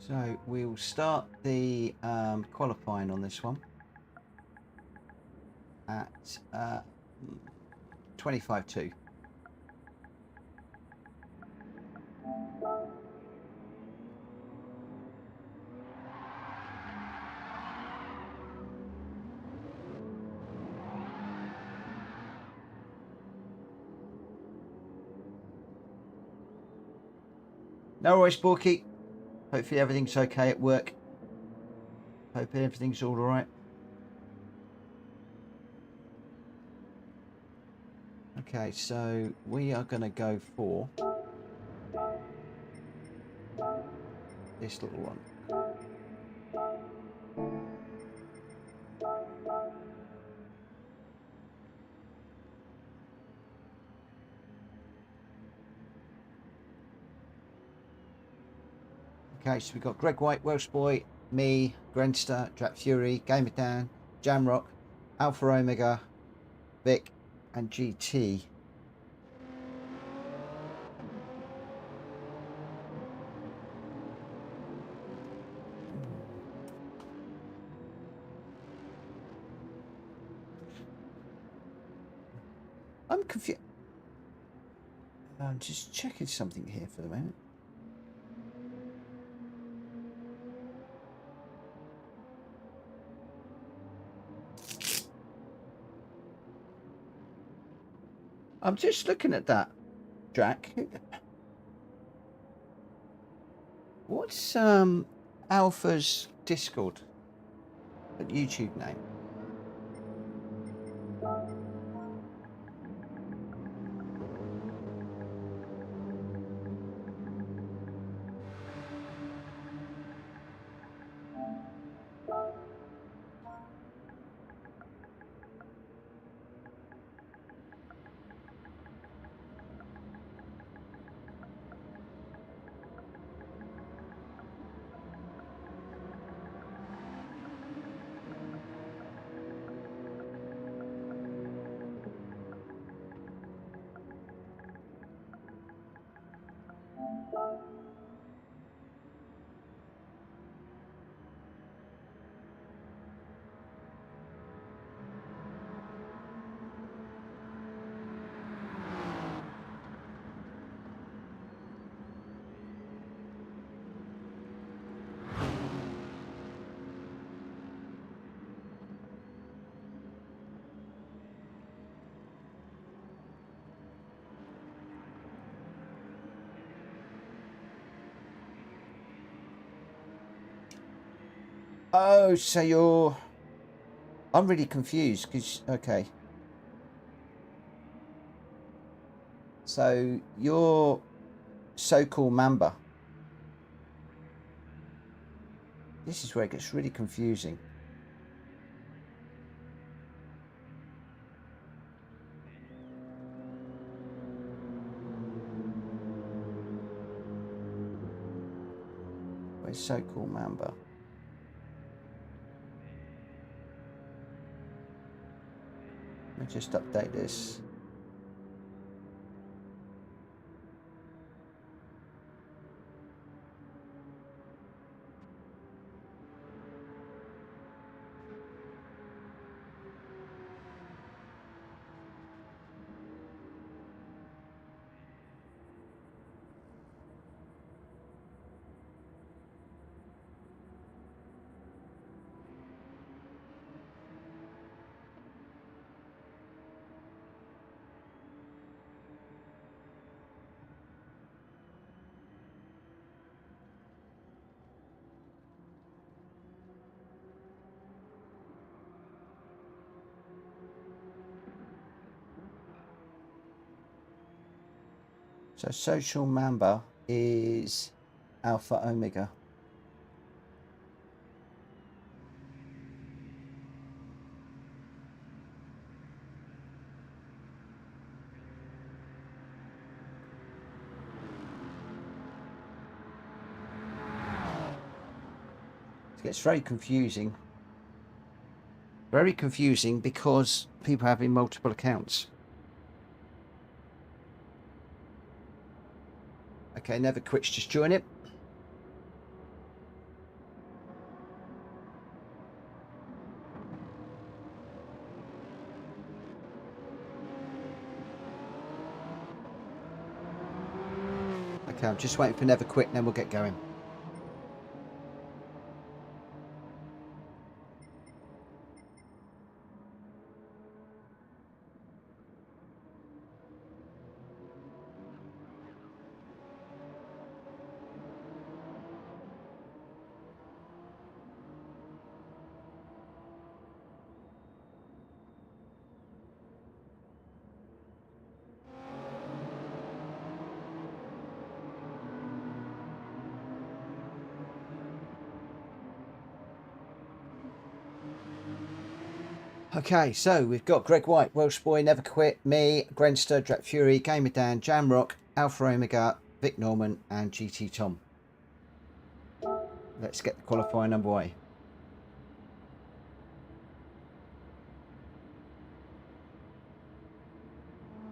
S1: So we'll start the qualifying on this one at 25.2. No worries, Borky. Hopefully everything's okay at work. Hope everything's all right. Okay, so we are going to go for this little one. Okay, so we've got Greg White, Welsh Boy, me, Grenster, Jack Fury, Gamer Dan, Jamrock, Alpha Omega, Vic, and GT. I'm confused. I'm just checking something here for the moment. I'm just looking at that, Jack. What's Alpha's Discord YouTube name? Oh, so you're... I'm really confused because... Okay. So you're so-called Mamba. This is where it gets really confusing. So cool, Mamba. Let me just update this. So social Mamba is Alpha Omega. It gets very confusing. Very confusing because people having multiple accounts. Okay, never quits, just join it. Okay, I'm just waiting for never quit and then we'll get going. Okay, so we've got Greg White, Welsh Boy, Never Quit, me, Grenster, Drat Fury, Gamer Dan, Jamrock, Alpha Omega, Vic Norman, and GT Tom. Let's get the qualifying underway.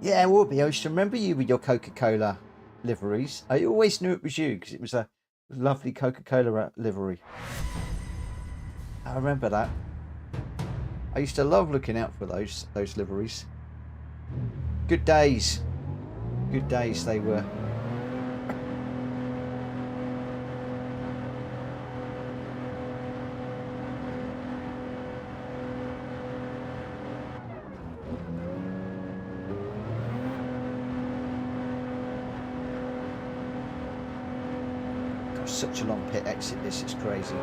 S1: Yeah, it will be. I used to remember you with your Coca-Cola liveries. I always knew it was you because it was a lovely Coca-Cola livery. I remember that. I used to love looking out for those liveries. Good days. Good days they were. Got such a long pit exit, this is crazy.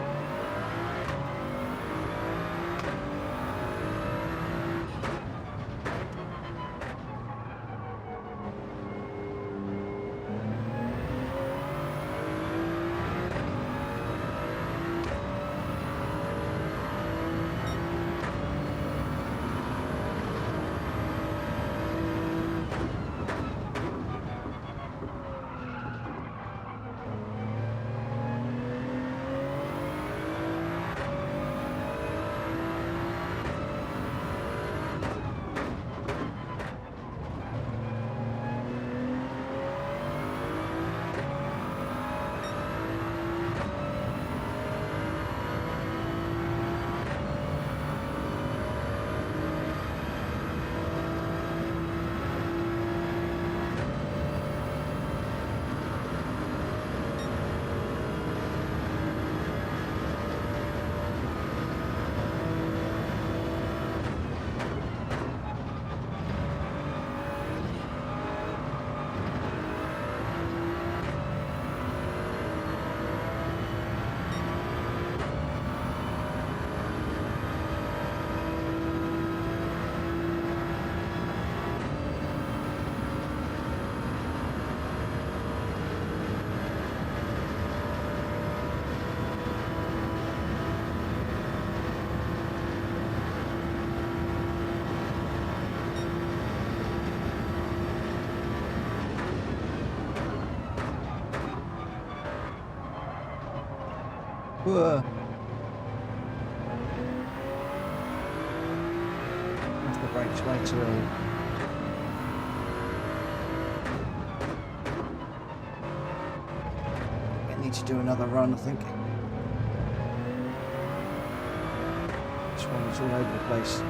S1: Off the brakes way too early. I need to do another run, I think. This one was all over the place.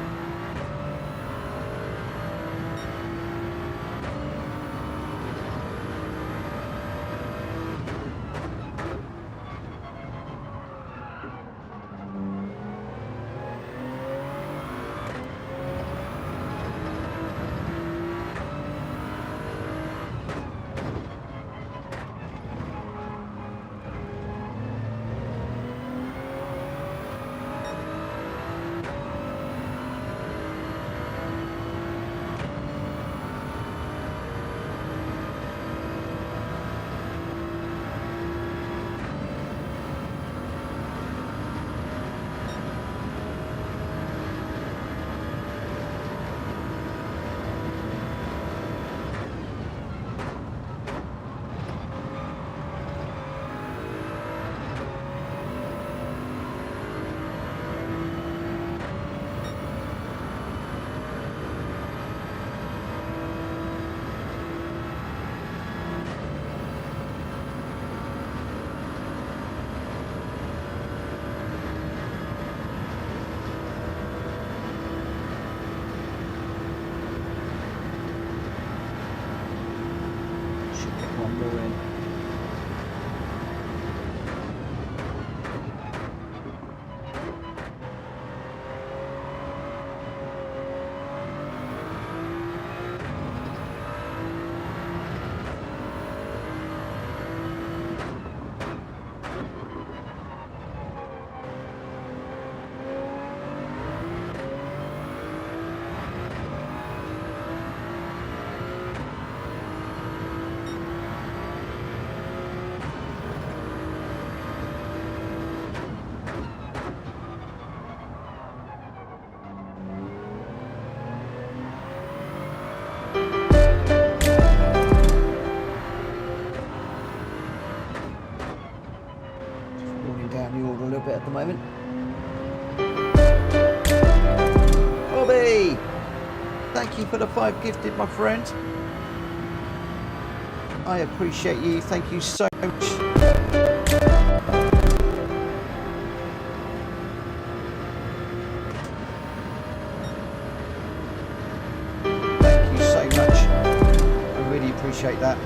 S1: At the moment. Bobby, thank you for the 5 gifted, my friend. I appreciate you. Thank you so much. Thank you so much. I really appreciate that.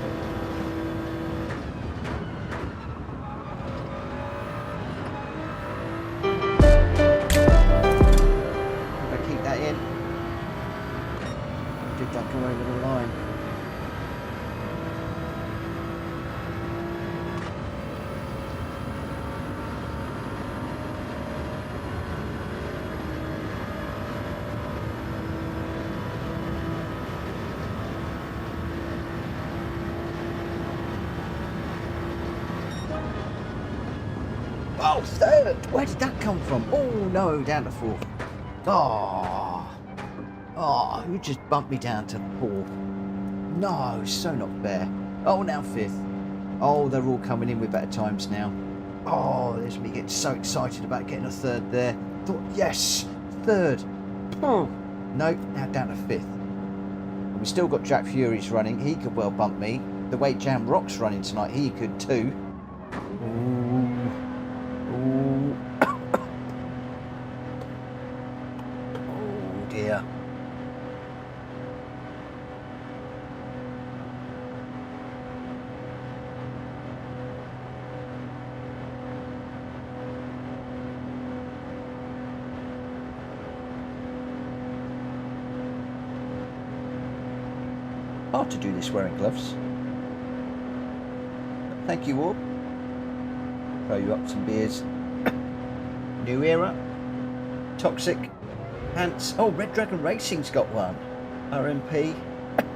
S1: Oh, third! Where did that come from? Oh no, down to 4th. Oh, who just bumped me down to 4th? No, so not fair. Oh, now 5th. Oh, they're all coming in with better times now. Oh, there's me getting so excited about getting a 3rd there. Thought, yes, 3rd. Oh, no, now down to 5th. And we still got Jack Fury's running. He could well bump me. The way Jam Rock's running tonight, he could too. Oh dear. Hard to do this wearing gloves. Thank you all. Throw you up some beers. New Era. Toxic. Pants. Oh, Red Dragon Racing's got one. RMP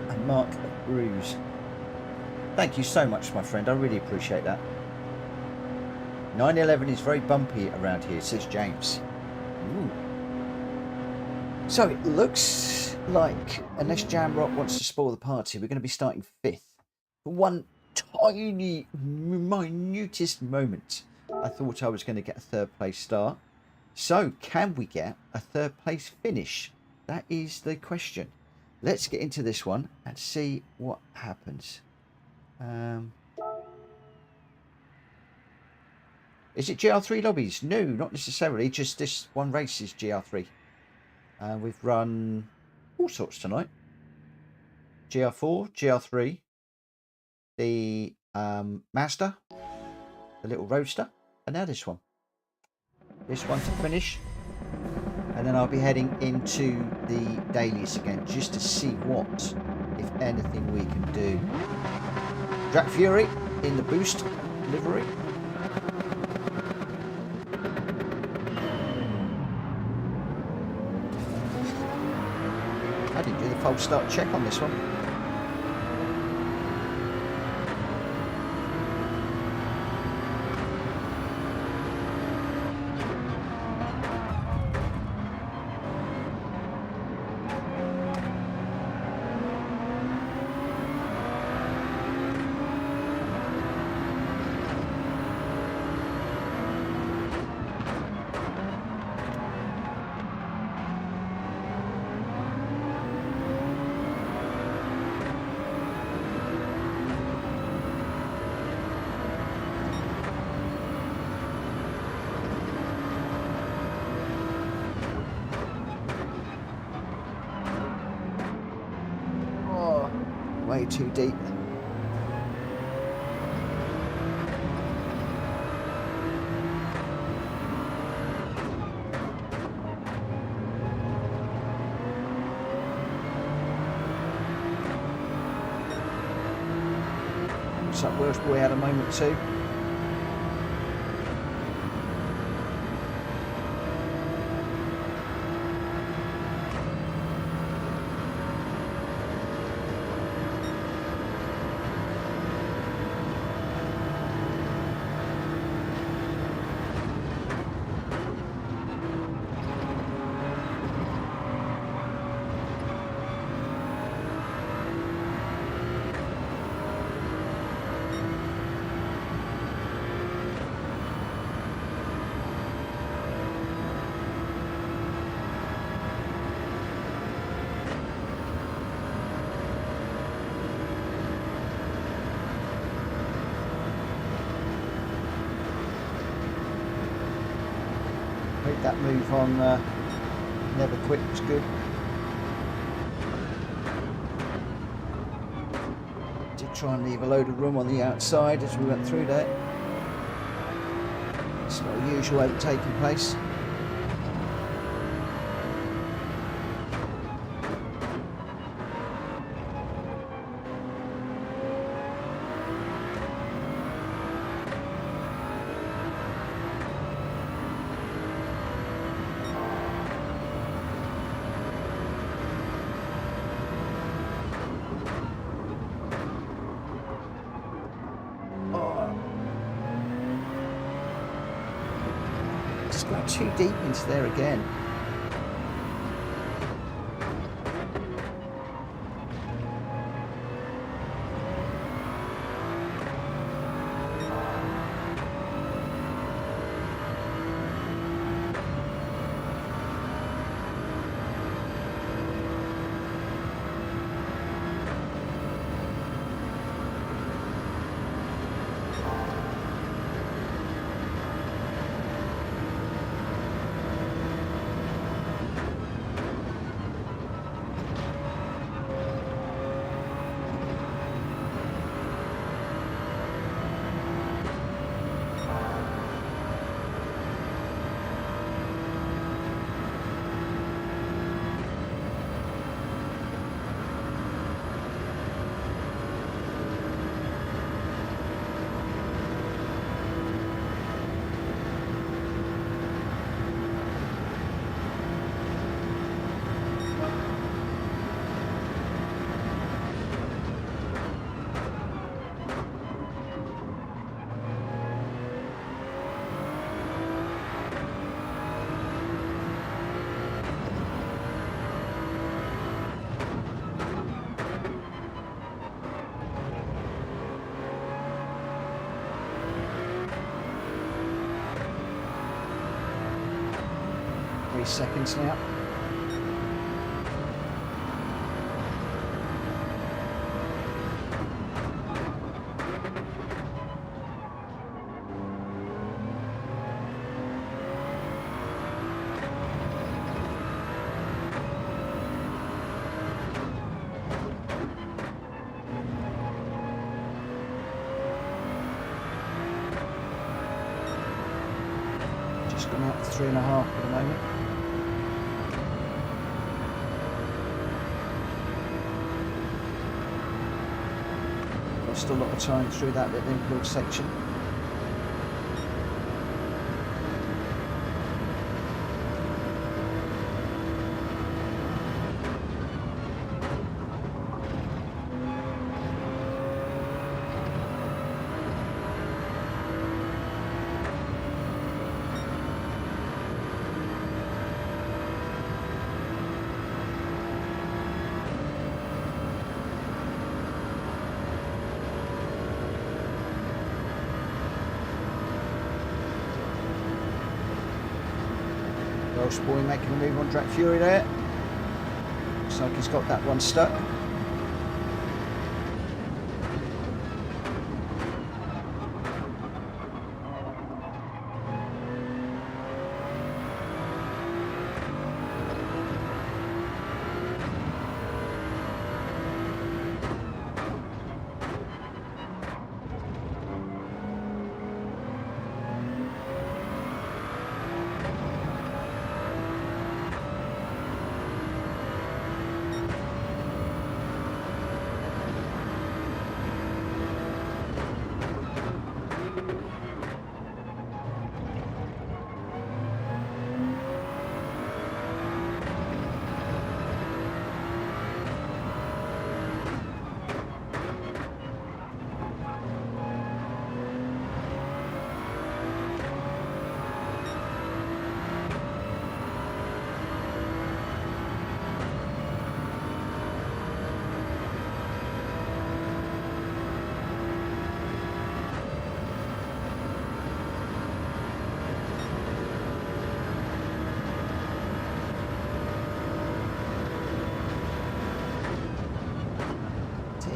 S1: and Mark Bruise. Thank you so much, my friend. I really appreciate that. 911 is very bumpy around here, says James. Ooh. So it looks like, unless Jamrock wants to spoil the party, we're going to be starting 5th. For one tiny, minutest moment. I thought I was going to get a third place start. So can we get a third place finish? That is the question. Let's get into this one and see what happens. Is it GR3 lobbies? No, not necessarily. Just this one race is GR3. We've run all sorts tonight. GR4, GR3, the Mazda, the little Roadster, and now this one. This one to finish. And then I'll be heading into the dailies again just to see what, if anything, we can do. Drag Fury in the boost livery. I didn't do the false start check on this one. Way too deep. Looks like Worst Boy had a moment too. That move on Never Quit was good. Did try and leave a load of room on the outside as we went through there. It's not a usual overtaking place. Got too deep into there again. 3 seconds now. Gone out to 3.5 for the moment. Lost a lot of time through that little infield section. Roadster boy making a move on Drag Fury there. Looks like he's got that one stuck.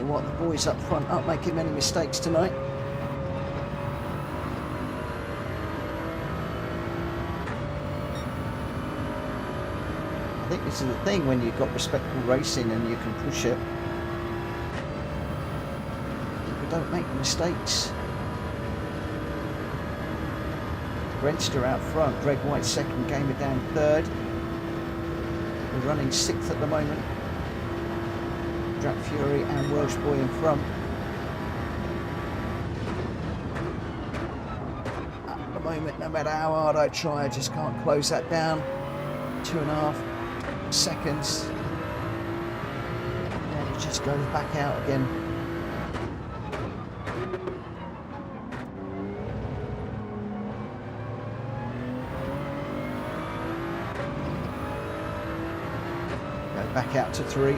S1: What, the boys up front aren't making many mistakes tonight. I think this is the thing when you've got respectable racing and you can push it. People don't make mistakes. Roadster out front, Greg White second, Gamer down third. We're running 6th at the moment. Drag Fury and Welsh Boy in front. At the moment, no matter how hard I try, I just can't close that down. 2.5 seconds. And it just goes back out again. Go back out to 3.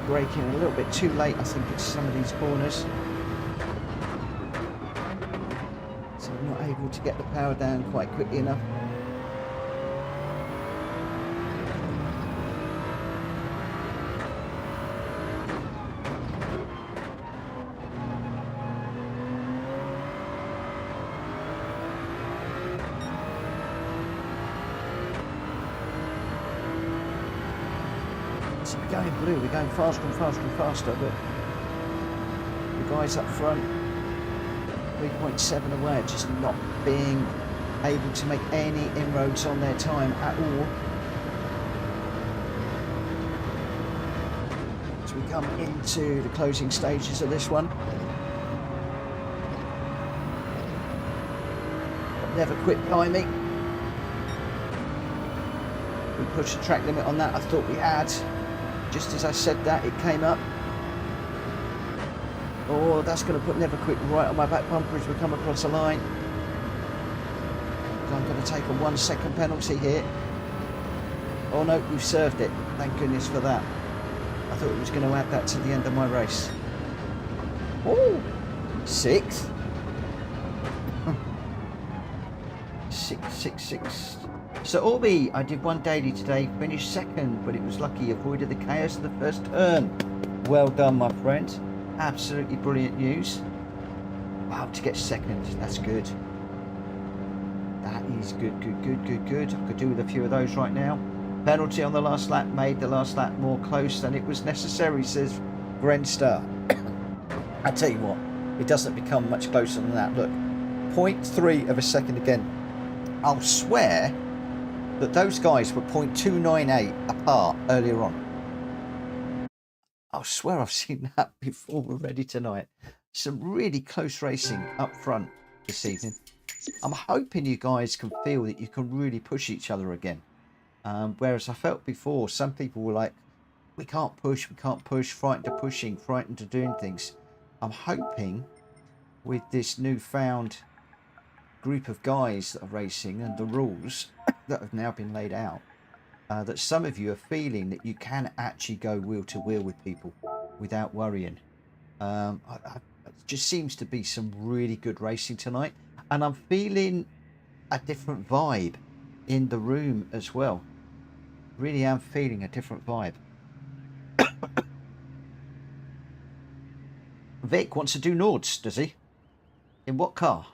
S1: Braking a little bit too late, I think, it's some of these corners. So I'm not able to get the power down quite quickly enough. We're going blue, we're going faster and faster and faster, but the guys up front 3.7 away, just not being able to make any inroads on their time at all. As we come into the closing stages of this one. But never quit timing. We pushed the track limit on that, I thought we had. Just as I said that, it came up. Oh, that's going to put Never Quit right on my back bumper as we come across the line. I'm going to take a 1 second penalty here. Oh no, we've served it. Thank goodness for that. I thought it was going to add that to the end of my race. Oh, 6th. 666. So Orby, I did one daily today, finished second, but it was lucky, avoided the chaos of the first turn. Well done, my friend. Absolutely brilliant news. Wow, to get second, that's good. That is good. I could do with a few of those right now. Penalty on the last lap made the last lap more close than it was necessary, says Roadster. I tell you what, it doesn't become much closer than that. Look, 0.3 of a second again. I'll swear that those guys were 0.298 apart earlier on. I'll swear I've seen that before already tonight. Some really close racing up front this evening. I'm hoping you guys can feel that you can really push each other again. Whereas I felt before, some people were like, we can't push, frightened of pushing, frightened of doing things. I'm hoping with this newfound group of guys that are racing and the rules that have now been laid out, that some of you are feeling that you can actually go wheel to wheel with people without worrying. It just seems to be some really good racing tonight, and I'm feeling a different vibe in the room as well. Really am feeling a different vibe. Vic wants to do Nords, does he? In what car?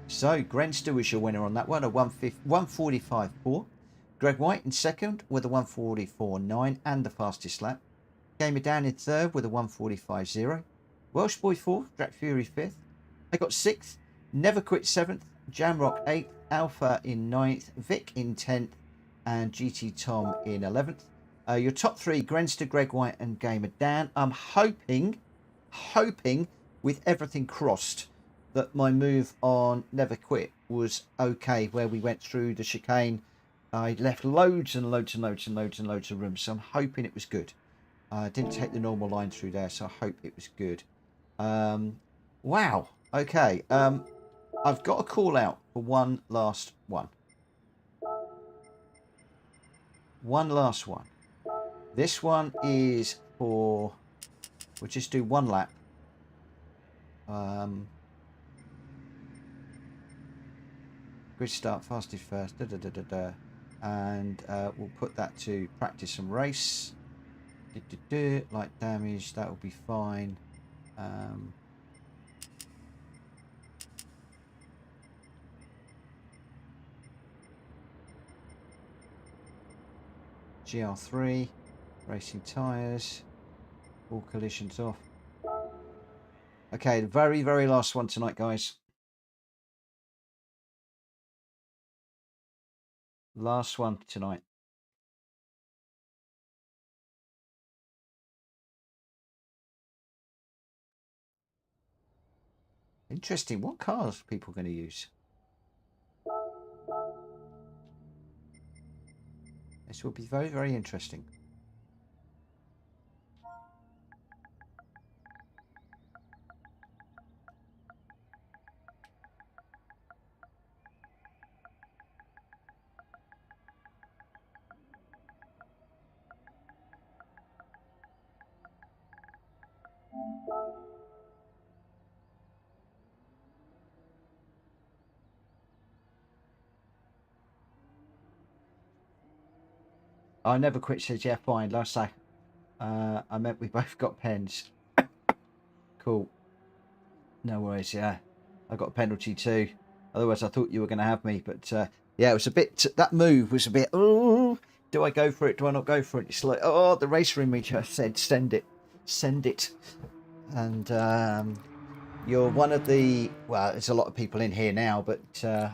S1: So, Grenster is your winner on that one, a 145.4. Greg White in second with a 144.9 and the fastest lap. Gamer Dan in third with a 145.0. Welsh Boy fourth, Jack Fury fifth. I got sixth, Never Quit seventh, Jamrock eighth, Alpha in ninth, Vic in 10th, and GT Tom in 11th. Your top three, Grenster, Greg White, and Gamer Dan. I'm hoping with everything crossed, that my move on Never Quit was okay, where we went through the chicane. I left loads and loads of room, so I'm hoping it was good. I didn't take the normal line through there, so I hope it was good. Wow. Okay. I've got a call out for one last one. One last one. This one is for... We'll just do one lap. Grid start, fastest first. And we'll put that to practice and race. Light damage, that will be fine. GR3, racing tyres, all collisions off. Okay, the very last one tonight, guys. Last one tonight. Interesting. What cars are people going to use? This will be very interesting. I Never Quit says, yeah, fine. Last night, I meant we both got pens. Cool. No worries, yeah. I got a penalty too. Otherwise, I thought you were going to have me. But yeah, it was a bit... That move was a bit... Oh, do I go for it? Do I not go for it? It's like, oh, the race room meter said, send it. Send it. And you're one of the... Well, there's a lot of people in here now, but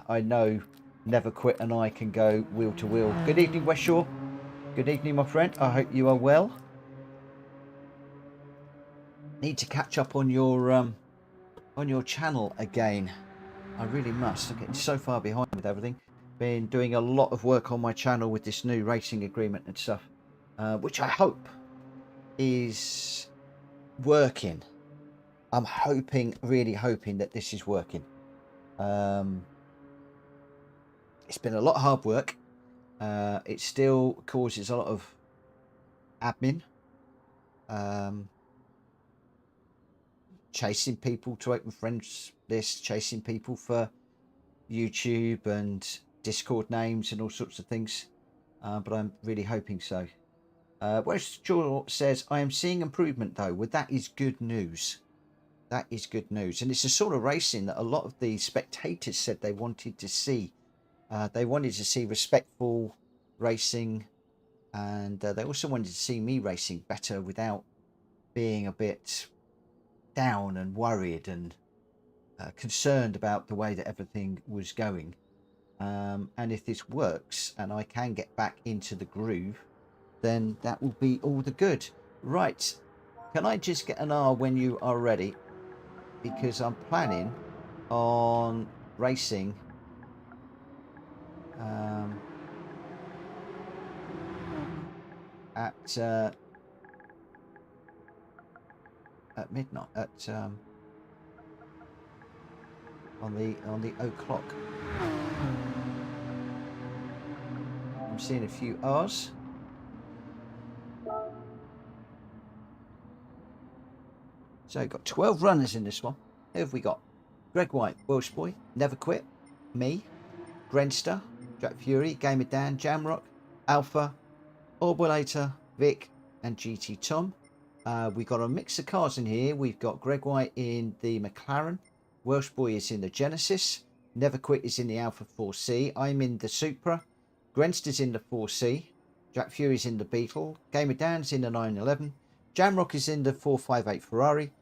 S1: I know Never Quit and I can go wheel to wheel. Good evening, West Shore. Good evening, my friend. I hope you are well. Need to catch up on your channel again. I really must. I'm getting so far behind with everything. Been doing a lot of work on my channel with this new racing agreement and stuff, which I hope is working. I'm hoping, really hoping that this is working. It's been a lot of hard work. It still causes a lot of admin. chasing people to open friends lists, chasing people for YouTube and Discord names and all sorts of things. But I'm really hoping so. Whereas Joel says, I am seeing improvement though. Well, that is good news. That is good news. And it's the sort of racing that a lot of the spectators said they wanted to see. They wanted to see respectful racing. And they also wanted to see me racing better without being a bit down and worried and concerned about the way that everything was going. And if this works and I can get back into the groove, then that will be all the good. Right. Can I just get an R when you are ready? Because I'm planning on racing at midnight on the o'clock. I'm seeing a few R's. So we've got 12 runners in this one. Who have we got? Greg White, Welsh Boy, Never Quit, me, Grenster, Jack Fury, Gamer Dan, Jamrock, Alpha, Orbulator, Vic, and GT Tom. We've got a mix of cars in here. We've got Greg White in the McLaren, Welsh Boy is in the Genesis, Never Quit is in the Alpha 4C, I'm in the Supra, Grenster's in the 4C, Jack Fury's in the Beetle, Gamer Dan's in the 911, Jamrock is in the 458 Ferrari,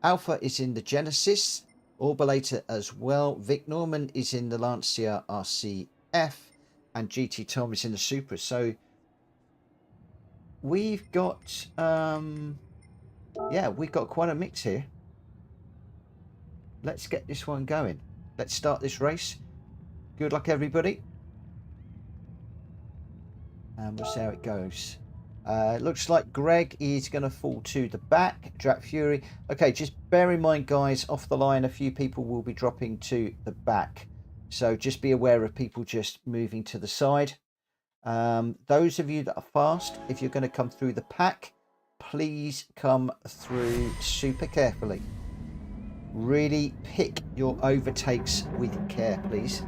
S1: Alpha is in the Genesis, Orbulator as well, Vic Norman is in the Lancia RCF, and GT Tom is in the Supra. So we've got yeah, we've got quite a mix here. Let's get this one going. Let's start this race. Good luck, everybody. And we'll see how it goes. It looks like Greg is going to fall to the back. Jack Fury. Okay, just bear in mind, guys, off the line, a few people will be dropping to the back. So just be aware of people just moving to the side. Those of you that are fast, if you're going to come through the pack, please come through super carefully. Really pick your overtakes with care, please.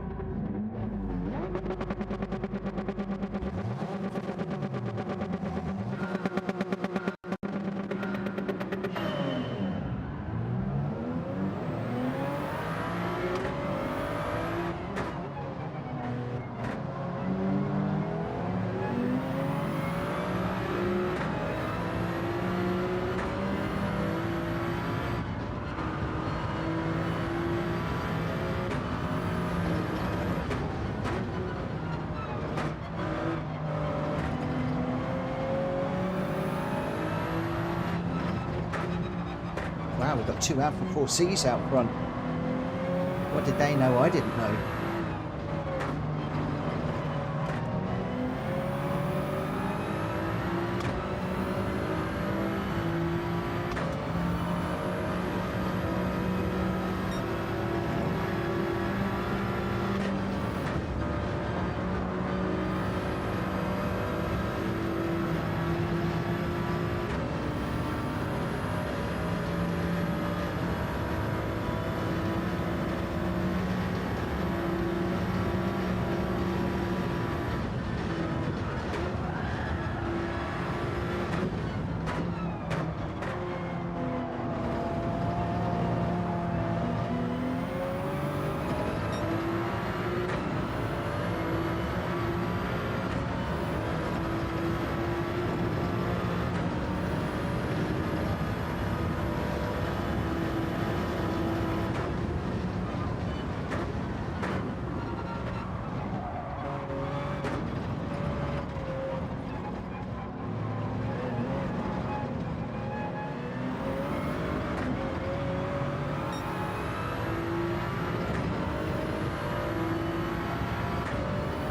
S1: Wow, we've got two Alpha 4Cs out front. What did they know I didn't know?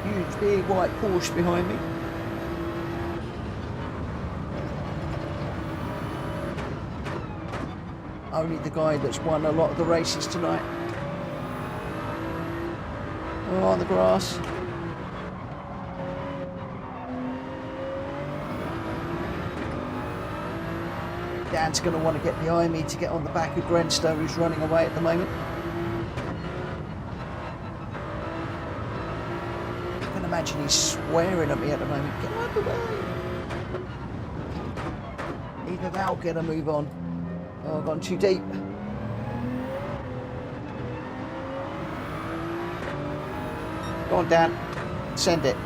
S1: Huge big white Porsche behind me. Only the guy that's won a lot of the races tonight. Oh, on the grass. Dan's going to want to get behind me to get on the back of Grenstow, who's running away at the moment. I can imagine he's swearing at me at the moment. Get out of the way! Either that or get a move on. Oh, I've gone too deep. Go on, Dan. Send it.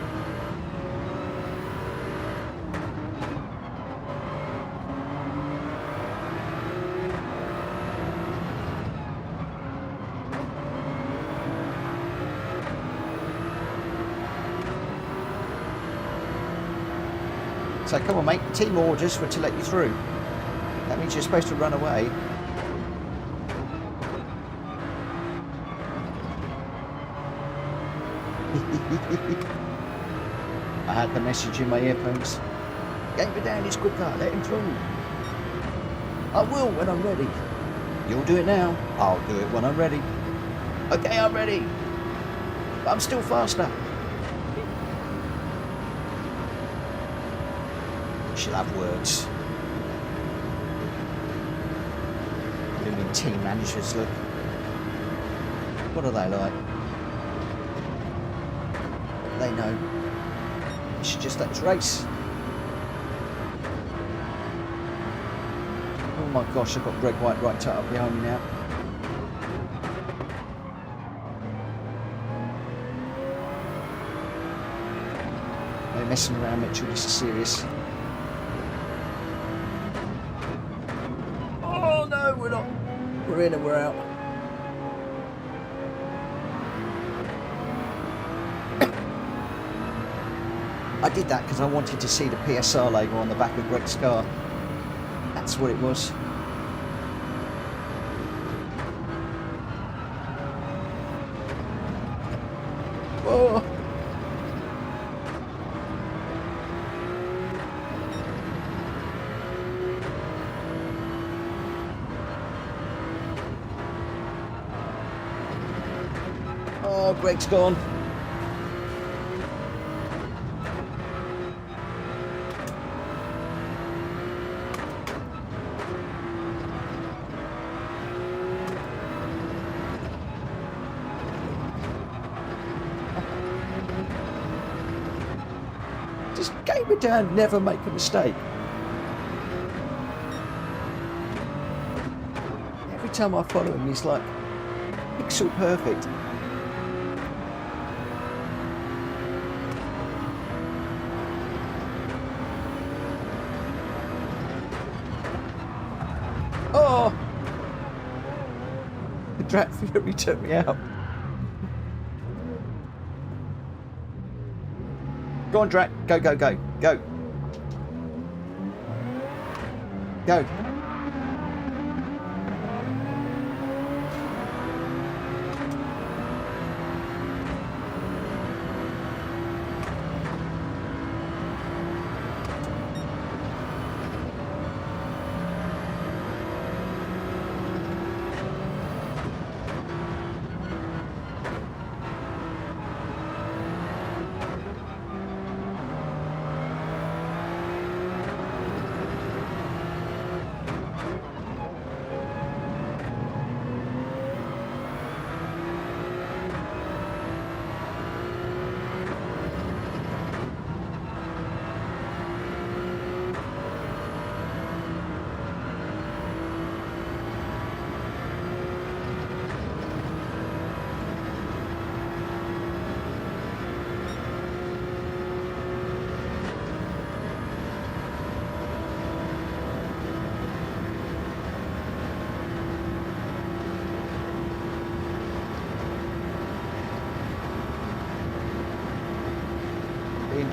S1: So come on, mate. Team orders were to let you through. That means you're supposed to run away. I had the message in my earphones. Get him down his quicker, let him through. I will when I'm ready. You'll do it now. I'll do it when I'm ready. Okay, I'm ready. But I'm still faster. She'll have words. Blooming team managers, look. What are they like? They know. They should just let us race. Oh my gosh, I've got Greg White right tight up behind me now. No messing around, Mitchell, this is serious. Oh no, we're not. We're in and we're out. I did that because I wanted to see the PSR label on the back of Greg's car. That's what it was. Whoa! Oh, Greg's gone. Dan, never make a mistake. Every time I follow him, he's like pixel perfect. Oh! The Drag Fury took me out. Go on, Drac. Go, go, go. Go. Go.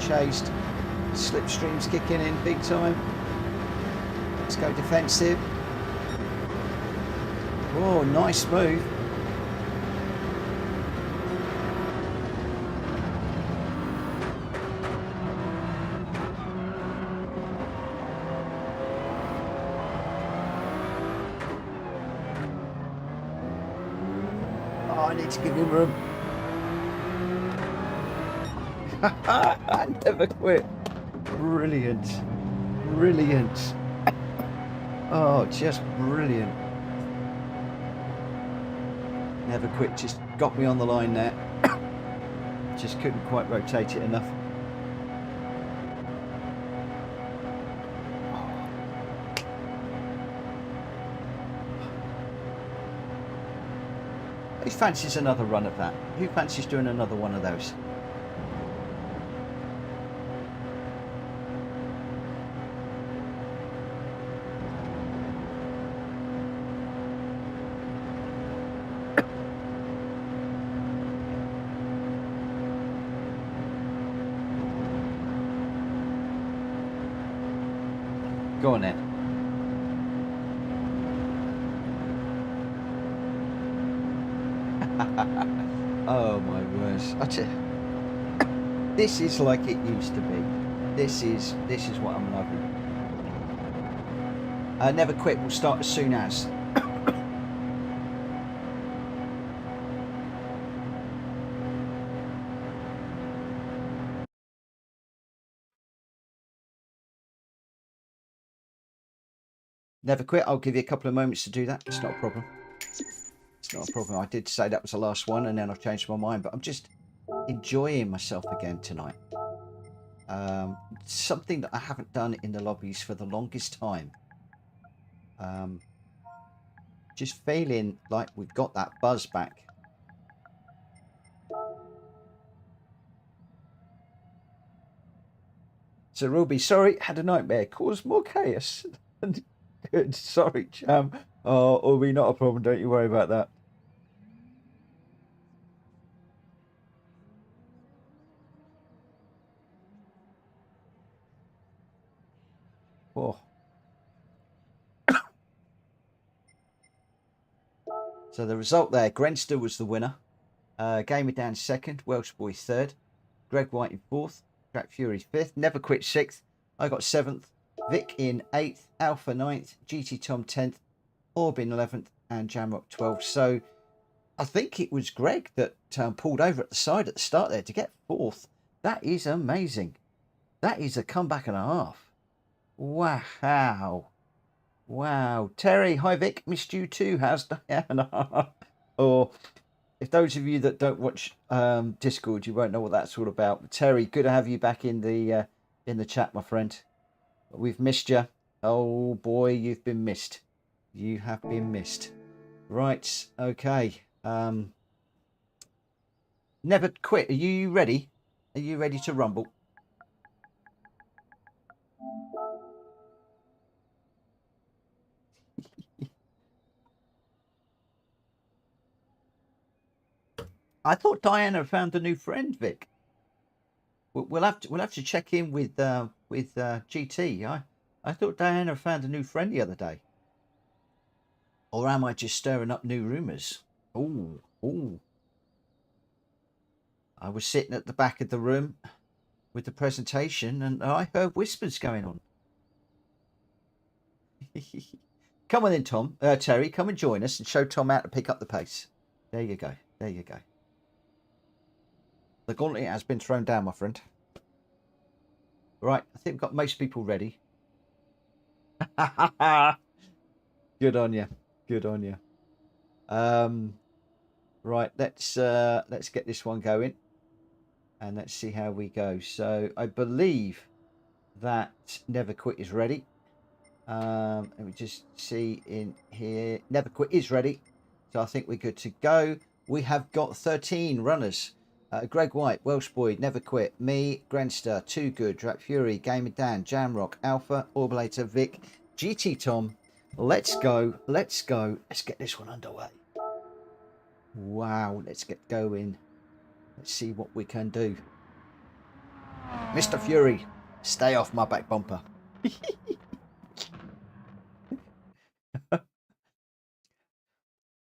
S1: Chased. Slipstream's kicking in big time. Let's go defensive. Oh, nice move. Oh, I need to give him room. I never quit. Brilliant. Brilliant. Oh, just brilliant. Never Quit just got me on the line there. Just couldn't quite rotate it enough. Who fancies another run of that? Who fancies doing another one of those? Go on then. Oh my words. This is like it used to be. This is what I'm loving. Never Quit will start as soon as. Never Quit, I'll give you a couple of moments to do that. It's not a problem. It's not a problem. I did say that was the last one and then I've changed my mind, but I'm just enjoying myself again tonight. Something that I haven't done in the lobbies for the longest time. Just feeling like we've got that buzz back. So Ruby, sorry, had a nightmare, caused more chaos. Good, sorry, Cham. Oh, Ruby, not a problem. Don't you worry about that. Oh. So the result there, Grenster was the winner. Gamer Dan second, Welsh Boy third, Greg White in fourth, Track Fury fifth, Never Quit sixth. I got seventh, Vic in eighth, Alpha ninth, GT Tom 10th, Orb in 11th, and Jamrock 12th. So I think it was Greg that pulled over at the side at the start there to get fourth. That is amazing. That is a comeback and a half. Wow. Wow. Terry, hi Vic, missed you too. How's Diana? Or if those of you that don't watch Discord, you won't know what that's all about. But Terry, good to have you back in the chat, my friend. We've missed you. Oh boy, you've been missed. You have been missed. Right. Okay. Never Quit. Are you ready? Are you ready to rumble? I thought Diana found a new friend, Vic. We'll have to check in with GT. I thought Diana found a new friend the other day. Or am I just stirring up new rumours? Oh. I was sitting at the back of the room with the presentation and I heard whispers going on. Come on in, Tom. Terry, come and join us and show Tom how to pick up the pace. There you go. There you go. The gauntlet has been thrown down, my friend. Right, I think we've got most people ready. Good on you. Good on you. Right, let's get this one going. And let's see how we go. So I believe that Never Quit is ready. Let me just see in here. Never Quit is ready. So I think we're good to go. We have got 13 runners. Greg White, Welsh Boy, Never Quit, me, Grenster, Too Good, Drat Fury, Gamer Dan, Jamrock, Alpha, Orbulator, Vic, GT Tom. Let's go. Let's go. Let's get this one underway. Wow, let's get going. Let's see what we can do. Mr. Fury, stay off my back bumper.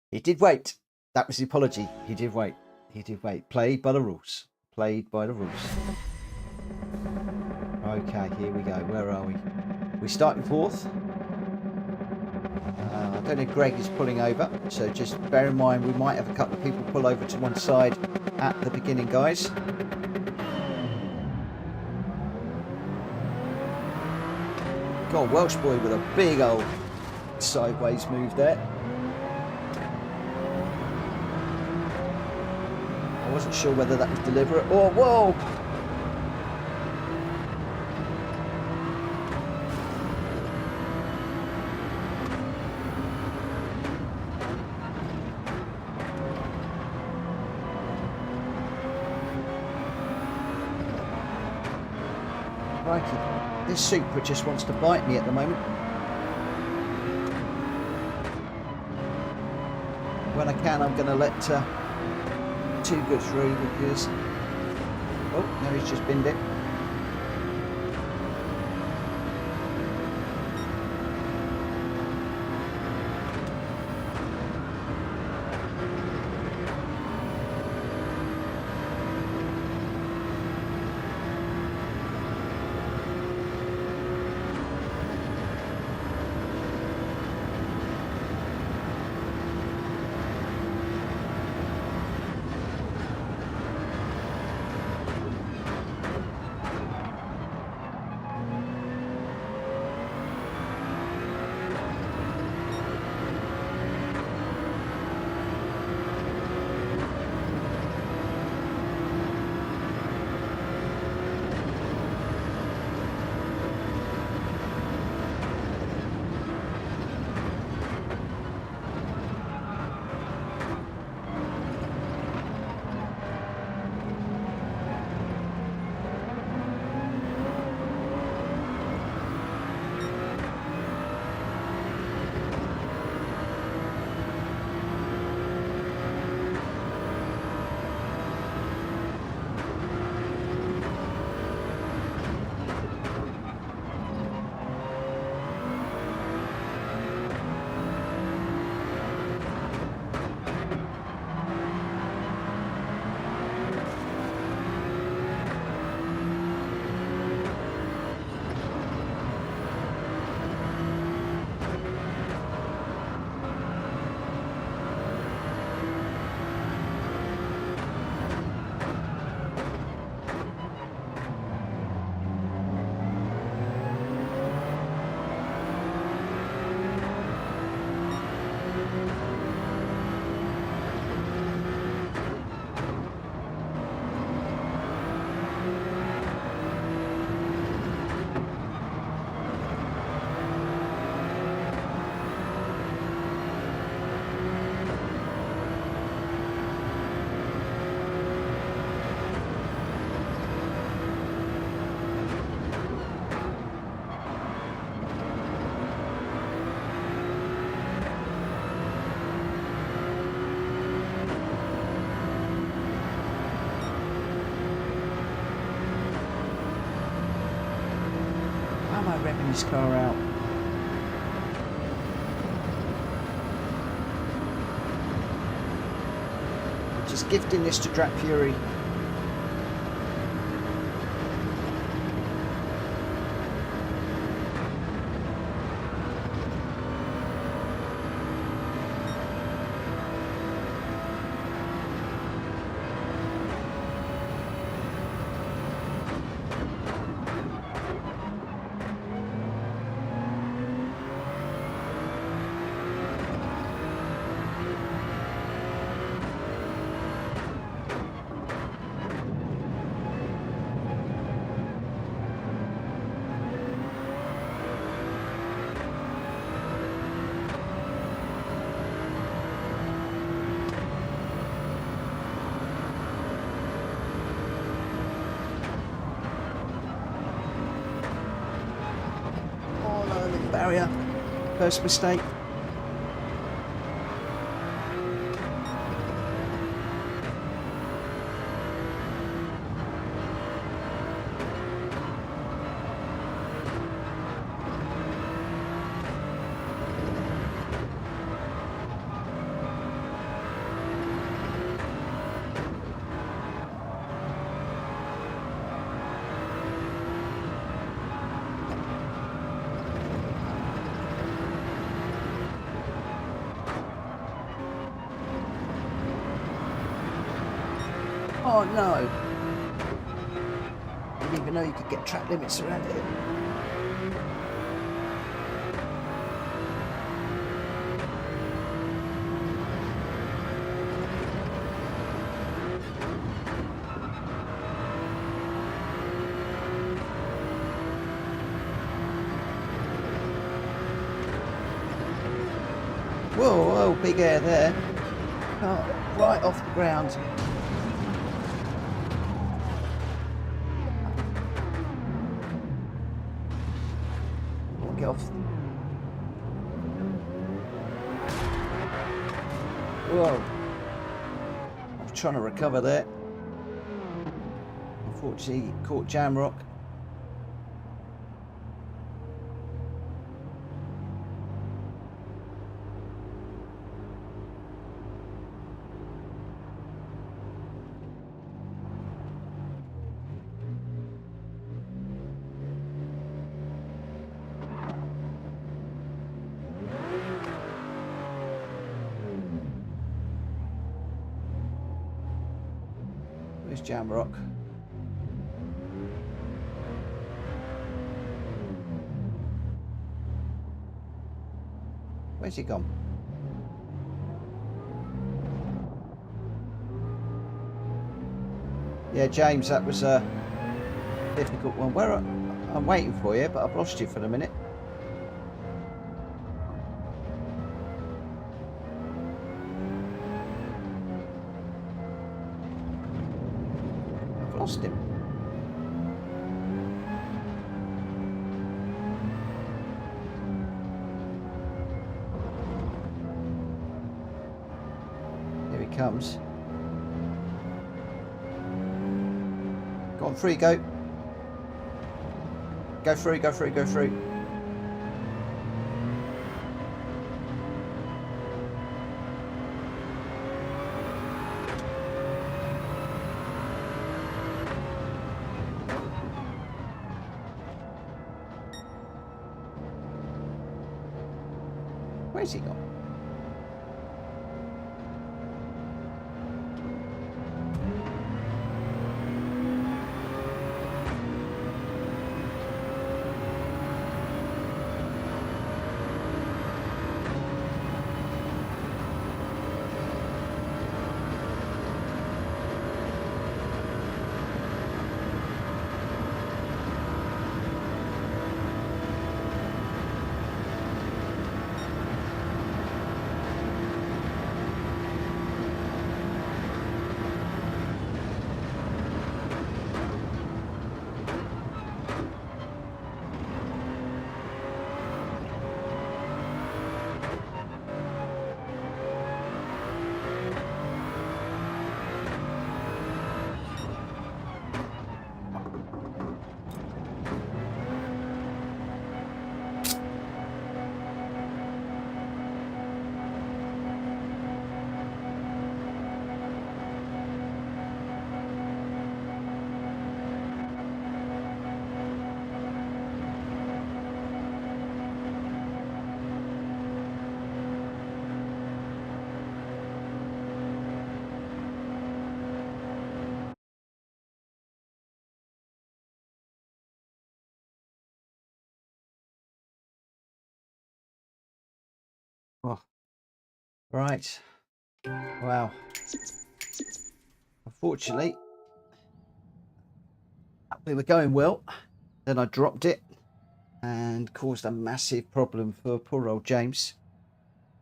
S1: He did wait. That was the apology. He did wait. He did wait. Played by the rules. Played by the rules. Okay, here we go. Where are we? We start in fourth. I don't know if Greg is pulling over, so just bear in mind we might have a couple of people pull over to one side at the beginning, guys. Got a Welsh Boy with a big old sideways move there. I wasn't sure whether that was deliberate or whoa. Crikey, this Supra just wants to bite me at the moment. When I can, I'm going to let 2 go through because... Oh, no, he's just binned it. Revving his car out. Just gifting this to Drap Fury. Barrier, first mistake. Oh no! Didn't even know you could get track limits around here. Whoa, whoa, big air there. Oh, right off the ground. Get off. Whoa. I was trying to recover there. Unfortunately, caught jam rock. Where's jam rock? Where's he gone? Yeah, James, that was a difficult one. I'm waiting for you, but I've lost you for the minute. I've lost him. Here he comes. Go on, through you go. Go through, go through, go through. Where's he gone? Oh, right. Wow. Unfortunately, we were going well. Then I dropped it and caused a massive problem for poor old James.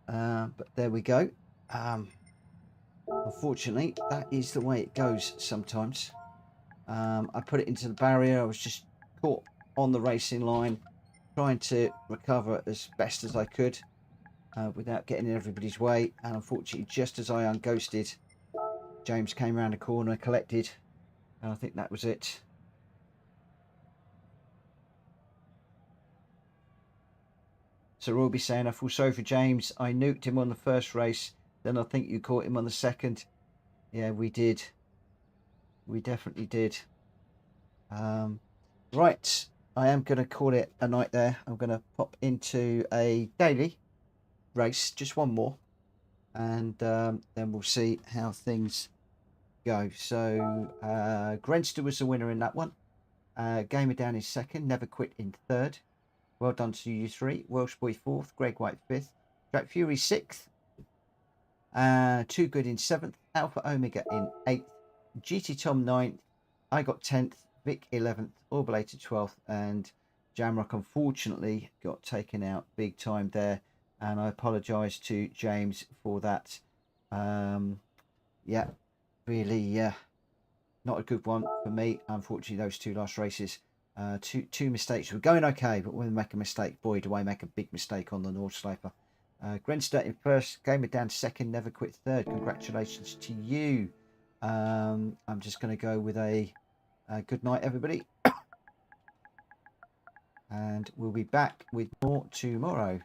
S1: But there we go. Unfortunately, that is the way it goes sometimes. I put it into the barrier. I was just caught on the racing line, trying to recover as best as I could without getting in everybody's way. And unfortunately, just as I unghosted, James came around the corner, collected, and I think that was it. So we'll be saying, I feel sorry for James. I nuked him on the first race. Then I think you caught him on the second. Yeah, we did. We definitely did. Right. I am going to call it a night there. I'm going to pop into a daily race, just one more. And then we'll see how things go. So Grenster was the winner in that one. Gamer Down is second. Never Quit in third. Well done to you three. Welsh Boy fourth. Greg White fifth. Jack Fury sixth. Too Good in seventh. Alpha Omega in eighth. GT Tom ninth. I got 10th. Vic 11th. Orblator 12th. And Jamrock unfortunately got taken out big time there. and I apologise to James for that. Yeah, really not a good one for me. Unfortunately, those two last races, two mistakes. We're going okay, but when we make a mistake, boy, do I make a big mistake on the North Sloper. Grenster in first, Gamer down second, Never Quit third. Congratulations to you. I'm just going to go with a good night, everybody. And we'll be back with more tomorrow.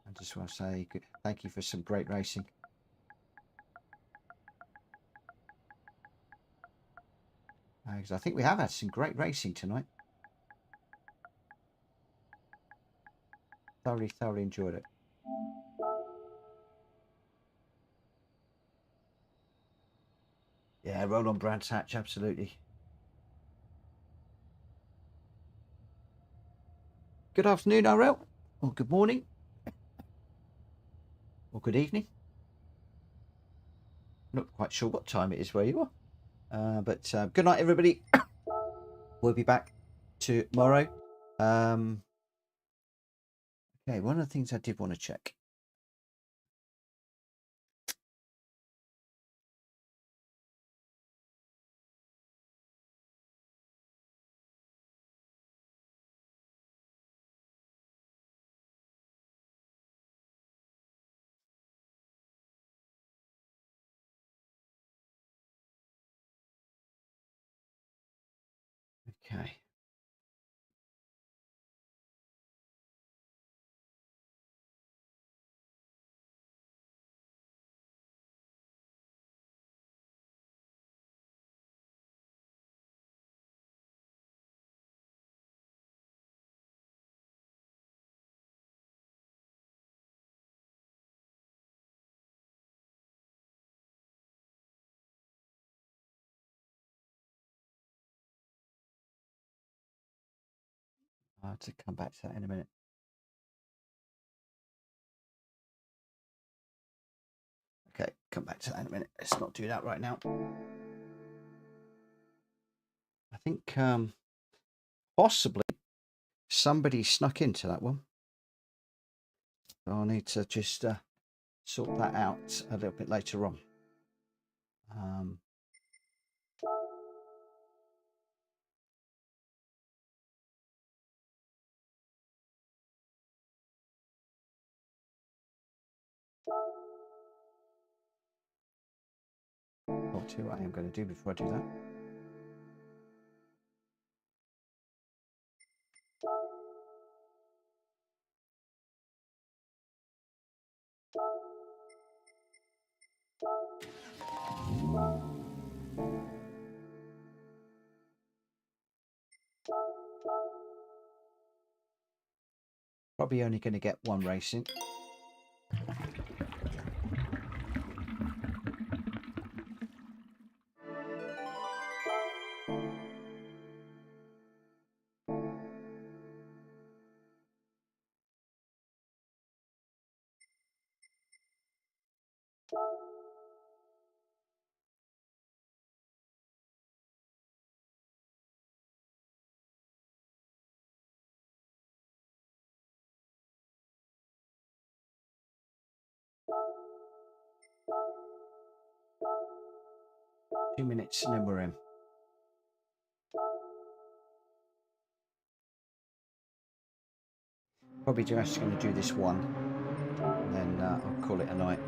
S1: I just want to say thank you for some great racing. Because I think we have had some great racing tonight. Thoroughly enjoyed it. Yeah, roll on Brands Hatch, absolutely. Good afternoon, RL, or good morning, or good evening. Not quite sure what time it is where you are, but good night, everybody. We'll be back tomorrow. Okay, one of the things I did want to check. Okay. I'll have to come back to that in a minute. Okay, come back to that in a minute. Let's not do that right now. I think possibly somebody snuck into that one. So I'll need to just sort that out a little bit later on. I'll tell you what I am going to do before I do that. Probably only going to get one race in. Two minutes and then we're in. Probably just going to do this one, and then I'll call it a night.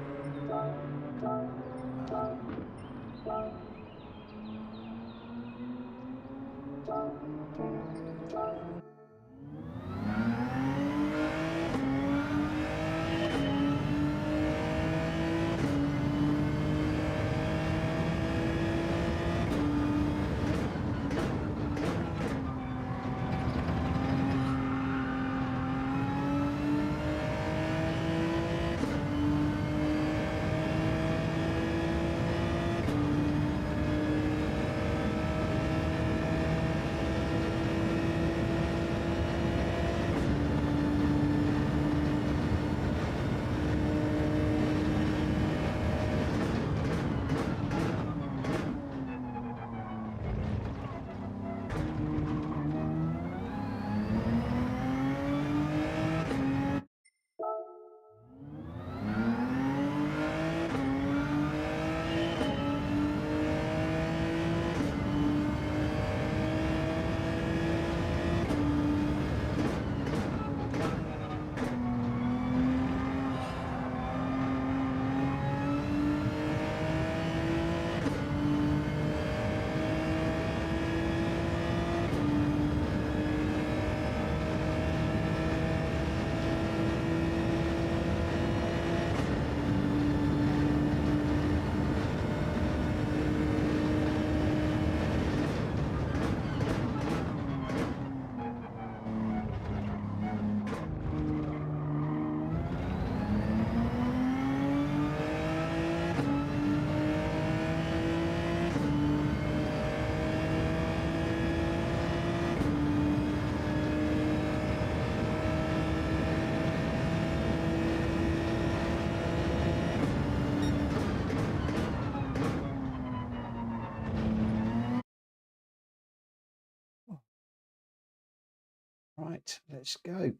S1: Right, let's go.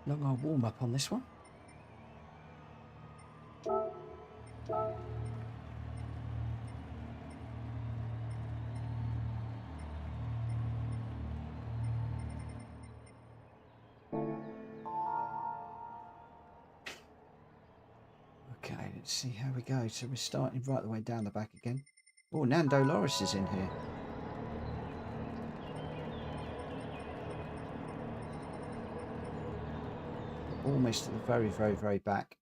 S1: Long old warm up on this one. Okay, let's see how we go. So we're starting right the way down the back again. Oh, Nando Loris is in here. Almost to the very, very, very back.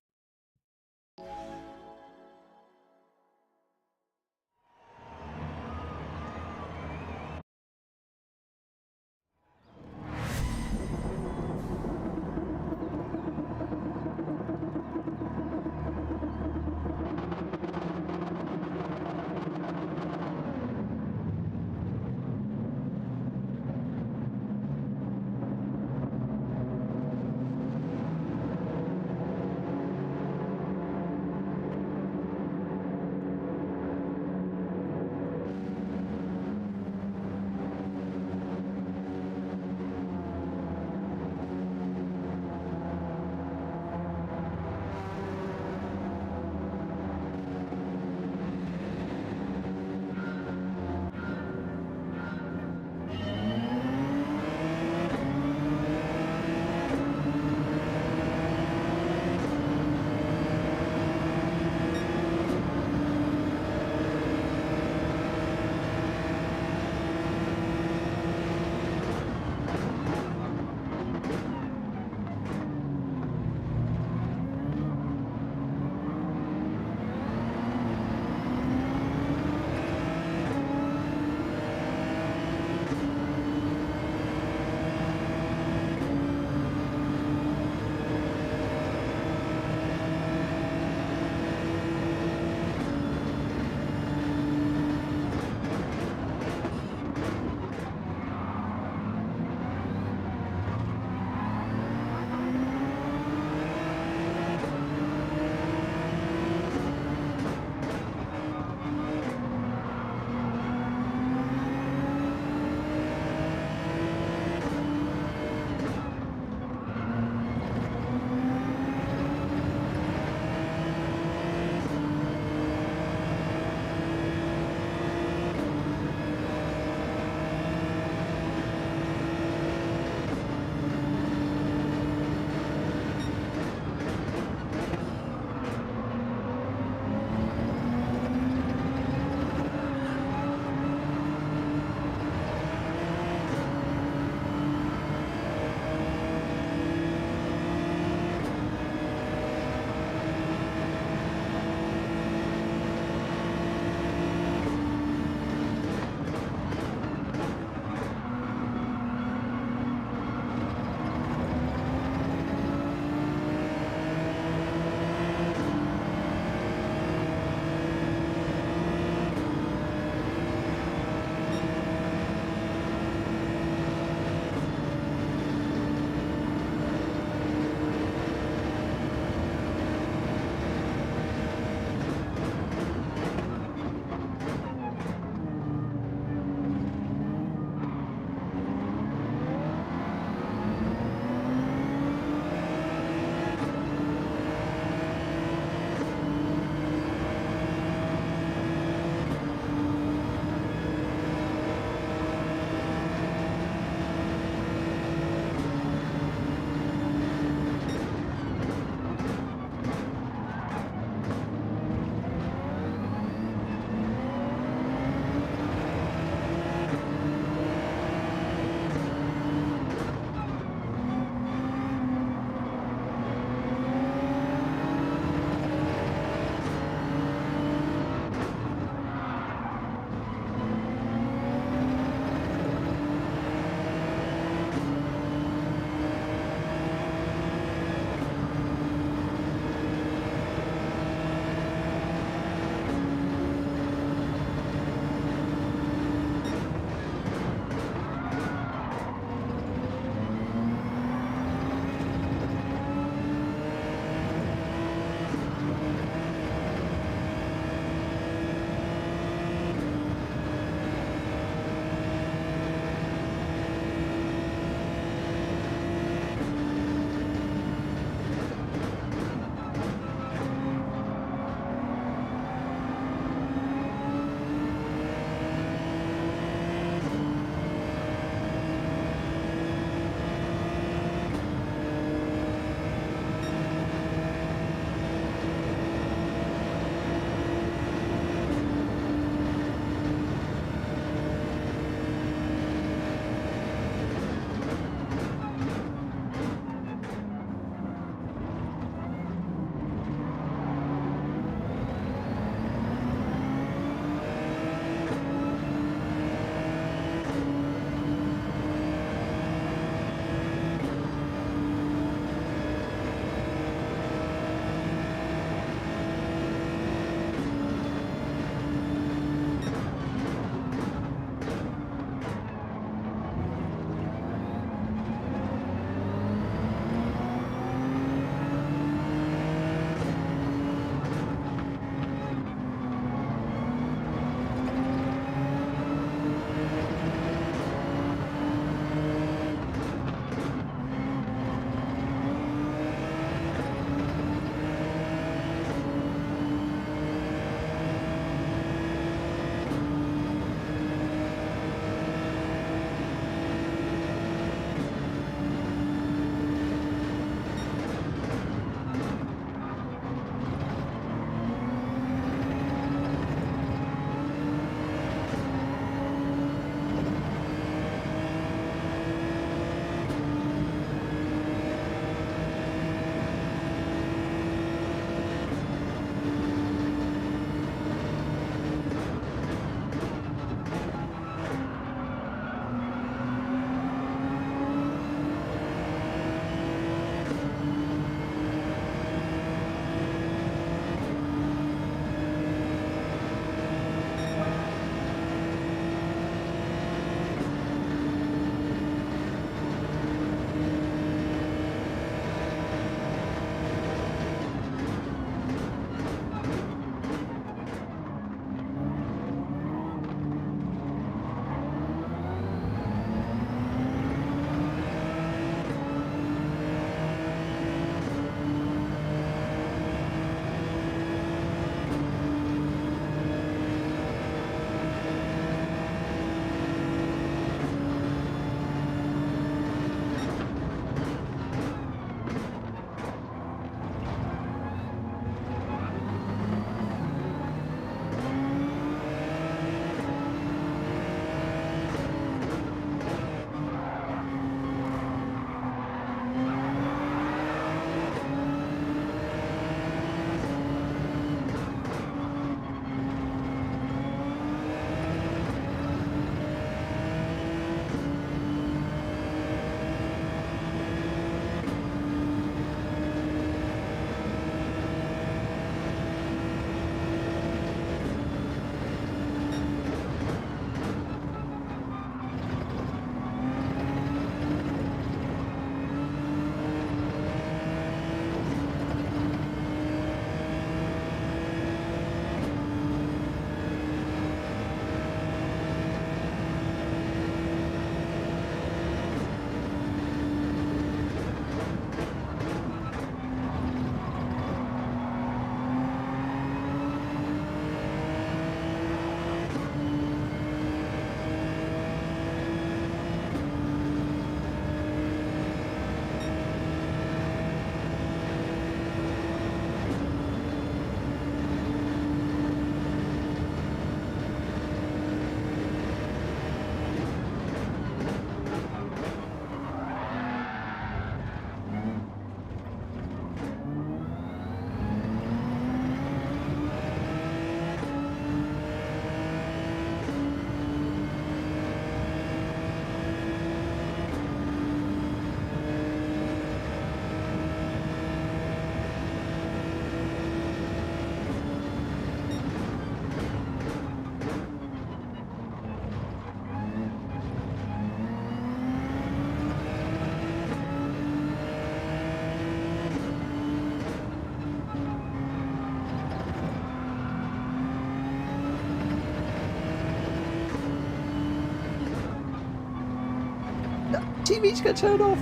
S1: TV's going to turn off.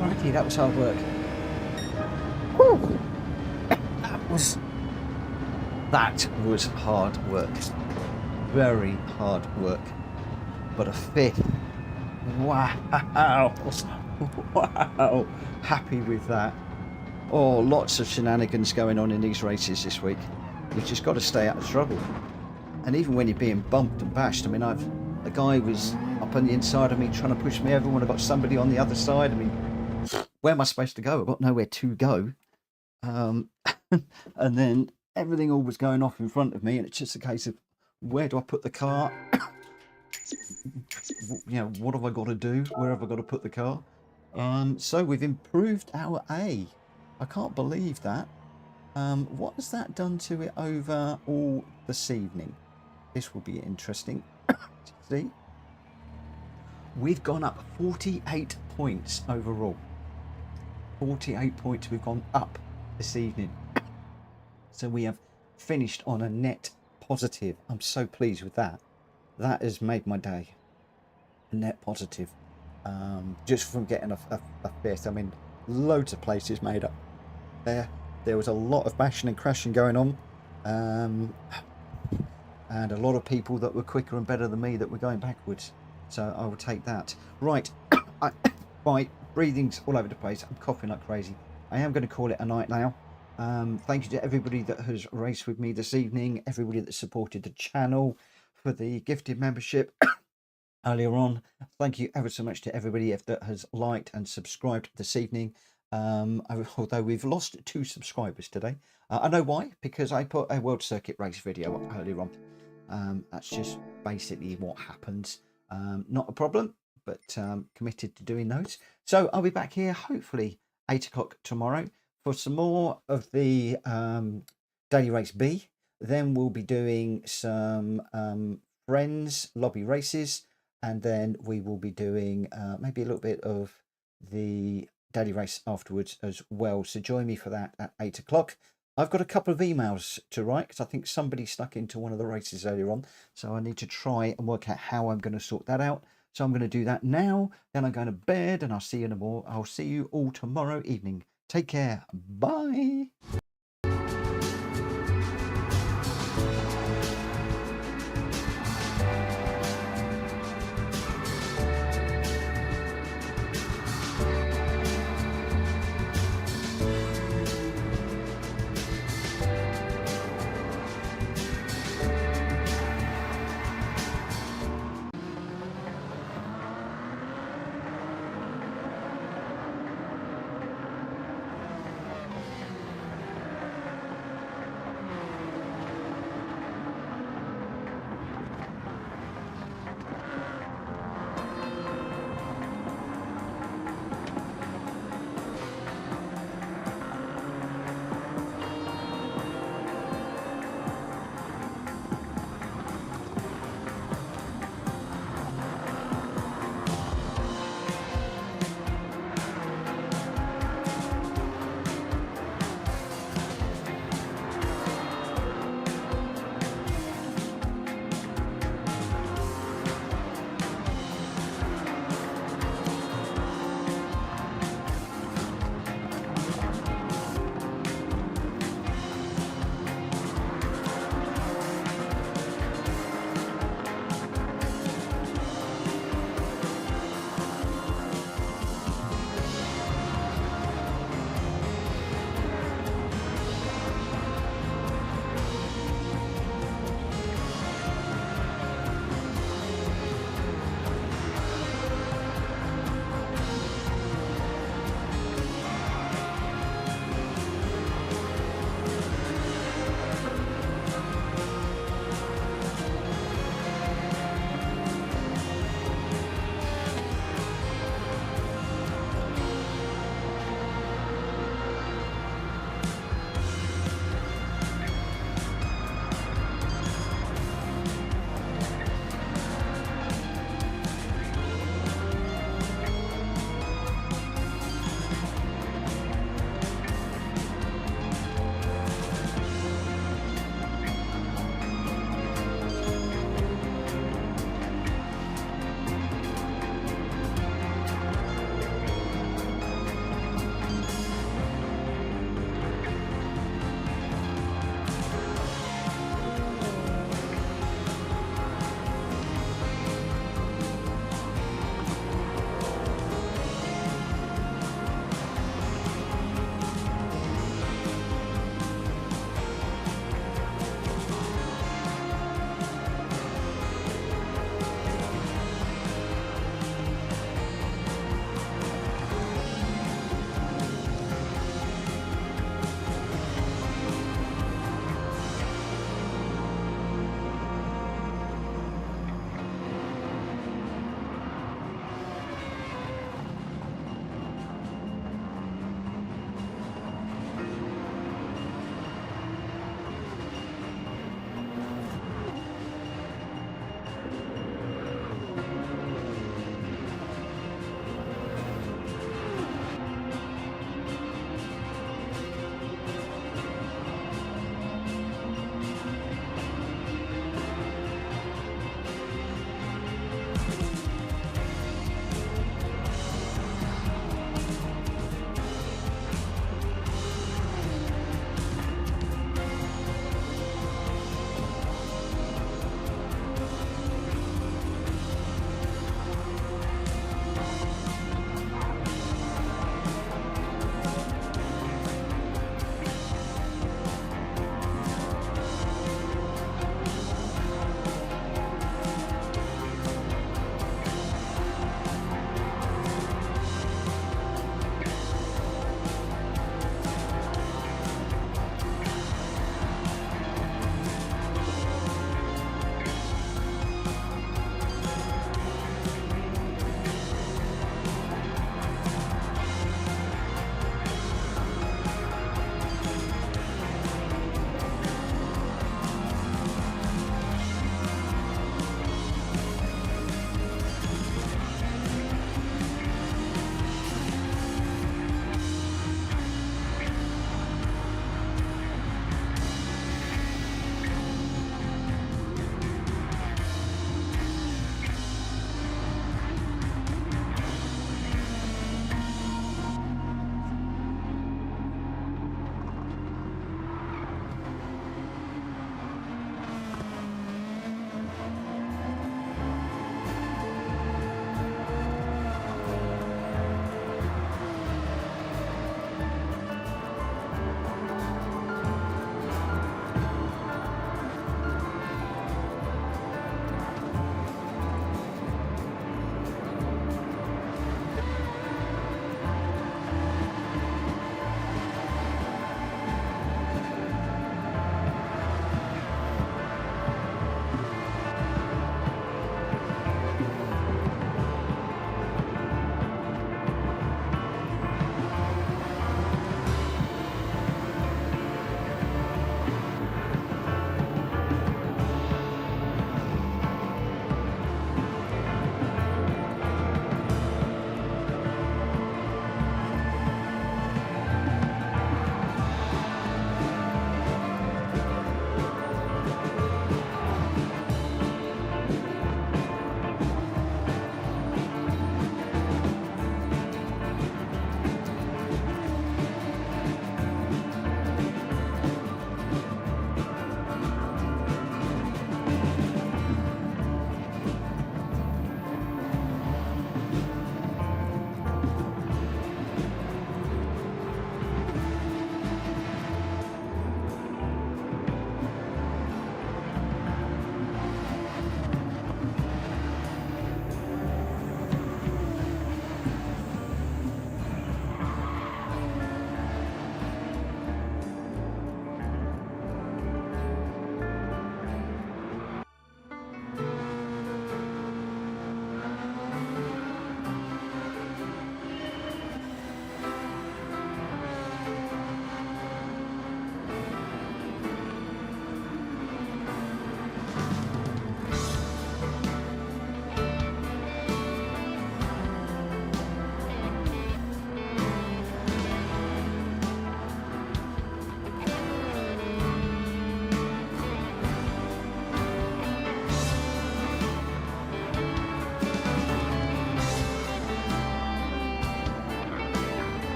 S1: Righty, that was hard work. Whew. That was hard work. Very hard work. But a fifth. Wow. Wow. Happy with that. Oh, lots of shenanigans going on in these races this week. You've just got to stay out of trouble. And even when you're being bumped and bashed, I mean, a guy was up on the inside of me trying to push me over when I got somebody on the other side. I mean, where am I supposed to go? I've got nowhere to go. And then everything all was going off in front of me, and it's just a case of, where do I put the car? You know, what have I got to do? Where have I got to put the car? So we've improved our A. I can't believe that. What has that done to it over all this evening? This will be interesting to see. We've gone up 48 points overall. 48 points we've gone up this evening. So we have finished on a net positive. I'm so pleased with that. That has made my day. A net positive. Just from getting a fifth. I mean, loads of places made up there. There was a lot of bashing and crashing going on. And a lot of people that were quicker and better than me that were going backwards. So I will take that. Right. My breathing's all over the place. I'm coughing like crazy. I am going to call it a night now. Thank you to everybody that has raced with me this evening. Everybody that supported the channel for the gifted membership earlier on. Thank you ever so much to everybody that has liked and subscribed this evening. Although we've lost 2 subscribers today. I know why, because I put a World Circuit race video up earlier on. That's just basically what happens. Not a problem, but committed to doing those. So I'll be back here hopefully 8 o'clock tomorrow for some more of the Daily Race B. Then we'll be doing some Friends Lobby races, and then we will be doing maybe a little bit of the Daily Race afterwards as well. So join me for that at 8 o'clock. I've got a couple of emails to write because I think somebody stuck into one of the races earlier on. So I need to try and work out how I'm going to sort that out. So I'm going to do that now. Then I'm going to bed, and I'll see you all tomorrow evening. Take care. Bye.